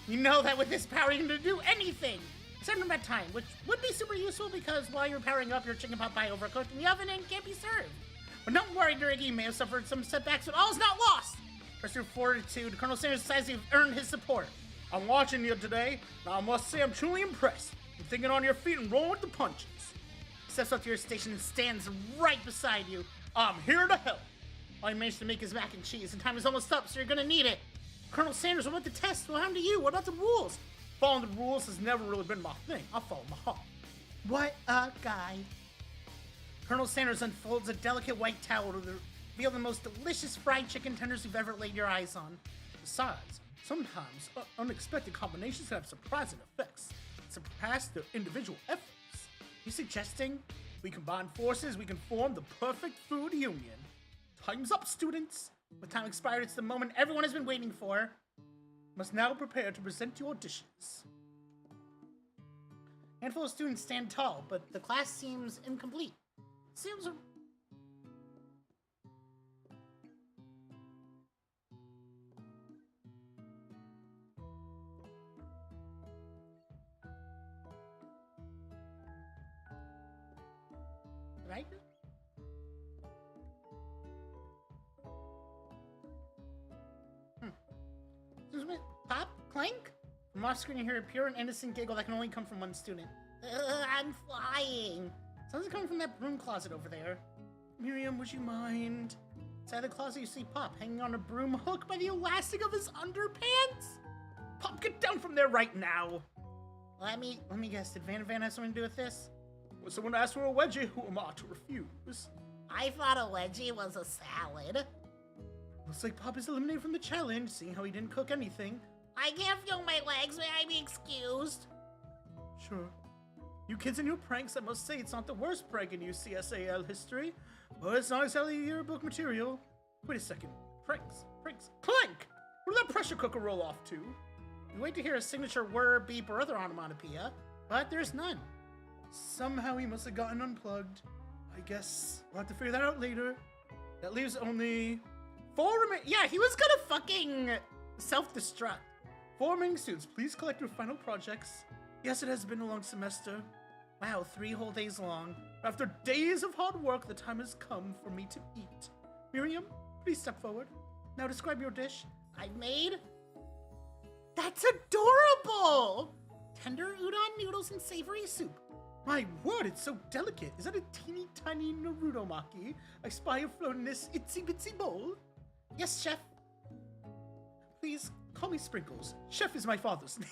You know that with this power, you can do anything. Except for that time, which would be super useful because while you're powering up, your chicken pot pie overcooked in the oven and can't be served. But don't worry, Iggy, you may have suffered some setbacks, but all is not lost. First through fortitude, Colonel Sanders decides you've earned his support. I'm watching you today, and I must say I'm truly impressed. You're thinking on your feet and rolling with the punches. Steps up to your station and stands right beside you. I'm here to help. I managed to make his mac and cheese, and time is almost up, so you're gonna need it. Colonel Sanders, what about the test? What happened to you? What about the rules? Following the rules has never really been my thing. I follow my heart. What a guy. Colonel Sanders unfolds a delicate white towel to reveal the most delicious fried chicken tenders you've ever laid your eyes on. Besides, sometimes unexpected combinations have surprising effects that surpass their individual efforts. You suggesting? We combine forces, we can form the perfect food union. Time's up, students. With time expired, it's the moment everyone has been waiting for. Must now prepare to present your dishes. A handful of students stand tall, but the class seems incomplete. Seems... right? Pop? Clank? From off screen you hear a pure and innocent giggle that can only come from one student. I'm flying. Sounds like coming from that broom closet over there. Miriam, would you mind? Inside the closet you see Pop hanging on a broom hook by the elastic of his underpants. Pop, get down from there right now. Let me guess, did Van have something to do with this? When someone asks for a wedgie, who am I to refuse? I thought a wedgie was a salad. Looks like Pop is eliminated from the challenge, seeing how he didn't cook anything. I can't feel my legs, may I be excused? Sure. You kids and your pranks, I must say it's not the worst prank in UCSAL history, but it's not exactly yearbook material. Wait a second. Pranks. Clank! Where did that pressure cooker roll off to? You wait to hear a signature whir, beep, or other onomatopoeia, but there's none. Somehow he must have gotten unplugged. I guess we'll have to figure that out later. That leaves only 4 remaining. Yeah, he was gonna fucking self-destruct. 4 remaining students, please collect your final projects. Yes, it has been a long semester. Wow, 3 whole days long. After days of hard work, the time has come for me to eat. Miriam, please step forward. Now describe your dish. I've made... That's adorable! Tender udon noodles and savory soup. My word, it's so delicate. Is that a teeny tiny Naruto maki I spy afloat in this itsy bitsy bowl? Yes, chef. Please, call me Sprinkles. Chef is my father's name.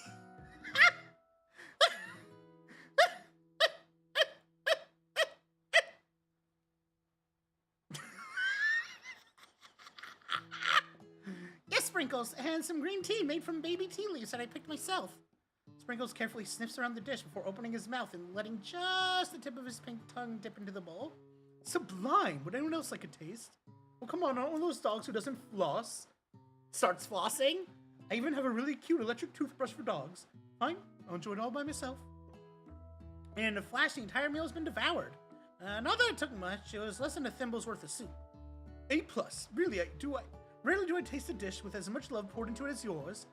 Yes, Sprinkles, and some green tea made from baby tea leaves that I picked myself. Sprinkles carefully sniffs around the dish before opening his mouth and letting just the tip of his pink tongue dip into the bowl. Sublime! Would anyone else like a taste? Oh, come on, not one of those dogs who doesn't floss. Starts flossing. I even have a really cute electric toothbrush for dogs. Fine, I'll enjoy it all by myself. And in a flash, the entire meal has been devoured. Not that it took much, it was less than a thimble's worth of soup. A+. Really, rarely do I taste a dish with as much love poured into it as yours.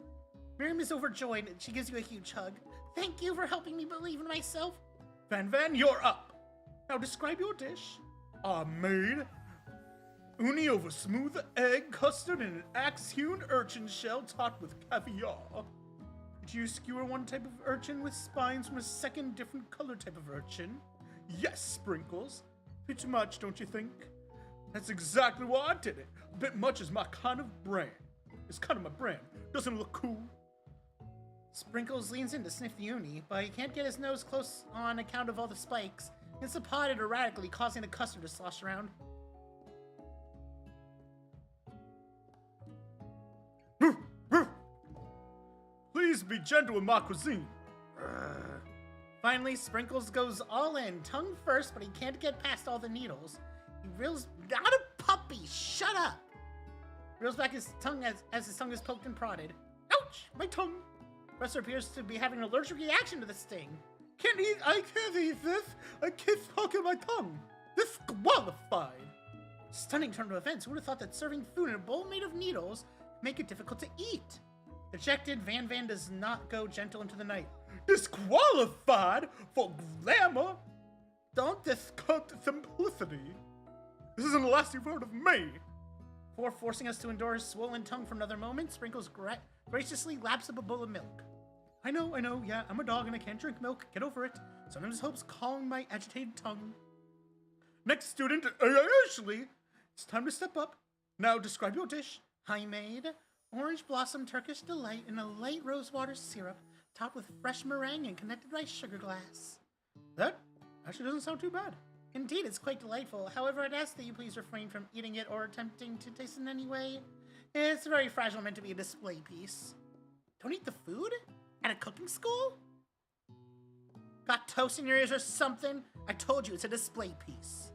Miriam is overjoyed and she gives you a huge hug. Thank you for helping me believe in myself. Van, you're up. Now describe your dish. I made uni over smooth egg custard in an axe-hewn urchin shell topped with caviar. Did you skewer one type of urchin with spines from a second different color type of urchin? Yes, Sprinkles. Bit much, don't you think? That's exactly why I did it. A bit much is my kind of brand. It's kind of my brand. Doesn't it look cool? Sprinkles leans in to sniff the uni, but he can't get his nose close on account of all the spikes. It's potted erratically, causing the custard to slosh around. Please be gentle with my cuisine. Finally, Sprinkles goes all in, tongue first, but he can't get past all the needles. He reels... Not a puppy! Shut up! Reels back his tongue as his tongue is poked and prodded. Ouch! My tongue! Professor appears to be having an allergic reaction to the sting. I can't eat this. I keep poking my tongue. Disqualified. Stunning turn of events. Who would have thought that serving food in a bowl made of needles would make it difficult to eat? Dejected, Van Van does not go gentle into the night. Disqualified for glamour? Don't discount simplicity. This isn't the last you've heard of me. Before forcing us to endure his swollen tongue for another moment, Sprinkles graciously laps up a bowl of milk. I know, yeah, I'm a dog and I can't drink milk. Get over it. Sometimes hope's calling my agitated tongue. Next student, Ashley. It's time to step up. Now describe your dish. I made orange blossom Turkish delight in a light rosewater syrup topped with fresh meringue and connected by sugar glass. That actually doesn't sound too bad. Indeed, it's quite delightful. However, I'd ask that you please refrain from eating it or attempting to taste it in any way. It's very fragile, meant to be a display piece. Don't eat the food? At a cooking school? Got toast in your ears or something? I told you, it's a display piece.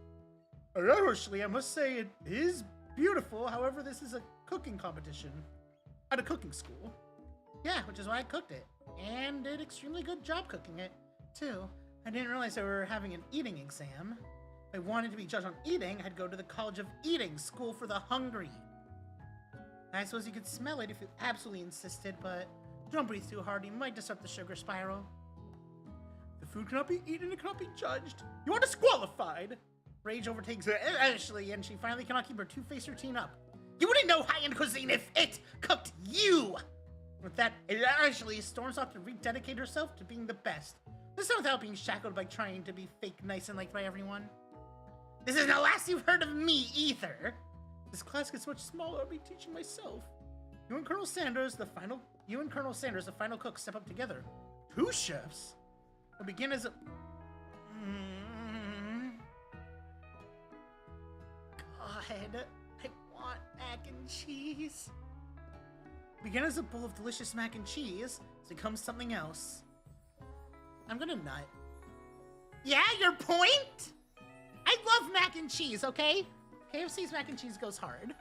Actually, I must say it is beautiful. However, this is a cooking competition at a cooking school. Yeah, which is why I cooked it. And did extremely good job cooking it, too. I didn't realize they were having an eating exam. If I wanted to be judged on eating, I'd go to the College of Eating, School for the Hungry. I suppose you could smell it if you absolutely insisted, but don't breathe too hard. You might disrupt the sugar spiral. The food cannot be eaten, it cannot be judged. You are disqualified. Rage overtakes Ashley, and she finally cannot keep her two-faced routine up. You wouldn't know high-end cuisine if it cooked you! With that, Ashley storms off to rededicate herself to being the best. This is without being shackled by trying to be fake nice and liked by everyone. This isn't the last you've heard of me, either. This class gets much smaller. I'll be teaching myself. You and Colonel Sanders, the final cook, step up together. Two chefs? Will begin as a... God, I want mac and cheese. Begin as a bowl of delicious mac and cheese, so it becomes something else. I'm gonna nut. Yeah, your point? I love mac and cheese, okay? KFC's mac and cheese goes hard.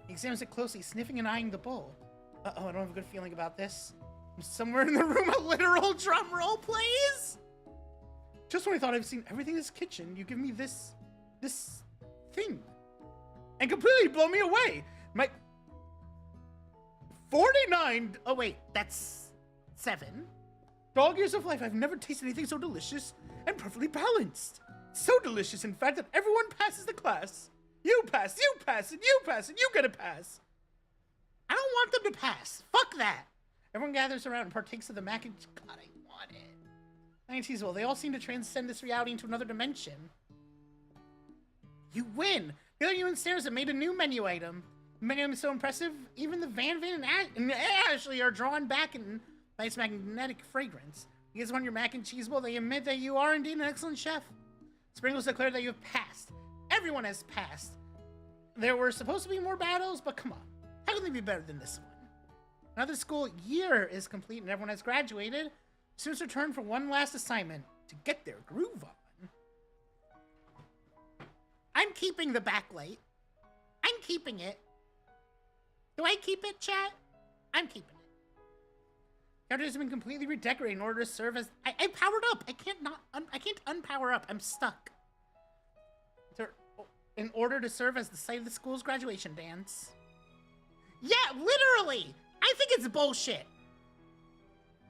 He examines it closely, sniffing and eyeing the bowl. Uh-oh, I don't have a good feeling about this. Somewhere in the room, a literal drum roll plays? Just when I thought I've seen everything in this kitchen, you give me this thing. And completely blow me away. My 49, oh wait, that's 7. Dog years of life, I've never tasted anything so delicious and perfectly balanced. So delicious, in fact, that everyone passes the class. You pass, and you pass, and you get a pass. I don't want them to pass. Fuck that. Everyone gathers around and partakes of the mac and cheese. God, I want it. Mac and cheese, well, they all seem to transcend this reality into another dimension. You win. The other you and Sanders have made a new menu item. The menu item is so impressive, even the Van Van and Ashley are drawn back in nice magnetic fragrance. You guys want your mac and cheese bowl? They admit that you are indeed an excellent chef. Sprinkles declared that you have passed. Everyone has passed. There were supposed to be more battles, but come on. How can they be better than this one? Another school year is complete and everyone has graduated. Students return for one last assignment to get their groove on. I'm keeping the backlight. I'm keeping it. Do I keep it, chat? I'm keeping it. The outfit has been completely redecorated in order to serve as... I powered up. I can't unpower up. I'm stuck. In order to serve as the site of the school's graduation dance. Yeah, literally. I think it's bullshit.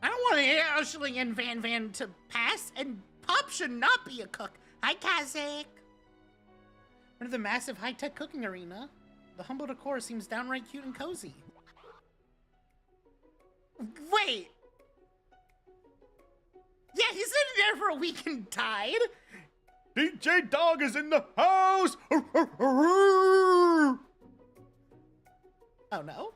I don't want Ashley and Van Van to pass, and Pop should not be a cook. Hi, Kazakh. Under the massive high-tech cooking arena, the humble decor seems downright cute and cozy. Wait. Yeah, he's sitting there for a week and died. DJ Dog is in the house. Oh no.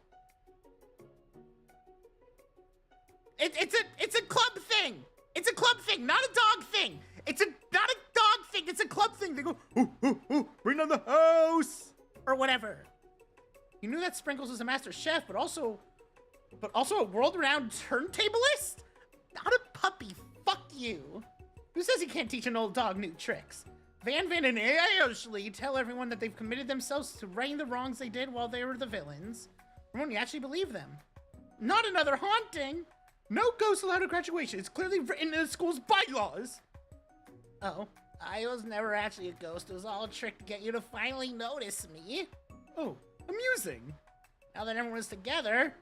It's a club thing. It's a club thing, not a dog thing. It's not a dog thing. It's a club thing. They go, bring on the house or whatever. You knew that Sprinkles was a master chef, but also a world-renowned turntablist? Not a puppy. Fuck you. Who says he can't teach an old dog new tricks? Van Van and Ashley tell everyone that they've committed themselves to righting the wrongs they did while they were the villains. Won't you actually believe them? Not another haunting. No ghosts allowed at graduation. It's clearly written in the school's bylaws. Oh, I was never actually a ghost. It was all a trick to get you to finally notice me. Oh, amusing. Now that everyone's together,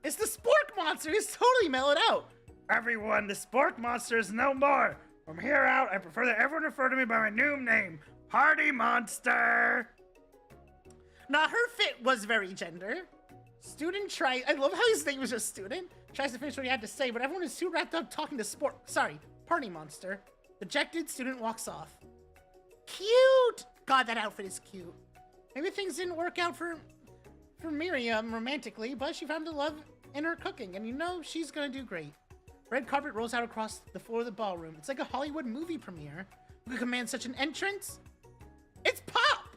it's the Spork Monster. He's totally mellowed out. Everyone, the Spork Monster is no more. From here out, I prefer that everyone refer to me by my new name, Party Monster. Nah, her fit was very gender. Student tries. I love how his name was just Student. Tries to finish what he had to say, but everyone is too wrapped up talking to Party Monster. Dejected, Student walks off. Cute! God, that outfit is cute. Maybe things didn't work out for Miriam romantically, but she found a love in her cooking, and you know she's gonna do great. Red carpet rolls out across the floor of the ballroom. It's like a Hollywood movie premiere. Who could command such an entrance? It's Pop!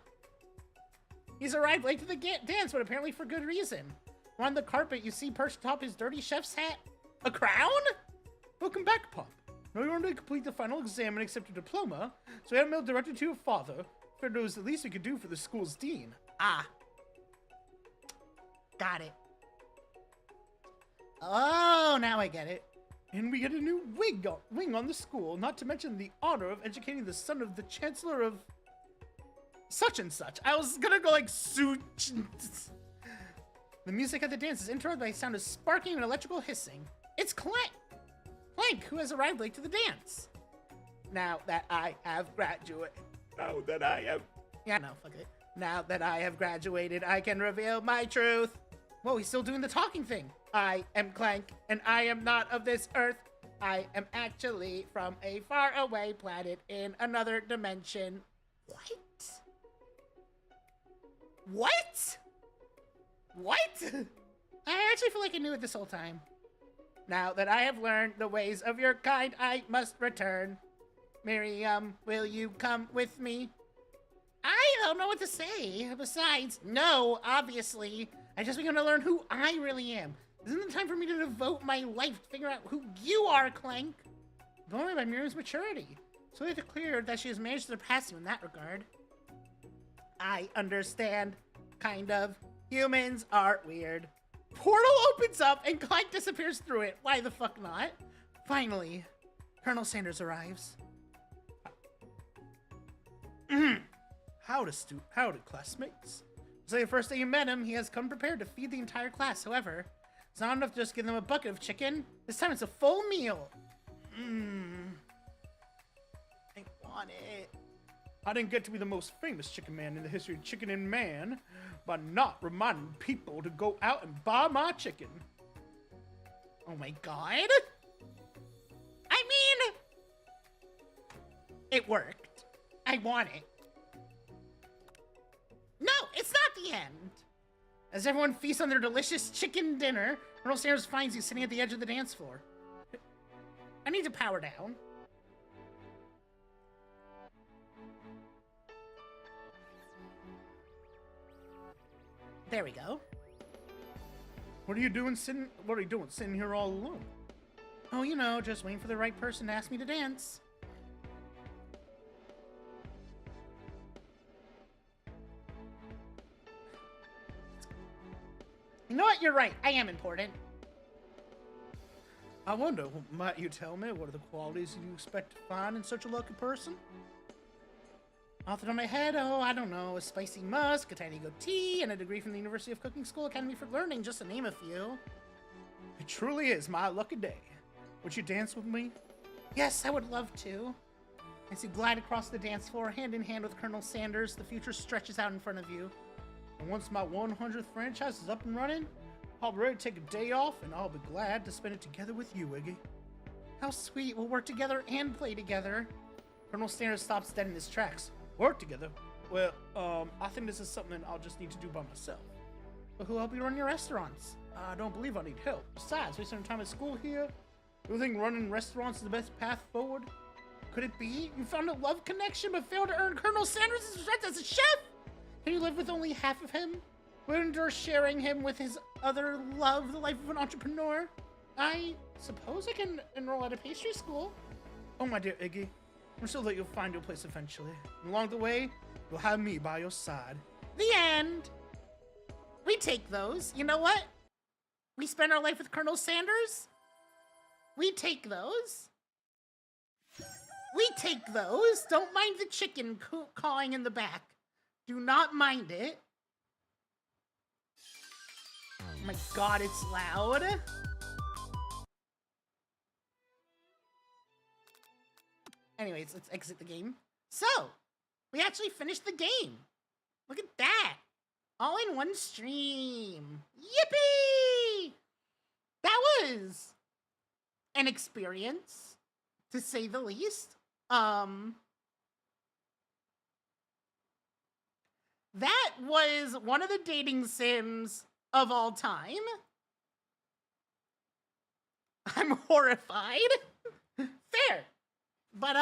He's arrived late to the dance, but apparently for good reason. On the carpet, you see perched atop his dirty chef's hat. A crown? Welcome back, Pop. Now you want to complete the final exam and accept your diploma, so we had a mail directed to your father. Fair knows the least we could do for the school's dean. Ah. Got it. Oh, now I get it. And we get a new wing on the school, not to mention the honor of educating the son of the Chancellor of such and such. I was gonna go like such. The music at the dance is interrupted by a sound of sparking and electrical hissing. It's Clank! Clank, who has arrived late to the dance. Now that I have graduated. Yeah, no, fuck it. Now that I have graduated, I can reveal my truth. Whoa, he's still doing the talking thing. I am Clank, and I am not of this earth. I am actually from a faraway planet in another dimension. What? What? What? I actually feel like I knew it this whole time. Now that I have learned the ways of your kind, I must return. Miriam, will you come with me? I don't know what to say. Besides, no, obviously. I just want to learn who I really am. Isn't it time for me to devote my life to figure out who you are, Clank? Blown away by Miriam's maturity. So it's clear that she has managed to surpass you in that regard. I understand. Kind of. Humans are weird. Portal opens up and Clank disappears through it. Why the fuck not? Finally, Colonel Sanders arrives. Howdy, classmates. It's like the first day you met him, he has come prepared to feed the entire class. However, it's not enough to just give them a bucket of chicken. This time it's a full meal. I want it. I didn't get to be the most famous chicken man in the history of Chicken and Man by not reminding people to go out and buy my chicken. Oh my god. I mean, it worked. I want it. No, it's not the end. As everyone feasts on their delicious chicken dinner, Colonel Sanders finds you sitting at the edge of the dance floor. I need to power down. There we go. What are you doing sitting here all alone? Oh, you know, just waiting for the right person to ask me to dance. You know what? You're right. I am important. I wonder, might you tell me what are the qualities you expect to find in such a lucky person? Off the top of my head, oh, I don't know, a spicy musk, a tiny goatee, and a degree from the University of Cooking School Academy for Learning, just to name a few. It truly is my lucky day. Would you dance with me? Yes, I would love to. As you glide across the dance floor, hand in hand with Colonel Sanders, the future stretches out in front of you. And once my 100th franchise is up and running, I'll be ready to take a day off, and I'll be glad to spend it together with you, Iggy. How sweet, we'll work together and play together. Colonel Sanders stops dead in his tracks. Work together? Well, I think this is something I'll just need to do by myself. But who'll help you run your restaurants? I don't believe I need help. Besides, wasting time at school here, you think running restaurants is the best path forward? Could it be? You found a love connection but failed to earn Colonel Sanders' respect as a chef? Can you live with only half of him? Would endure sharing him with his other love, the life of an entrepreneur? I suppose I can enroll at a pastry school. Oh, my dear Iggy, I'm sure that you'll find your place eventually. And along the way, you'll have me by your side. The end. We take those. You know what? We spend our life with Colonel Sanders. We take those. We take those. Don't mind the chicken cawing in the back. Do not mind it. Oh my god, it's loud. Anyways, let's exit the game. So, we actually finished the game. Look at that. All in one stream. Yippee! That was an experience, to say the least. That was one of the dating sims of all time. I'm horrified. Fair. But,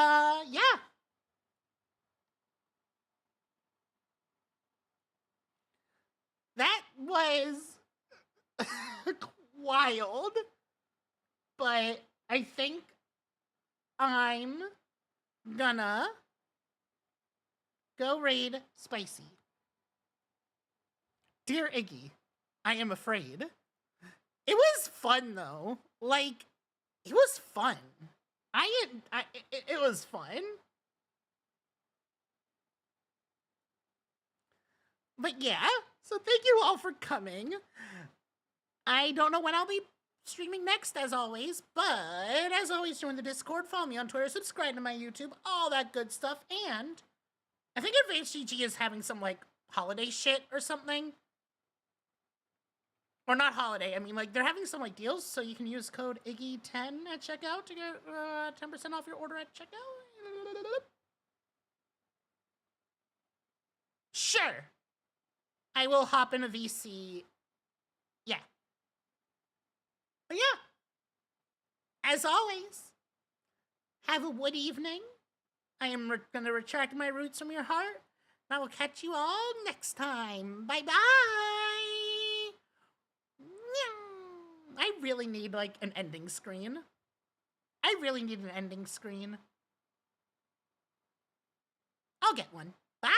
yeah. That was wild. But I think I'm gonna go raid Spicy. Dear Iggy, I am afraid. It was fun, though. Like, it was fun. It was fun. But yeah, so thank you all for coming. I don't know when I'll be streaming next, as always, but as always, join the Discord, follow me on Twitter, subscribe to my YouTube, all that good stuff, and I think Advanced GG is having some, like, holiday shit or something. Or not holiday, I mean, like, they're having some, like, deals, so you can use code IGGY10 at checkout to get 10% off your order at checkout. Sure. I will hop in a VC. Yeah. But yeah. As always, have a good evening. I am going to retract my roots from your heart. And I will catch you all next time. Bye-bye. I really need, like, an ending screen. I really need an ending screen. I'll get one. Bye!